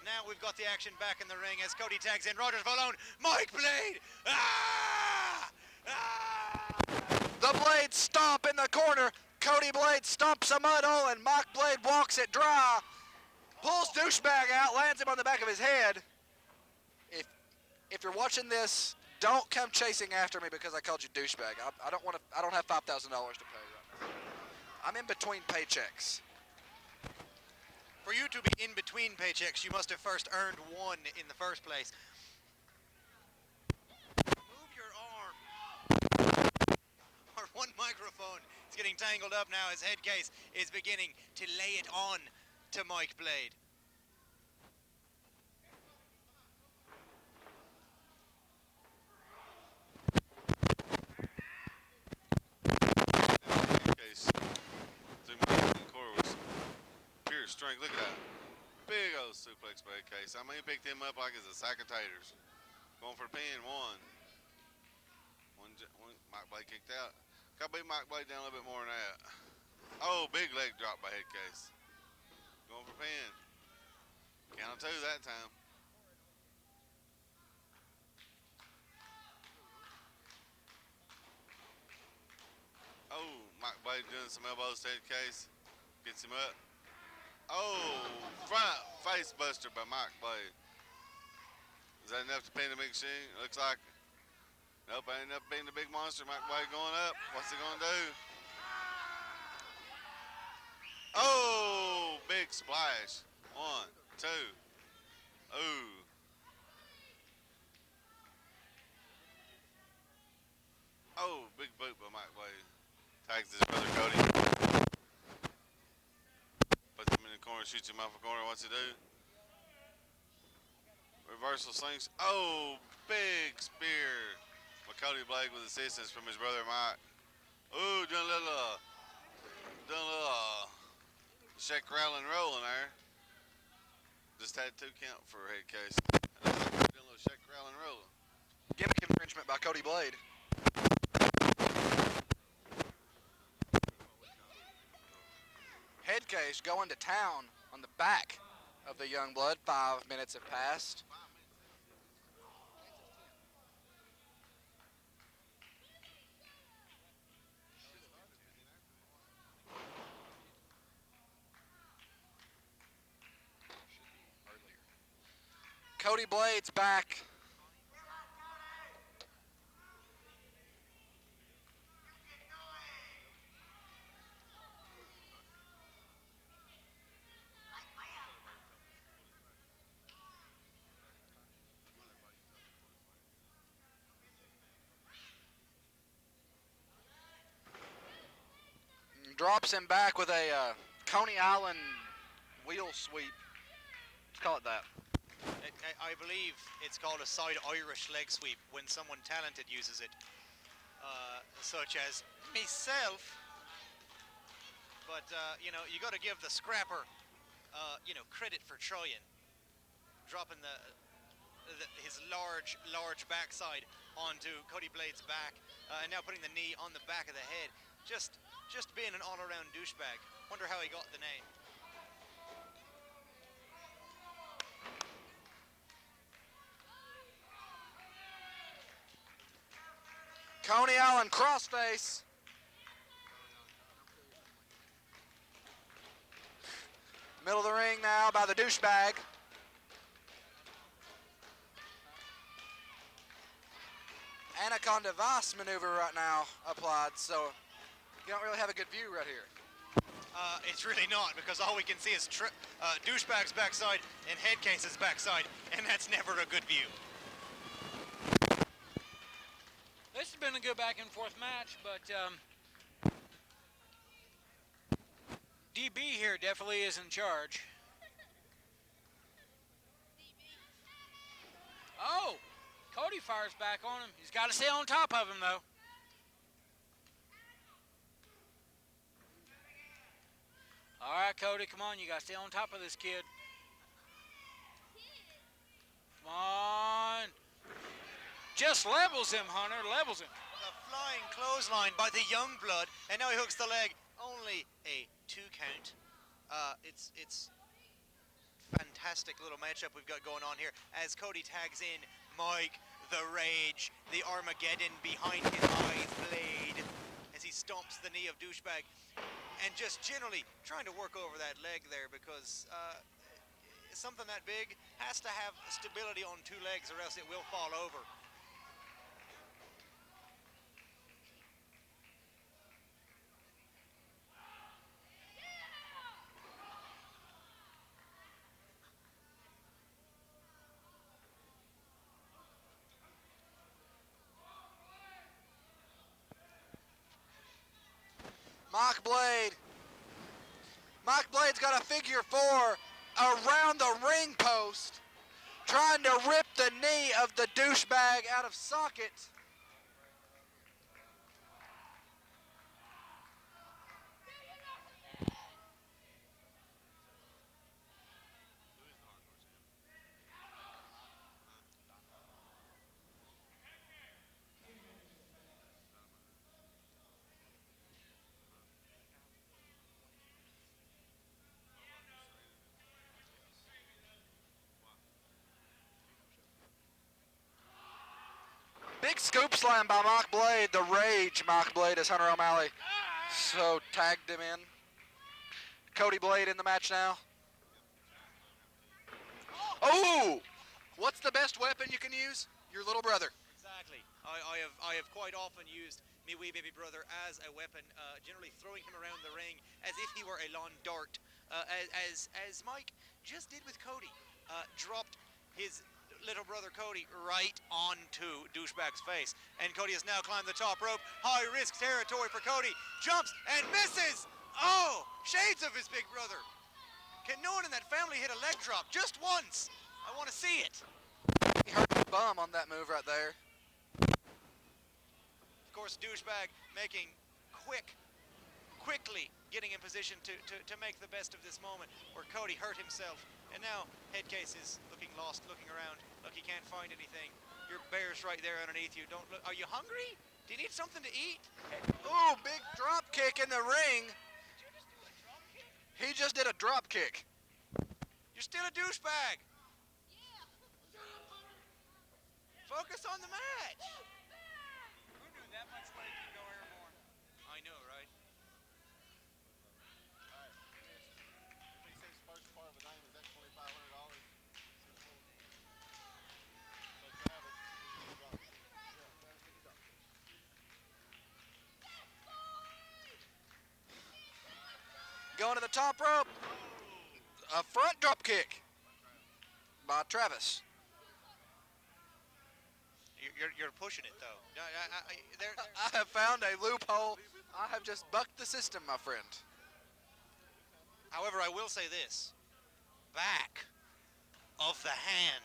Speaker 5: Now we've got the action back in the ring as Cody tags in Rogersville own Mike Blade. Ah! Ah!
Speaker 3: The Blade stomp in the corner. Cody Blade stomps a mud hole, and Mike Blade walks it dry. Pulls douchebag out, lands him on the back of his head. If you're watching this, don't come chasing after me because I called you douchebag. I don't have $5,000 to pay right now. I'm in between paychecks.
Speaker 5: For you to be in between paychecks, you must have first earned one in the first place. Move your arm. Our one microphone is getting tangled up now as Hedkase is beginning to lay it on to Mike Blade.
Speaker 1: Hedkase. Zoom in the core was pure strength. Look at that. Big old suplex by Hedkase. I mean, he picked him up like it's a sack of taters. Going for the pin, one. Mike Blade kicked out. Got to beat Mike Blade down a little bit more than that. Oh, big leg drop by Hedkase. Going for pin. Count of two that time. Oh, Mike Blade doing some elbows to Hedkase. Gets him up. Oh, front face buster by Mike Blade. Is that enough to pin the big machine? Looks like it. Nope, ain't enough being the big monster. Mike Blade going up. What's he gonna do? Oh, big splash. 1, 2. Ooh. Oh, big boot by Mike Blade. Tags his brother Cody. Puts him in the corner, shoots him off the corner. What's he do? Reversal slings. Oh, big spear. Cody Blade with assistance from his brother Mike. Ooh, doing a little shake, rattle, and roll in there. Just had 2 count for Hedkase. Doing a little shake, rattle, and roll.
Speaker 3: Gimmick infringement by Cody Blade. Hedkase going to town on the back of the young blood. 5 minutes have passed. Cody Blade's back. Drops him back with a Coney Island wheel sweep. Let's call it that.
Speaker 5: I believe it's called a side Irish leg sweep when someone talented uses it, such as myself. But, you know, you got to give the scrapper, you know, credit for trying. Dropping his large backside onto Cody Blade's back, and now putting the knee on the back of the head. Just being an all-around douchebag. Wonder how he got the name.
Speaker 3: Coney Island crossface. Middle of the ring now by the douchebag. Anaconda Vice maneuver right now applied, so you don't really have a good view right here.
Speaker 5: It's really not, because all we can see is douchebag's backside and Hedkase's backside, and that's never a good view.
Speaker 2: This has been a good back and forth match, but DB here definitely is in charge. Oh, Cody fires back on him. He's got to stay on top of him, though. All right, Cody, come on. You got to stay on top of this kid. Come on. Just levels him, Hunter, levels him.
Speaker 5: A flying clothesline by the young blood, and now he hooks the leg. Only a 2 count. It's fantastic little matchup we've got going on here as Cody tags in Mike the Rage, the Armageddon behind his eyes blade as he stomps the knee of douchebag, and just generally trying to work over that leg there because
Speaker 6: something that big has to have stability on two legs or else it will fall over.
Speaker 3: Mock Blade. Mock Blade's got a figure 4 around the ring post, trying to rip the knee of the douchebag out of socket. Big scoop slam by Mock Blade, the rage Mock Blade as Hunter O'Malley so tagged him in. Cody Blade in the match now. Oh! What's the best weapon you can use? Your little brother.
Speaker 6: Exactly. I have quite often used me wee baby brother as a weapon, generally throwing him around the ring as if he were a lawn dart, as Mike just did with Cody. Dropped his little brother Cody right onto douchebag's face, and Cody has now climbed the top rope. High risk territory for Cody. Jumps and misses. Oh, shades of his big brother. Can no one in that family hit a leg drop just once? I want to see it.
Speaker 3: He hurt his bum on that move right there.
Speaker 6: Of course, douchebag making quickly getting in position to make the best of this moment where Cody hurt himself. And now Hedkase is looking lost, looking around. Look, he can't find anything. Your bear's right there underneath you. Don't look. Are you hungry? Do you need something to eat?
Speaker 3: Ooh, big drop kick in the ring. He just did a drop kick.
Speaker 6: You're still a douchebag. Focus on the match.
Speaker 2: Who knew that much weight could go airborne?
Speaker 6: I know, right?
Speaker 1: He says first part of the name is that $2,500. So Travis,
Speaker 3: Going to the top rope. A front drop kick by Travis.
Speaker 6: You're pushing it though.
Speaker 3: I have found a loophole. I have just bucked the system, my friend.
Speaker 6: However, I will say this: back of the hand.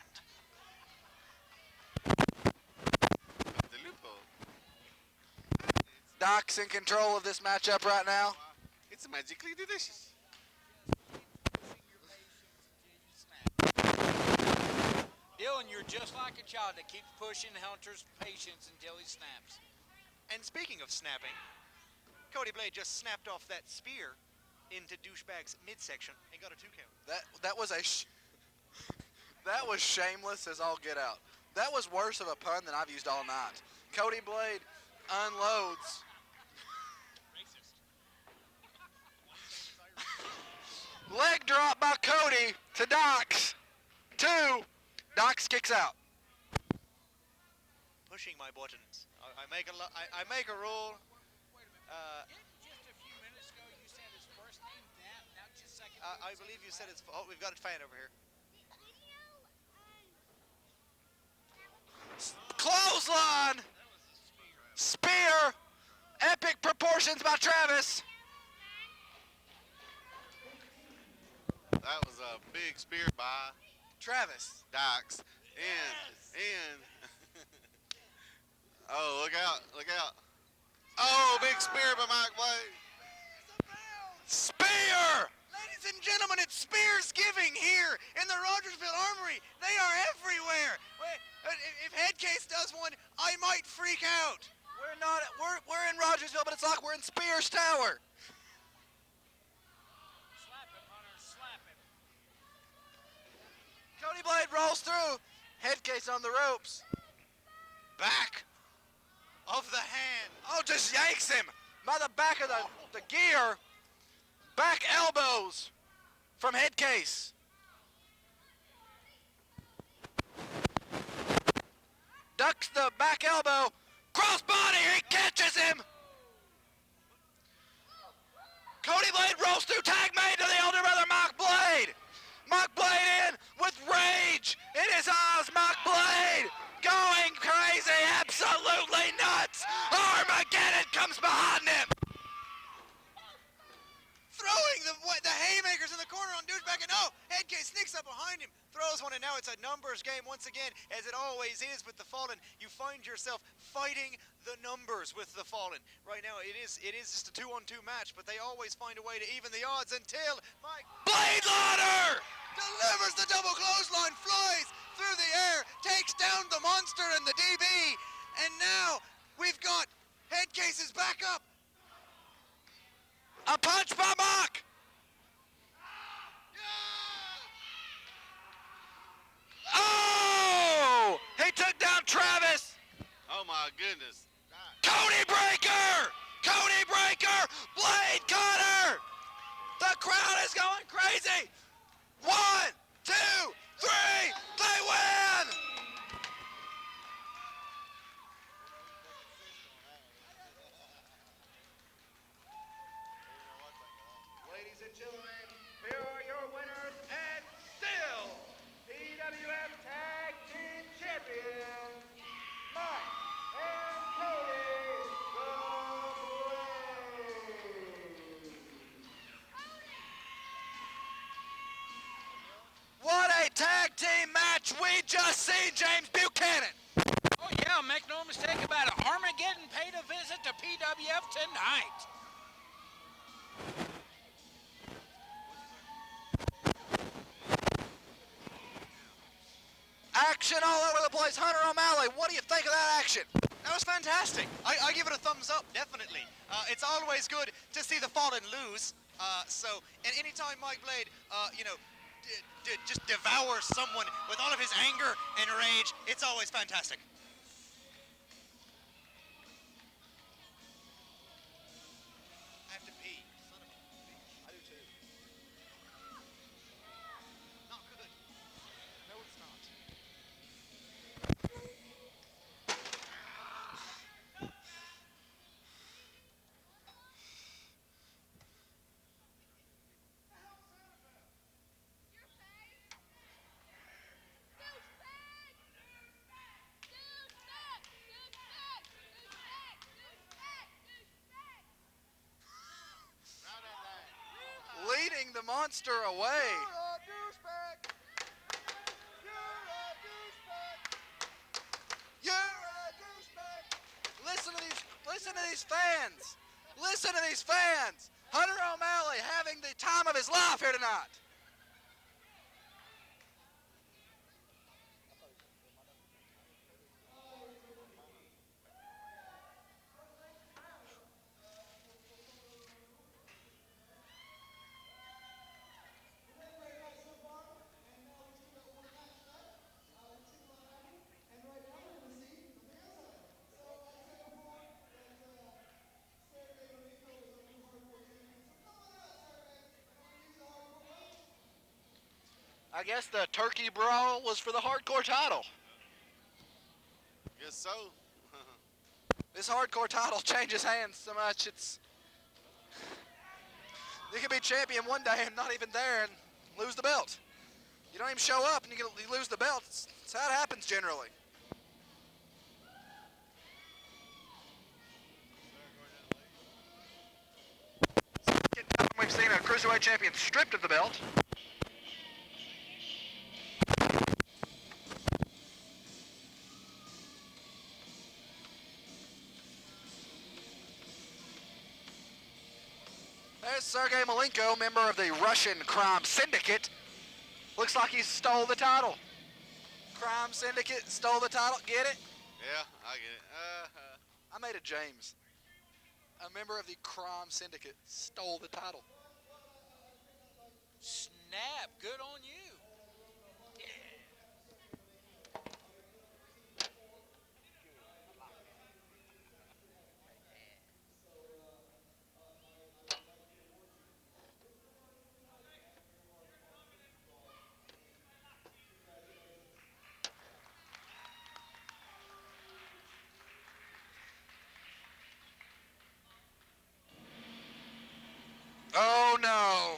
Speaker 1: the loophole.
Speaker 3: Dykes in control of this matchup right now.
Speaker 1: It's magically delicious.
Speaker 2: Dylan, you're just like a child that keeps pushing Hunter's patience until he snaps.
Speaker 6: And speaking of snapping, Cody Blade just snapped off that spear into douchebag's midsection and got a 2 count.
Speaker 3: That was that was shameless as all get out. That was worse of a pun than I've used all night. Cody Blade unloads. Leg drop by Cody to Dykes. 2. Dykes kicks out.
Speaker 6: Pushing my buttons. I make a rule.
Speaker 2: Didn't just a few minutes ago you said his first name that, now just second name?
Speaker 6: I believe you said it's. Oh, we've got a fan over here.
Speaker 3: Clothesline. Spear. Epic proportions by Travis.
Speaker 1: That was a big spear by
Speaker 3: Travis.
Speaker 1: Dykes. In. Oh, look out, look out. Oh, big spear by Mike Blade.
Speaker 3: Spear.
Speaker 6: Ladies and gentlemen, it's Spears Giving here in the Rogersville Armory. They are everywhere. If Hedkase does one, I might freak out.
Speaker 3: We're in Rogersville, but it's like we're in Spears Tower.
Speaker 2: Slap him, Hunter, slap him.
Speaker 3: Cody Blade rolls through. Hedkase on the ropes.
Speaker 6: Back of the hand.
Speaker 3: Oh, just yanks him by the back of the gear. Back elbows from Hedkase. ducks the back elbow. Crossbody, he catches him. Cody Blade rolls through, tag made to the older brother, Mark Blade. Mark Blade in with rage in his eyes. Mark Blade going crazy, absolutely nuts. Armageddon comes behind him.
Speaker 6: Throwing the haymakers in the corner on Douchebag, and oh, Hedkase sneaks up behind him, throws one, and now it's a numbers game once again, as it always is with the Fallen. You find yourself fighting the numbers with the Fallen. Right now, it is just a 2-on-2 match, but they always find a way to even the odds until Mike
Speaker 3: Blade Ladder
Speaker 6: delivers the double clothesline, flies through the air, takes down the monster and the DB, and now we've got Hedkase's back up.
Speaker 3: A punch by Mark. Oh! He took down Travis.
Speaker 1: Oh my goodness.
Speaker 3: Cody Breaker! Cody Breaker! Blade Cutter! The crowd is going crazy. 1, 2, 3, they win!
Speaker 8: Ladies and gentlemen, here are your winners and still PWF Tag Team Champions, Mike and Cody the Blade.
Speaker 3: What a tag team match we just seen, James Buchanan.
Speaker 2: Oh yeah, make no mistake about it. Armageddon paid a visit to PWF tonight.
Speaker 3: Action all over the place. Hunter O'Malley, what do you think of that action?
Speaker 6: That was fantastic. I give it a thumbs up, definitely. It's always good to see the Fallen lose. And anytime Mike Blade, just devours someone with all of his anger and rage, it's always fantastic. I have to pee. Son of a bitch. I do too. Not good. No, it's not.
Speaker 3: Leading the monster away. Listen to these fans. Listen to these fans. Hunter O'Malley having the time of his life here tonight. I guess the turkey brawl was for the hardcore title.
Speaker 1: Guess so.
Speaker 3: This hardcore title changes hands so much. You can be champion one day and not even there and lose the belt. You don't even show up and you lose the belt. It's how it happens generally. We've seen a Cruiserweight champion stripped of the belt. There's Sergey Malenko, member of the Russian crime syndicate. Looks like he stole the title. Crime syndicate stole the title. Get it?
Speaker 1: Yeah, I get it.
Speaker 3: I made it James. A member of the crime syndicate stole the title.
Speaker 2: Snap, good on you.
Speaker 3: no.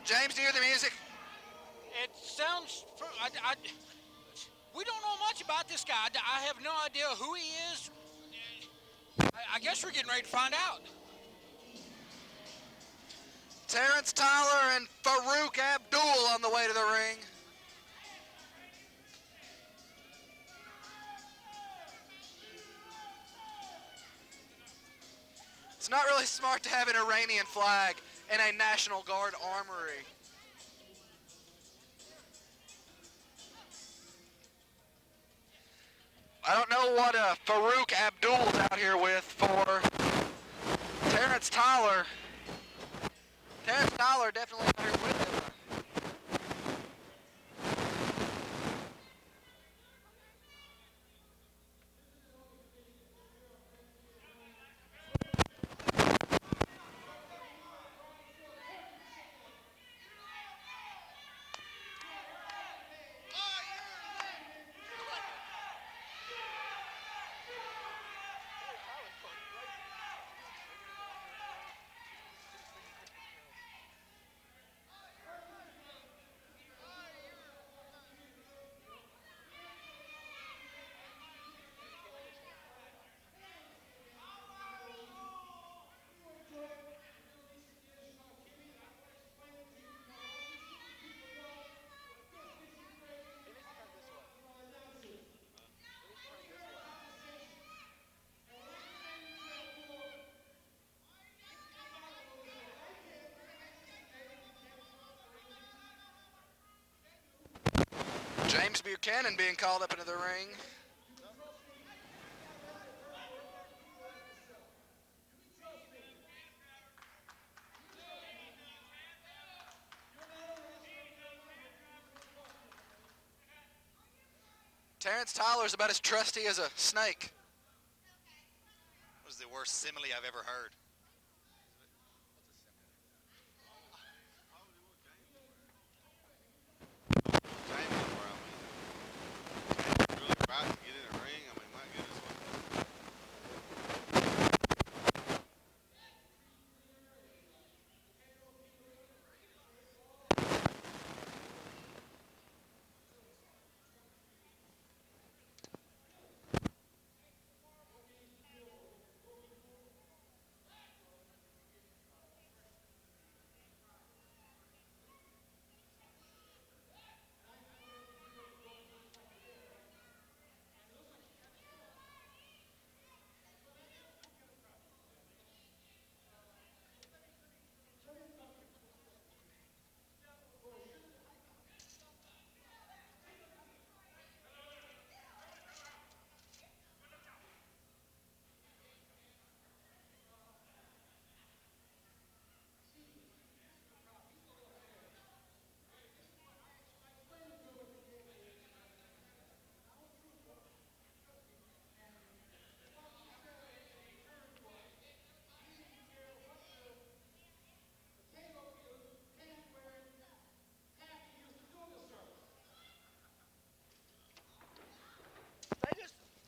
Speaker 3: James, do you hear the music?
Speaker 2: It sounds. We don't know much about this guy. I have no idea who he is. I guess we're getting ready to find out.
Speaker 3: Terrence Tyler and Farouk Abdul on the way to the ring. It's not really smart to have an Iranian flag in a National Guard armory. I don't know what Farouk Abdul's out here with for Terrence Tyler. Terrence Tyler definitely out here with him. James Buchanan being called up into the ring. Terrence Tyler's about as trusty as a snake.
Speaker 6: That was the worst simile I've ever heard.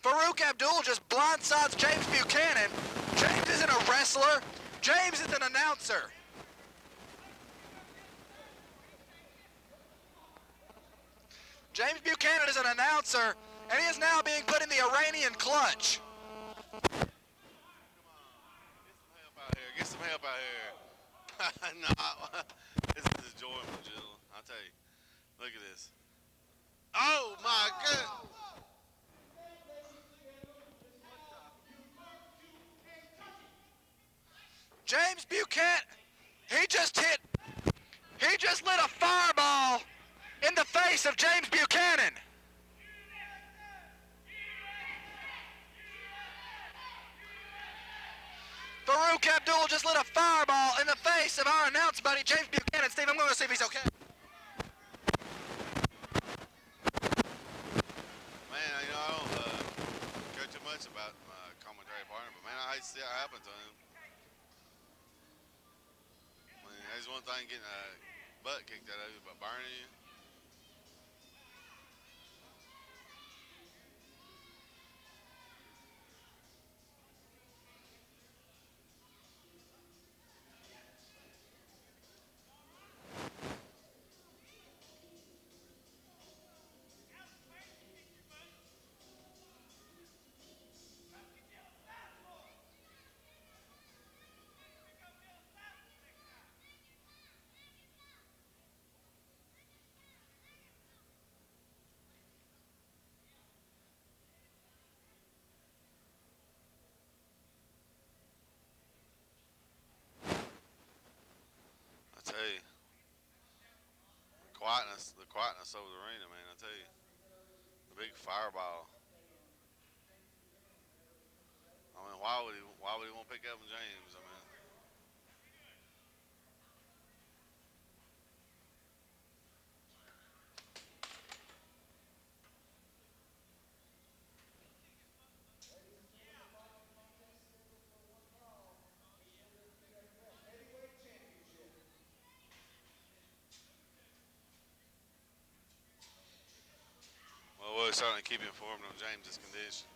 Speaker 6: Farouk Abdul just blindsides James Buchanan. James isn't a wrestler. James is an announcer. James Buchanan is an announcer, and he is now being put in the Iranian clutch.
Speaker 1: Get some help out here. No, this is enjoyable, Jill. I'll tell you. Look at this. Oh my God!
Speaker 3: James Buchanan, he just lit a fireball in the face of James Buchanan. Farouk Abdul just lit a fireball in the face of our announce buddy, James Buchanan. Steve, I'm going to see if he's okay.
Speaker 1: Man, you know, I don't care too much about my commentary partner, but man, I hate to see it happen to him. I mean, there's one thing getting a butt kicked out of you, but burning you. the quietness over the arena, man. I tell you, the big fireball. I mean, why would he want to pick up on James? I mean,
Speaker 8: Heavyweight Championship.
Speaker 1: well, we'll certainly keep you informed on James's condition.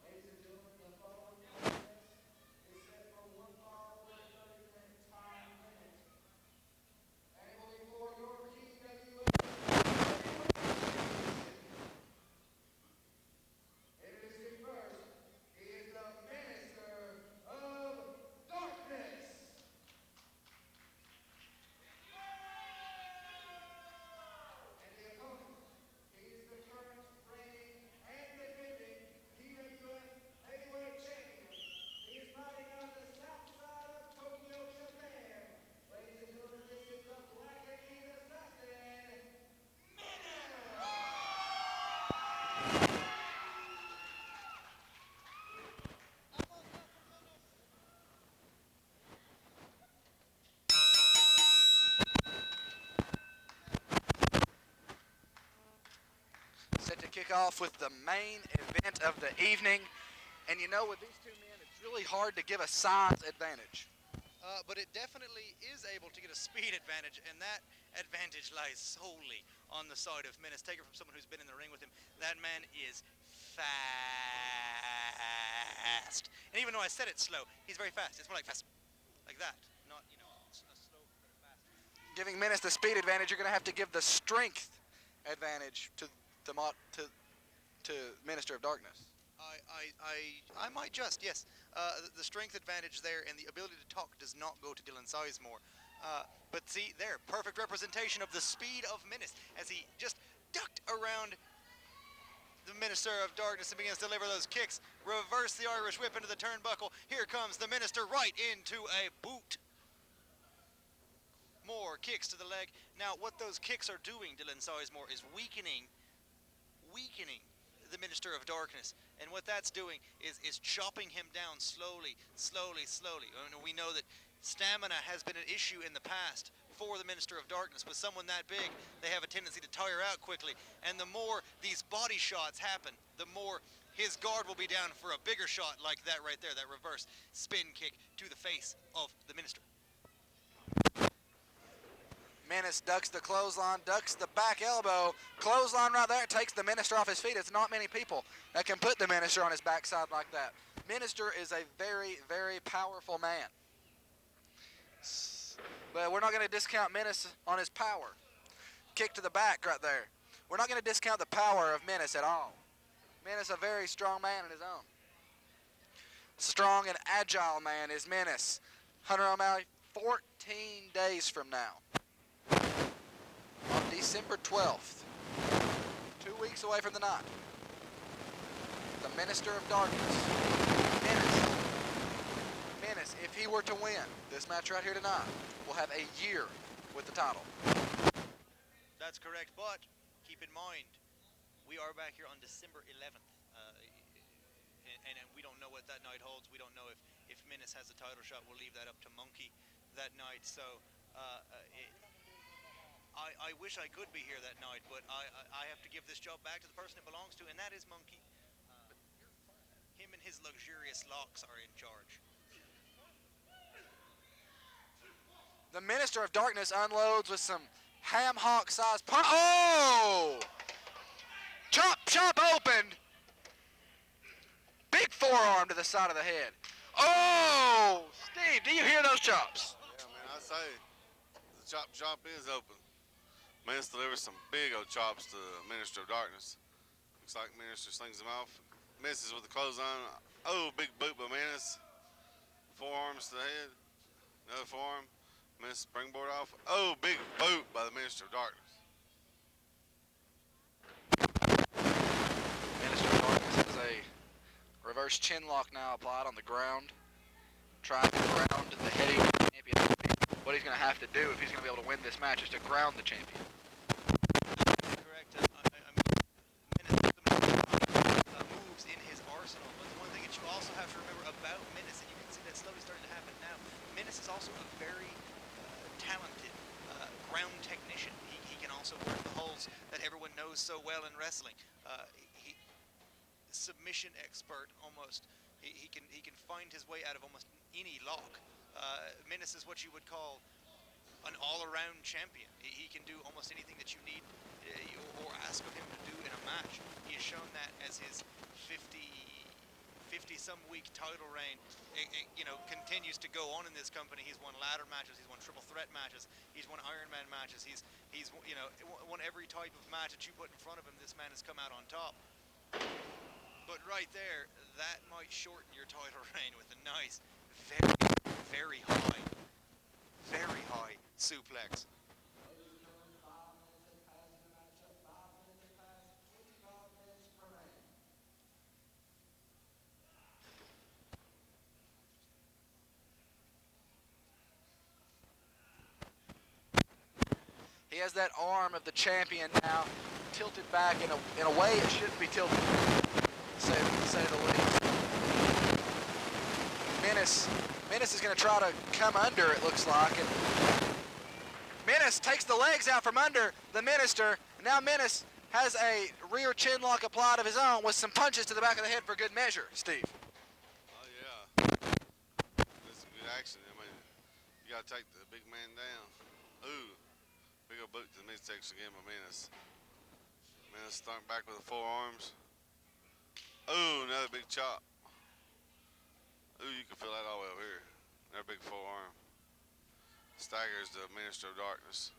Speaker 8: Ladies and gentlemen, the following contest is set for 1 fall with a 30-minute time limit. And will be for your PWF Introducing first, he is the Minister of Darkness. And the opponent, he is the current reigning and defending PWF Heavyweight Champion. He is fighting out of the south side of Tokyo, Japan. Ladies and gentlemen, this is the Black Lady Assassin,
Speaker 3: Set to kick off with the main event of the evening. And you know, with these two men, it's really hard to give a size advantage.
Speaker 6: But it definitely is able to get a speed advantage, and that advantage lies solely on the side of Menace. Take it from someone who's been in the ring with him. That man is fast. And even though I said it slow, he's very fast. It's more like fast, like that. Not, you know, a slow but a fast.
Speaker 3: Giving Menace the speed advantage, you're going to have to give the strength advantage to Minister of Darkness.
Speaker 6: I might just, yes. The strength advantage there and the ability to talk does not go to Dylan Sizemore. But see, there, perfect representation of the speed of Menace as he just ducked around the Minister of Darkness and begins to deliver those kicks. Reverse the Irish whip into the turnbuckle. Here comes the Minister right into a boot. More kicks to the leg. Now, what those kicks are doing, Dylan Sizemore, is weakening the Minister of Darkness. And what that's doing is chopping him down slowly. I mean, we know that stamina has been an issue in the past for the Minister of Darkness. With someone that big, they have a tendency to tire out quickly. And the more these body shots happen, the more his guard will be down for a bigger shot like that right there, that reverse spin kick to the face of the Minister.
Speaker 3: Menace ducks the clothesline, ducks the back elbow. Clothesline right there takes the Minister off his feet. It's not many people that can put the Minister on his backside like that. Minister is a very, very powerful man. But we're not going to discount Menace on his power. Kick to the back right there. We're not going to discount the power of Menace at all. Menace a very strong man in his own. Strong and agile man is Menace. Hunter O'Malley, 14 days from now, on December 12th, 2 weeks away from the night, the Minister of Darkness, Menace, if he were to win this match right here tonight, will have a year with the title.
Speaker 6: That's correct, but keep in mind, we are back here on December 11th, and we don't know what that night holds. We don't know if Menace has a title shot. We'll leave that up to Monkey that night. So I wish I could be here that night, but I have to give this job back to the person it belongs to, and that is Monkey. Him and his luxurious locks are in charge.
Speaker 3: The Minister of Darkness unloads with some ham hock size punch. Oh! Chop opened. Big forearm to the side of the head. Oh! Steve, do you hear those chops?
Speaker 1: Yeah, man, I say the chop is open. Menace delivers some big old chops to the Minister of Darkness. Looks like Minister slings him off. Misses with the clothesline. Oh, big boot by Menace. Forearms to the head. Another forearm. Menace springboard off. Oh, big boot by the Minister of Darkness.
Speaker 3: Minister of Darkness has a reverse chin lock now applied on the ground. Trying to ground the heavyweight champion. What he's going to have to do if he's going to be able to win this match is to ground the champion.
Speaker 6: Correct. Menace moves in his arsenal, but the one thing that you also have to remember about Menace, and you can see that slowly starting to happen now, Menace is also a very talented ground technician. He can also work the holds that everyone knows so well in wrestling. Submission expert almost. He can find his way out of almost any lock. Menace is what you would call an all-around champion. He can do almost anything that you need or ask of him to do in a match. He has shown that as his 50-some week title reign continues to go on in this company. He's won ladder matches, he's won triple threat matches, he's won Ironman matches, he's won every type of match that you put in front of him. This man has come out on top. But right there, that might shorten your title reign with a nice, very high suplex.
Speaker 3: He has that arm of the champion now tilted back in a way it shouldn't be tilted, to say the least. Menace is going to try to come under, it looks like. And Menace takes the legs out from under the Minister. And now Menace has a rear chin lock applied of his own with some punches to the back of the head for good measure, Steve.
Speaker 1: Oh, yeah. That's some good action. I mean, you got to take the big man down. Ooh. Big old boot to the midsection again by Menace. Menace starting back with the forearms. Ooh, another big chop. Ooh, you can feel that all the way over here. Another big forearm. Staggers the Minister of Darkness.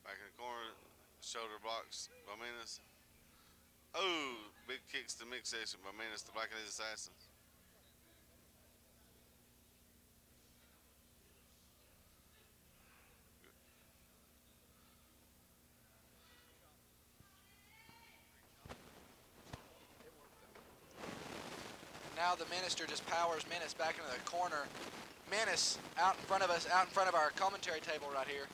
Speaker 1: Back in the corner, shoulder blocks by Menace. Oh, big kicks to midsection by Menace, the back of his assassins.
Speaker 3: Now the Minister just powers Menace back into the corner. Menace out in front of us, out in front of our commentary table right here.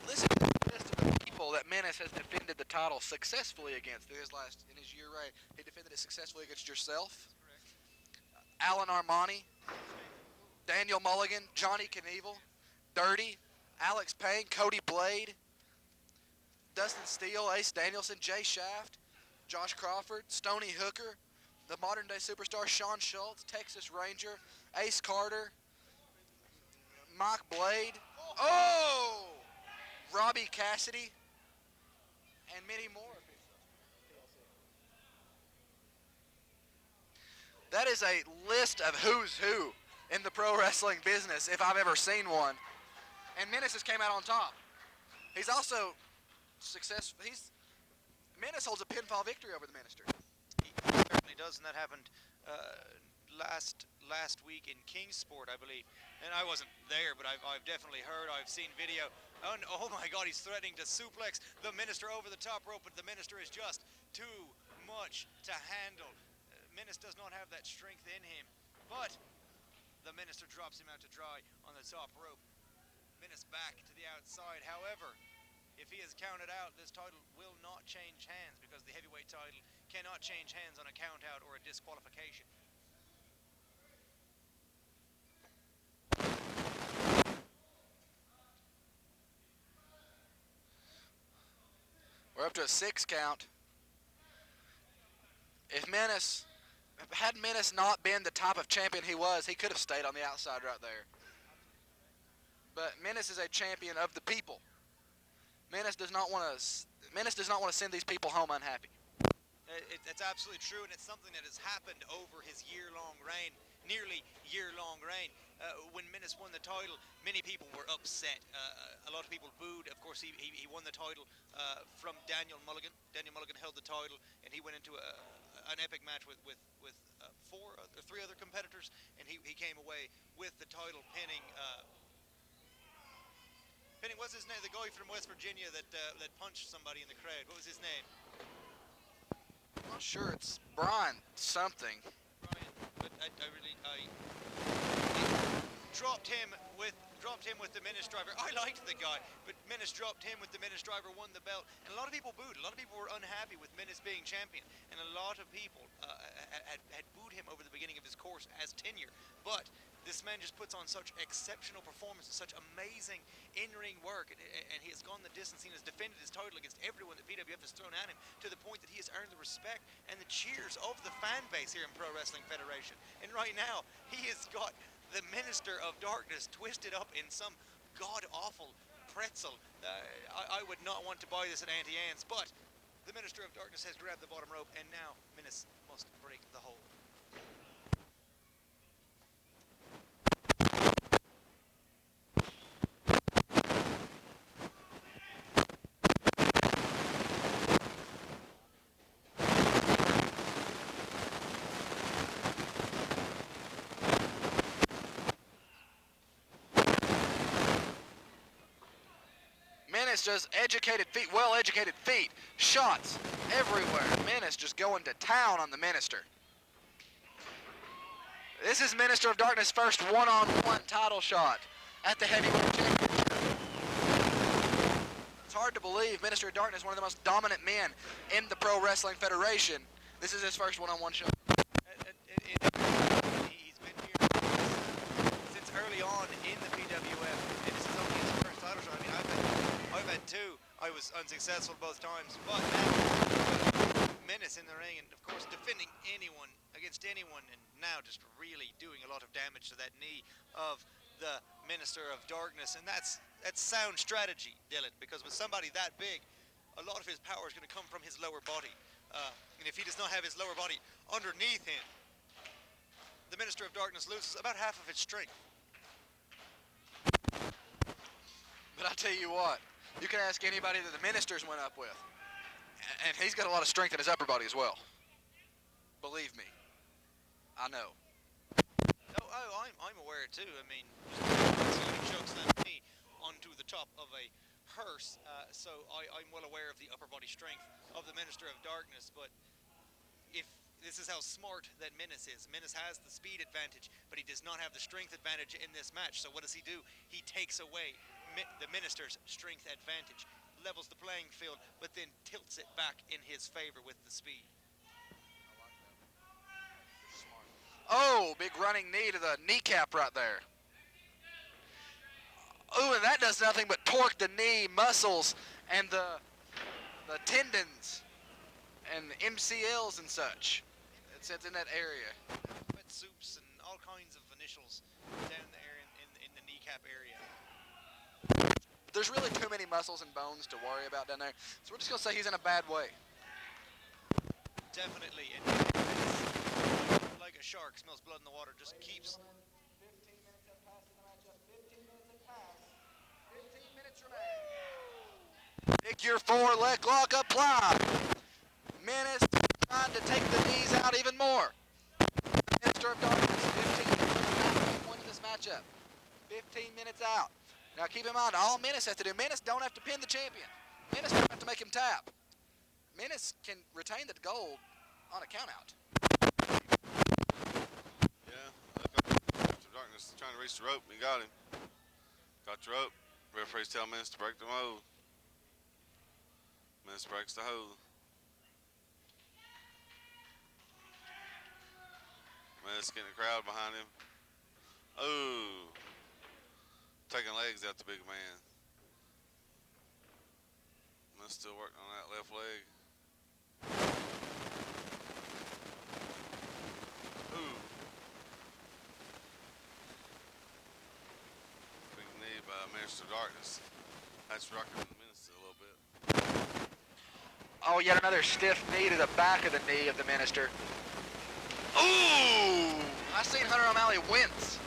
Speaker 3: Listen to the list of the people that Menace has defended the title successfully against in his year reign. He defended it successfully against yourself, Alan Armani, Daniel Mulligan, Johnny Knievel, Dirty, Alex Payne, Cody Blade, Dustin Steal, Ace Danielson, Jay Shaft, Josh Crawford, Stony Hooker, the modern-day superstar Sean Schultz, Texas Ranger, Ace Carter, Mike Blade, oh! Robbie Cassidy, and many more. That is a list of who's who in the pro wrestling business, if I've ever seen one. And Menace just came out on top. He's also successful. Menace holds a pinfall victory over the Minister.
Speaker 5: He certainly does, and that happened last week in Kingsport, I believe. And I wasn't there, but I've definitely heard, I've seen video. And oh my God, he's threatening to suplex the Minister over the top rope, but the Minister is just too much to handle. Menace does not have that strength in him, but the Minister drops him out to dry on the top rope. Menace back to the outside. However, if he is counted out, this title will not change hands, because the heavyweight title cannot change hands on a count out or a disqualification.
Speaker 3: We're up to a 6 count. Had Menace not been the type of champion he was, he could have stayed on the outside right there. But Menace is a champion of the people. Menace does not want to send these people home unhappy.
Speaker 5: It's absolutely true, and it's something that has happened over his nearly year-long reign. When Menace won the title, many people were upset. A lot of people booed. Of course, he won the title from Daniel Mulligan. Daniel Mulligan held the title, and he went into an epic match with 3 other competitors, and he came away with the title pinning. What's his name? The guy from West Virginia that punched somebody in the crowd. What was his name?
Speaker 3: I'm not sure. It's Brian something.
Speaker 5: Brian, but I dropped him with the Menace driver. I liked the guy, but Menace dropped him with the Menace driver, won the belt, and a lot of people booed. A lot of people were unhappy with Menace being champion, and a lot of people had booed him over the beginning of his course as tenure. But this man just puts on such exceptional performances, such amazing in-ring work, and he has gone the distance. He has defended his title against everyone that PWF has thrown at him, to the point that he has earned the respect and the cheers of the fan base here in Pro Wrestling Federation. And right now, he has got the Minister of Darkness twisted up in some god-awful pretzel. I would not want to buy this at Auntie Anne's, but the Minister of Darkness has grabbed the bottom rope, and now Menace must break the hold.
Speaker 3: Just well-educated feet, shots everywhere. Menace just going to town on the Minister. This is Minister of Darkness' first one-on-one title shot at the Heavyweight Championship. It's hard to believe Minister of Darkness, one of the most dominant men in the Pro Wrestling Federation. This is his first one-on-one shot.
Speaker 5: He's been here since early on in the PWF, and this is only his first title shot. I mean, I've had 2. I was unsuccessful both times, but now Menace in the ring, and of course defending against anyone, and now just really doing a lot of damage to that knee of the Minister of Darkness, and that's sound strategy, Dylan, because with somebody that big, a lot of his power is going to come from his lower body, and if he does not have his lower body underneath him, the Minister of Darkness loses about half of its strength.
Speaker 3: But I tell you what, you can ask anybody that the Ministers went up with, and he's got a lot of strength in his upper body as well. Believe me, I know.
Speaker 5: I'm aware too. I mean, he chokes that knee onto the top of a hearse, so I'm well aware of the upper body strength of the Minister of Darkness. But if this is how smart that Menace is. Menace has the speed advantage, but he does not have the strength advantage in this match. So what does he do? He takes away the Minister's strength advantage, levels the playing field, but then tilts it back in his favor with the speed.
Speaker 3: Oh, big running knee to the kneecap right there. Ooh, and that does nothing but torque the knee muscles and the tendons and MCLs and such. It's in that area.
Speaker 5: Alphabet soups and all kinds of initials down there in the kneecap area.
Speaker 3: There's really too many muscles and bones to worry about down there, so we're just going to say he's in a bad way.
Speaker 5: Definitely. And like a shark, smells blood in the water, just keeps.
Speaker 8: 15 minutes have passed in the matchup. 15 minutes have passed. 15 minutes remain.
Speaker 3: Figure 4 leg lock applied. Menace trying to take the knees out even more. Minister of Darkness, 15 minutes from point in this matchup. 15 minutes out. Now keep in mind, all Menace has to do, Menace don't have to pin the champion. Menace don't have to make him tap. Menace can retain the gold on a count out.
Speaker 1: Yeah, Mr. Darkness trying to reach the rope, and he got him. Got the rope. Referee's telling Menace to break the hold. Menace breaks the hold. Menace getting the crowd behind him. Oh, taking legs out the big man. Menace still working on that left leg. Ooh. Big knee by Minister of Darkness. That's rocking Menace a little bit.
Speaker 3: Oh, yet another stiff knee to the back of the knee of the Minister. Ooh! I seen Hunter O'Malley wince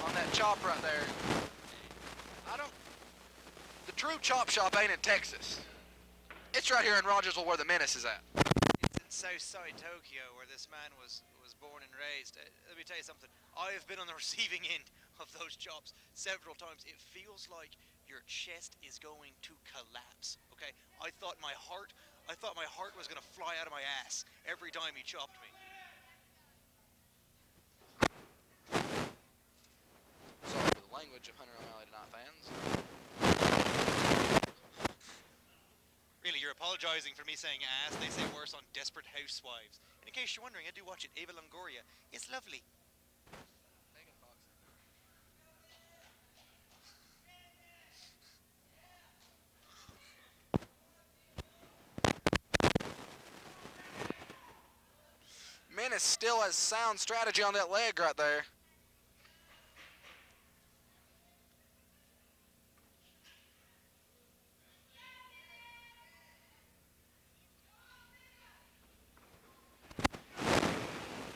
Speaker 3: on that chop right there. The true chop shop ain't in Texas. It's right here in Rogersville where the Menace is at.
Speaker 5: It's in Southside Tokyo where this man was born and raised. Let me tell you something. I have been on the receiving end of those chops several times. It feels like your chest is going to collapse. Okay? I thought my heart was gonna fly out of my ass every time he chopped me.
Speaker 3: Sorry for the language of Hunter O'Malley tonight, fans.
Speaker 5: Really, you're apologizing for me saying ass. They say worse on Desperate Housewives. And in case you're wondering, I do watch it. Ava Longoria. It's lovely.
Speaker 3: Menace still has sound strategy on that leg right there.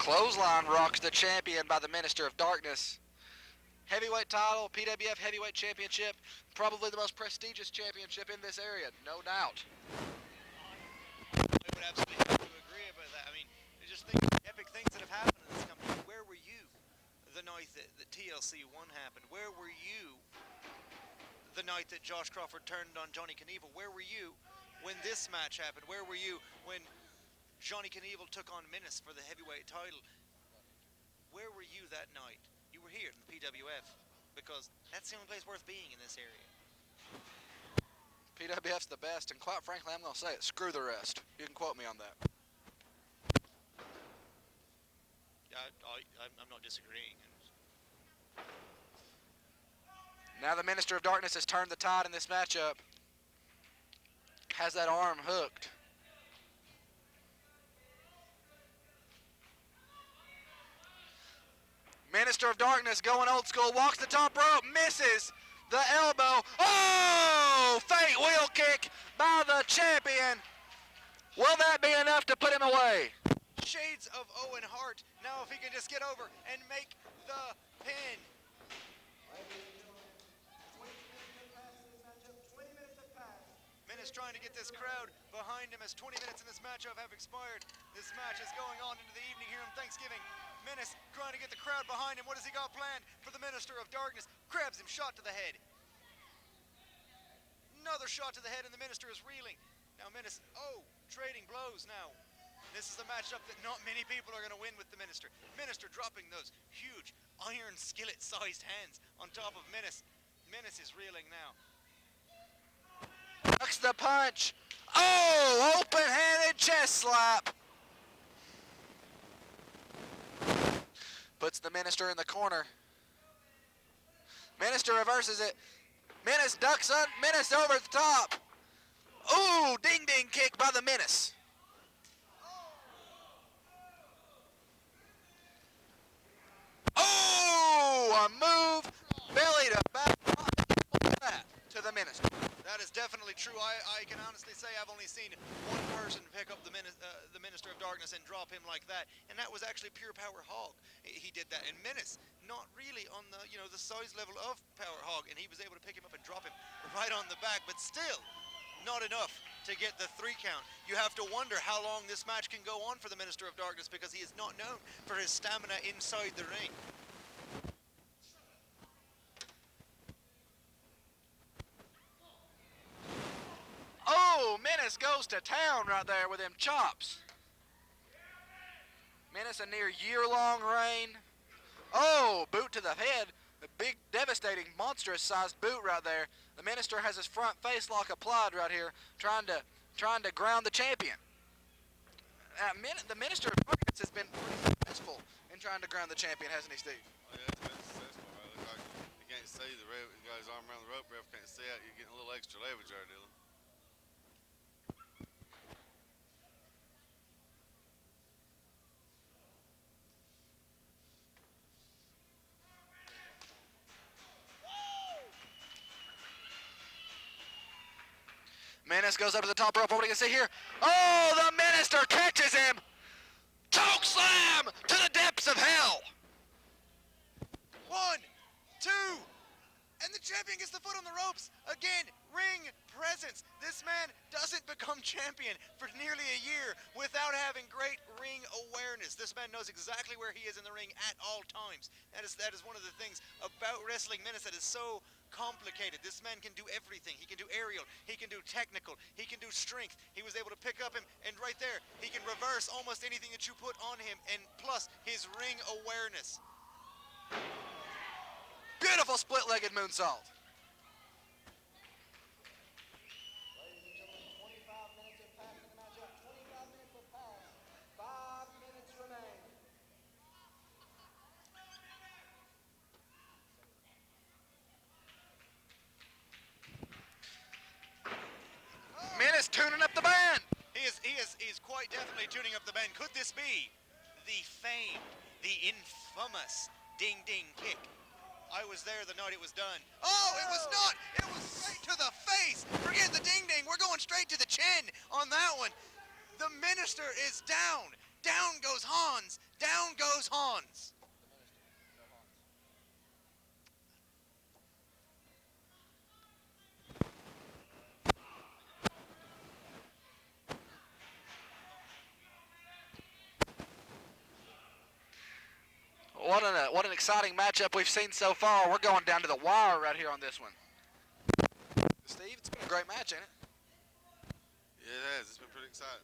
Speaker 3: Clothesline rocks the champion by the Minister of Darkness. Heavyweight title, PWF Heavyweight Championship, probably the most prestigious championship in this area, no doubt.
Speaker 5: I would absolutely have to agree about that. I mean, just think of the epic things that have happened in this company. Where were you the night that TLC 1 happened? Where were you the night that Josh Crawford turned on Johnny Knievel? Where were you when this match happened? Where were you when Johnny Knievel took on Menace for the heavyweight title? Where were you that night? You were here in the PWF because that's the only place worth being in this area.
Speaker 3: PWF's the best, and quite frankly, I'm going to say it. Screw the rest. You can quote me on that.
Speaker 5: I'm not disagreeing.
Speaker 3: Now the Minister of Darkness has turned the tide in this matchup. Has that arm hooked. Minister of Darkness going old school, walks the top rope, misses the elbow. Oh! Fate wheel kick by the champion. Will that be enough to put him away?
Speaker 5: Shades of Owen Hart. Now if he can just get over and make the pin. Menace trying to get this crowd behind him as 20 minutes in this matchup have expired. This match is going on into the evening here on Thanksgiving. Menace trying to get the crowd behind him. What has he got planned for the Minister of Darkness? Grabs him, shot to the head. Another shot to the head, and the Minister is reeling. Now Menace, trading blows now.
Speaker 6: This is a matchup that not many people are going to win with the Minister. Minister dropping those huge iron skillet-sized hands on top of Menace. Menace is reeling now.
Speaker 3: Ducks the punch. Oh, open-handed chest slap. Puts the Minister in the corner. Minister reverses it. Menace ducks up. Menace over the top. Ooh, ding-ding kick by the Menace. Oh, a move. Belly to back. Look at that to the Minister.
Speaker 6: That is definitely true. I can honestly say I've only seen one person pick up the Minister of Darkness and drop him like that, and that was actually Pure Power Hog. He did that, and Menace not really on the the size level of Power Hog, and he was able to pick him up and drop him right on the back, but still not enough to get the 3 count. You have to wonder how long this match can go on for the Minister of Darkness, because he is not known for his stamina inside the ring.
Speaker 3: Oh, Menace goes to town right there with them chops. Menace a near year-long reign. Oh, boot to the head. A big, devastating, monstrous-sized boot right there. The Minister has his front face lock applied right here, trying to ground the champion. The Minister of Darkness has been pretty successful in trying to ground the champion, hasn't he, Steve?
Speaker 1: Oh, yeah, it's been successful, right? Look like you can't see the ref. He got his arm around the rope. Ref can't see it. You're getting a little extra leverage there, Dylan.
Speaker 3: Menace goes up to the top rope. What do you see here? Oh, the Minister catches him. Choke slam to the depths of hell.
Speaker 6: 1, 2, and the champion gets the foot on the ropes. Again, ring presence. This man doesn't become champion for nearly a year without having great ring awareness. This man knows exactly where he is in the ring at all times. That is one of the things about wrestling Menace that is so complicated. This man can do everything. He can do aerial, he can do technical, he can do strength. He was able to pick up him, and right there, he can reverse almost anything that you put on him, and plus his ring awareness.
Speaker 3: Beautiful split-legged moonsault.
Speaker 8: Ladies and gentlemen, 25 minutes have passed in the matchup. 25 minutes have passed. 5 minutes remain.
Speaker 3: Menace tuning up the band.
Speaker 6: He's quite definitely tuning up the band. Could this be the famed, the infamous ding-ding kick? I was there the night it was done. Oh, it was not! It was straight to the face! Forget the ding-ding, we're going straight to the chin on that one. The Minister is down. Down goes Hans. Down goes Hans.
Speaker 3: What an exciting matchup we've seen so far. We're going down to the wire right here on this one. Steve, it's been a great match, ain't it?
Speaker 1: Yeah, it has. It's been pretty exciting.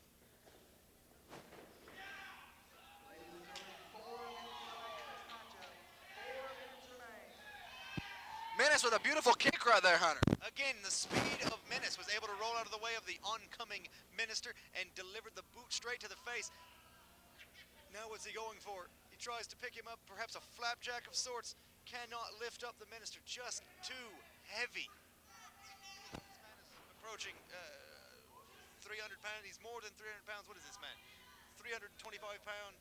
Speaker 3: Menace with a beautiful kick right there, Hunter.
Speaker 6: Again, the speed of Menace was able to roll out of the way of the oncoming Minister and delivered the boot straight to the face. Now what's he going for? He tries to pick him up, perhaps a flapjack of sorts. Cannot lift up the Minister, just too heavy. This man is approaching 300 pounds. He's more than 300 pounds. What is this man? 325-pound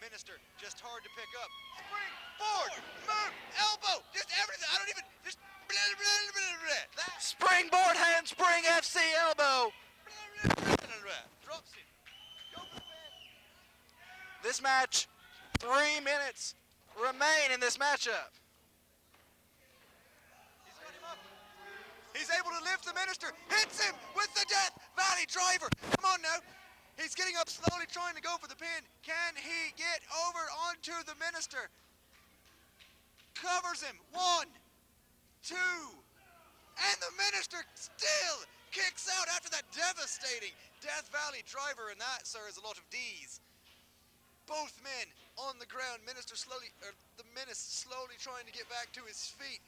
Speaker 6: Minister, just hard to pick up. Spring, forward, move, elbow, just everything. I don't even, just blah, blah, blah, blah. That.
Speaker 3: Springboard handspring FC elbow.
Speaker 6: Blah, blah, blah, blah. Drops him. Go for the pin.
Speaker 3: This match, 3 minutes remain in this matchup.
Speaker 6: He's got him up. He's able to lift the Minister, hits him with the Death Valley Driver. Come on now. He's getting up slowly, trying to go for the pin. Can he get over onto the Minister? Covers him. 1, 2, and the Minister still kicks out after that devastating Death Valley driver, and that, sir, is a lot of D's. Both men on the ground. The Menace slowly trying to get back to his feet.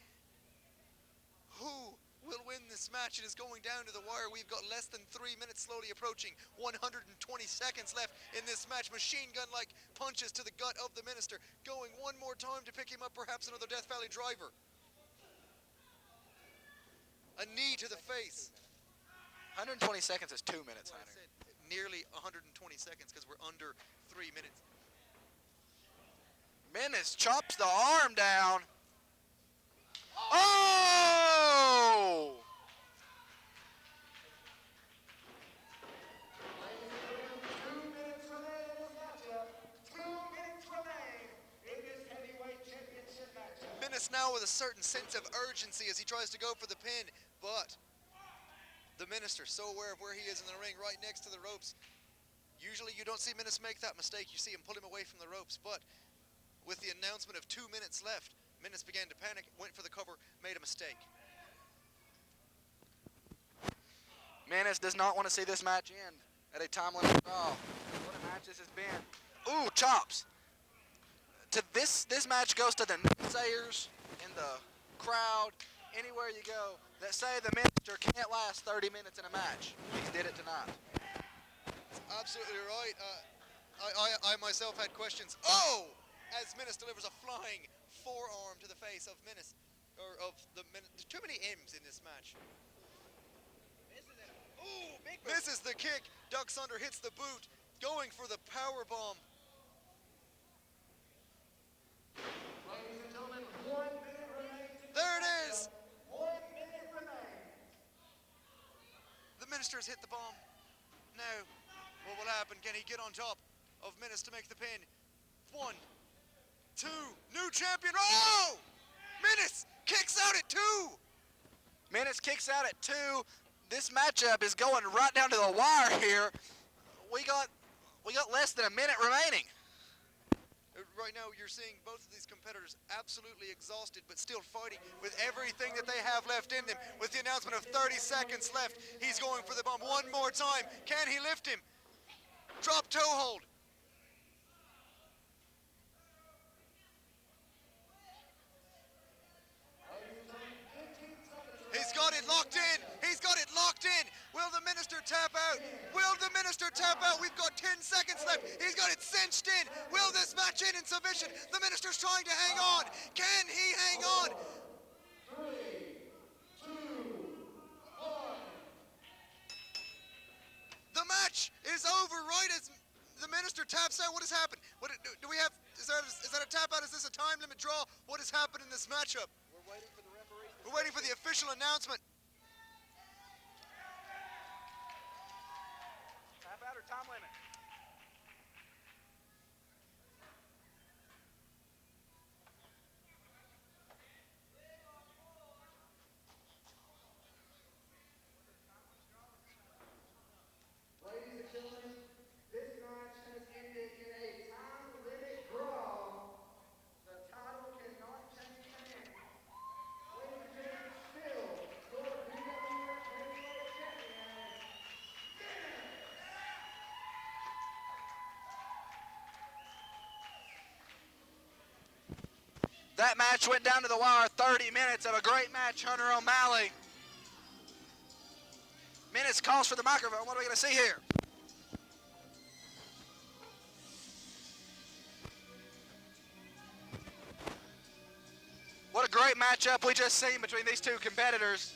Speaker 6: Who will win this match? It is going down to the wire. We've got less than 3 minutes slowly approaching. 120 seconds left in this match. Machine gun-like punches to the gut of the Minister. Going one more time to pick him up, perhaps another Death Valley driver. A knee to the face.
Speaker 3: 120 seconds is 2 minutes,
Speaker 6: Well, I
Speaker 3: Hunter.
Speaker 6: said nearly 120 seconds because we're under 3 minutes.
Speaker 3: Menace chops the arm down. Oh!
Speaker 6: Menace now with a certain sense of urgency as he tries to go for the pin, but the Minister so aware of where he is in the ring, right next to the ropes. Usually you don't see Menace make that mistake. You see him pull him away from the ropes, but with the announcement of 2 minutes left, Menace began to panic, went for the cover, made a mistake.
Speaker 3: Menace does not want to see this match end at a time limit draw. What a match this has been. Ooh, chops. This match goes to the naysayers in the crowd, anywhere you go, that say the Minister can't last 30 minutes in a match. He did it tonight.
Speaker 6: That's absolutely right. I myself had questions. Oh! As Menace delivers a flying forearm to the face of Menace, or of the Menace. There's too many M's in this match.
Speaker 3: Ooh, big
Speaker 6: Misses the kick. Ducks under, hits the boot, going for the power bomb. There it is. The Minister has hit the bomb. Now, what will happen? Can he get on top of Menace to make the pin? 1, 2, new champion. Oh! Menace kicks out at 2.
Speaker 3: Menace kicks out at 2. This matchup is going right down to the wire here. We got less than a minute remaining.
Speaker 6: Right now, you're seeing both of these competitors absolutely exhausted, but still fighting with everything that they have left in them. With the announcement of 30 seconds left, he's going for the bomb one more time. Can he lift him? Drop toe hold. He's got it locked in. He's got it locked in. Will the Minister tap out? Will the Minister tap out? We've got 10 seconds left. He's got it cinched in. Will this match end in submission? The Minister's trying to hang on. Can he hang on?
Speaker 8: 3, 2, 1.
Speaker 6: The match is over right as the Minister taps out. What has happened? Do we have? Is that a tap out? Is this a time limit draw? What has happened in this matchup?
Speaker 3: We're waiting for the referee.
Speaker 6: We're waiting for the official announcement.
Speaker 3: Tap out or time limit?
Speaker 8: Ladies and gentlemen, this match has ended in a time limit draw. The title cannot change hands. Ladies and gentlemen, still your PWF Heavyweight Champion,
Speaker 3: That match went down to the wire. 30 minutes of a great match, Hunter O'Malley. Menace calls for the microphone. What are we going to see here? What a great matchup we just seen between these two competitors.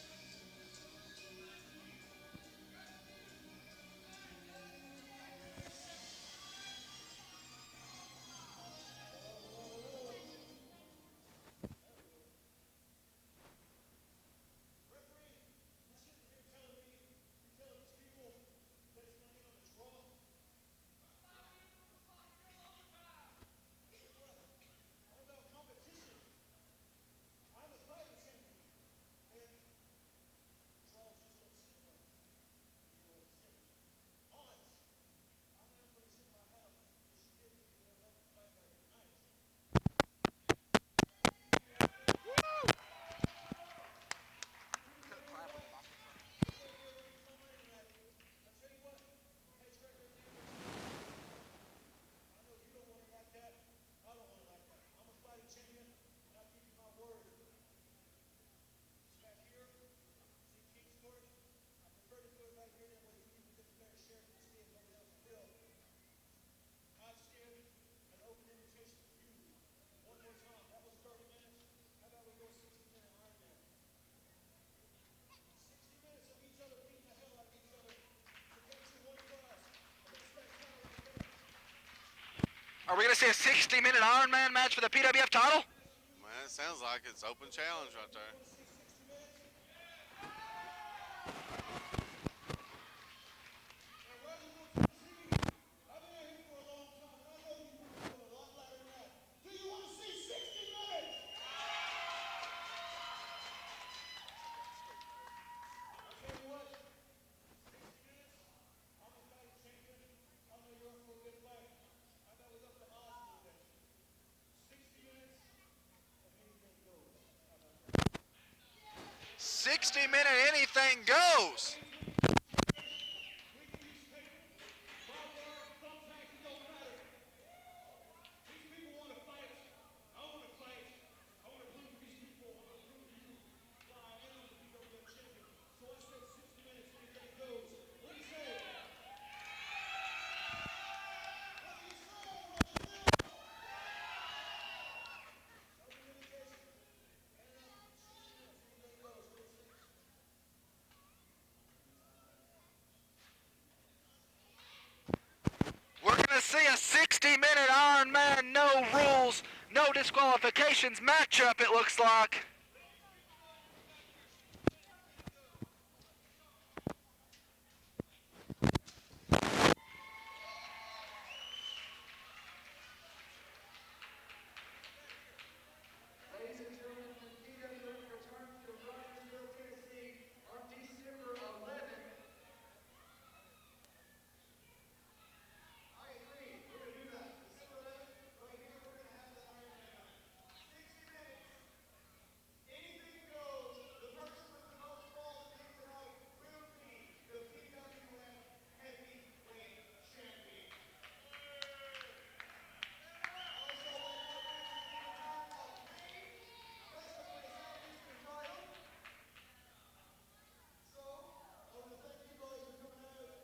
Speaker 3: Are we going to see a 60-minute Ironman match for the PWF title?
Speaker 1: Man, it sounds like it's open challenge right there.
Speaker 3: Anything goes. See a 60-minute Ironman, no rules, no disqualifications matchup, it looks like.
Speaker 8: Ladies and gentlemen, the PWF returns to Crosserville, Tennessee on December 11th. I agree. We're going to do that. December 11th, right here, we're going to have the Ironman. 60 minutes. Anything goes. The person with the most balls in tonight will be the PWF Heavyweight Champion. Also, one more match is in the time of May. Wrestling for the Southeastern title. So, I want to thank you guys for coming out.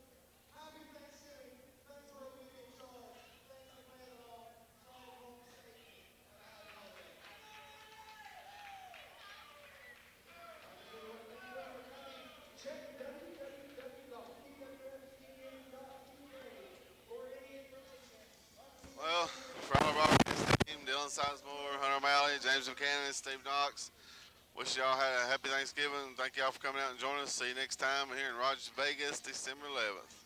Speaker 8: Happy Thanksgiving. Thanks for being in charge. Thanks for playing along. Drive home safely and a happy holiday. Check www.pwftn.ca for any information.
Speaker 1: Well, for all of our team, Dylan Sizemore, Hunter O'Malley, James Buchanan, Steve Knox, wish y'all had a happy Thanksgiving. Thank y'all for coming out and joining us. See you next time here in Rogers, Vegas, December 11th.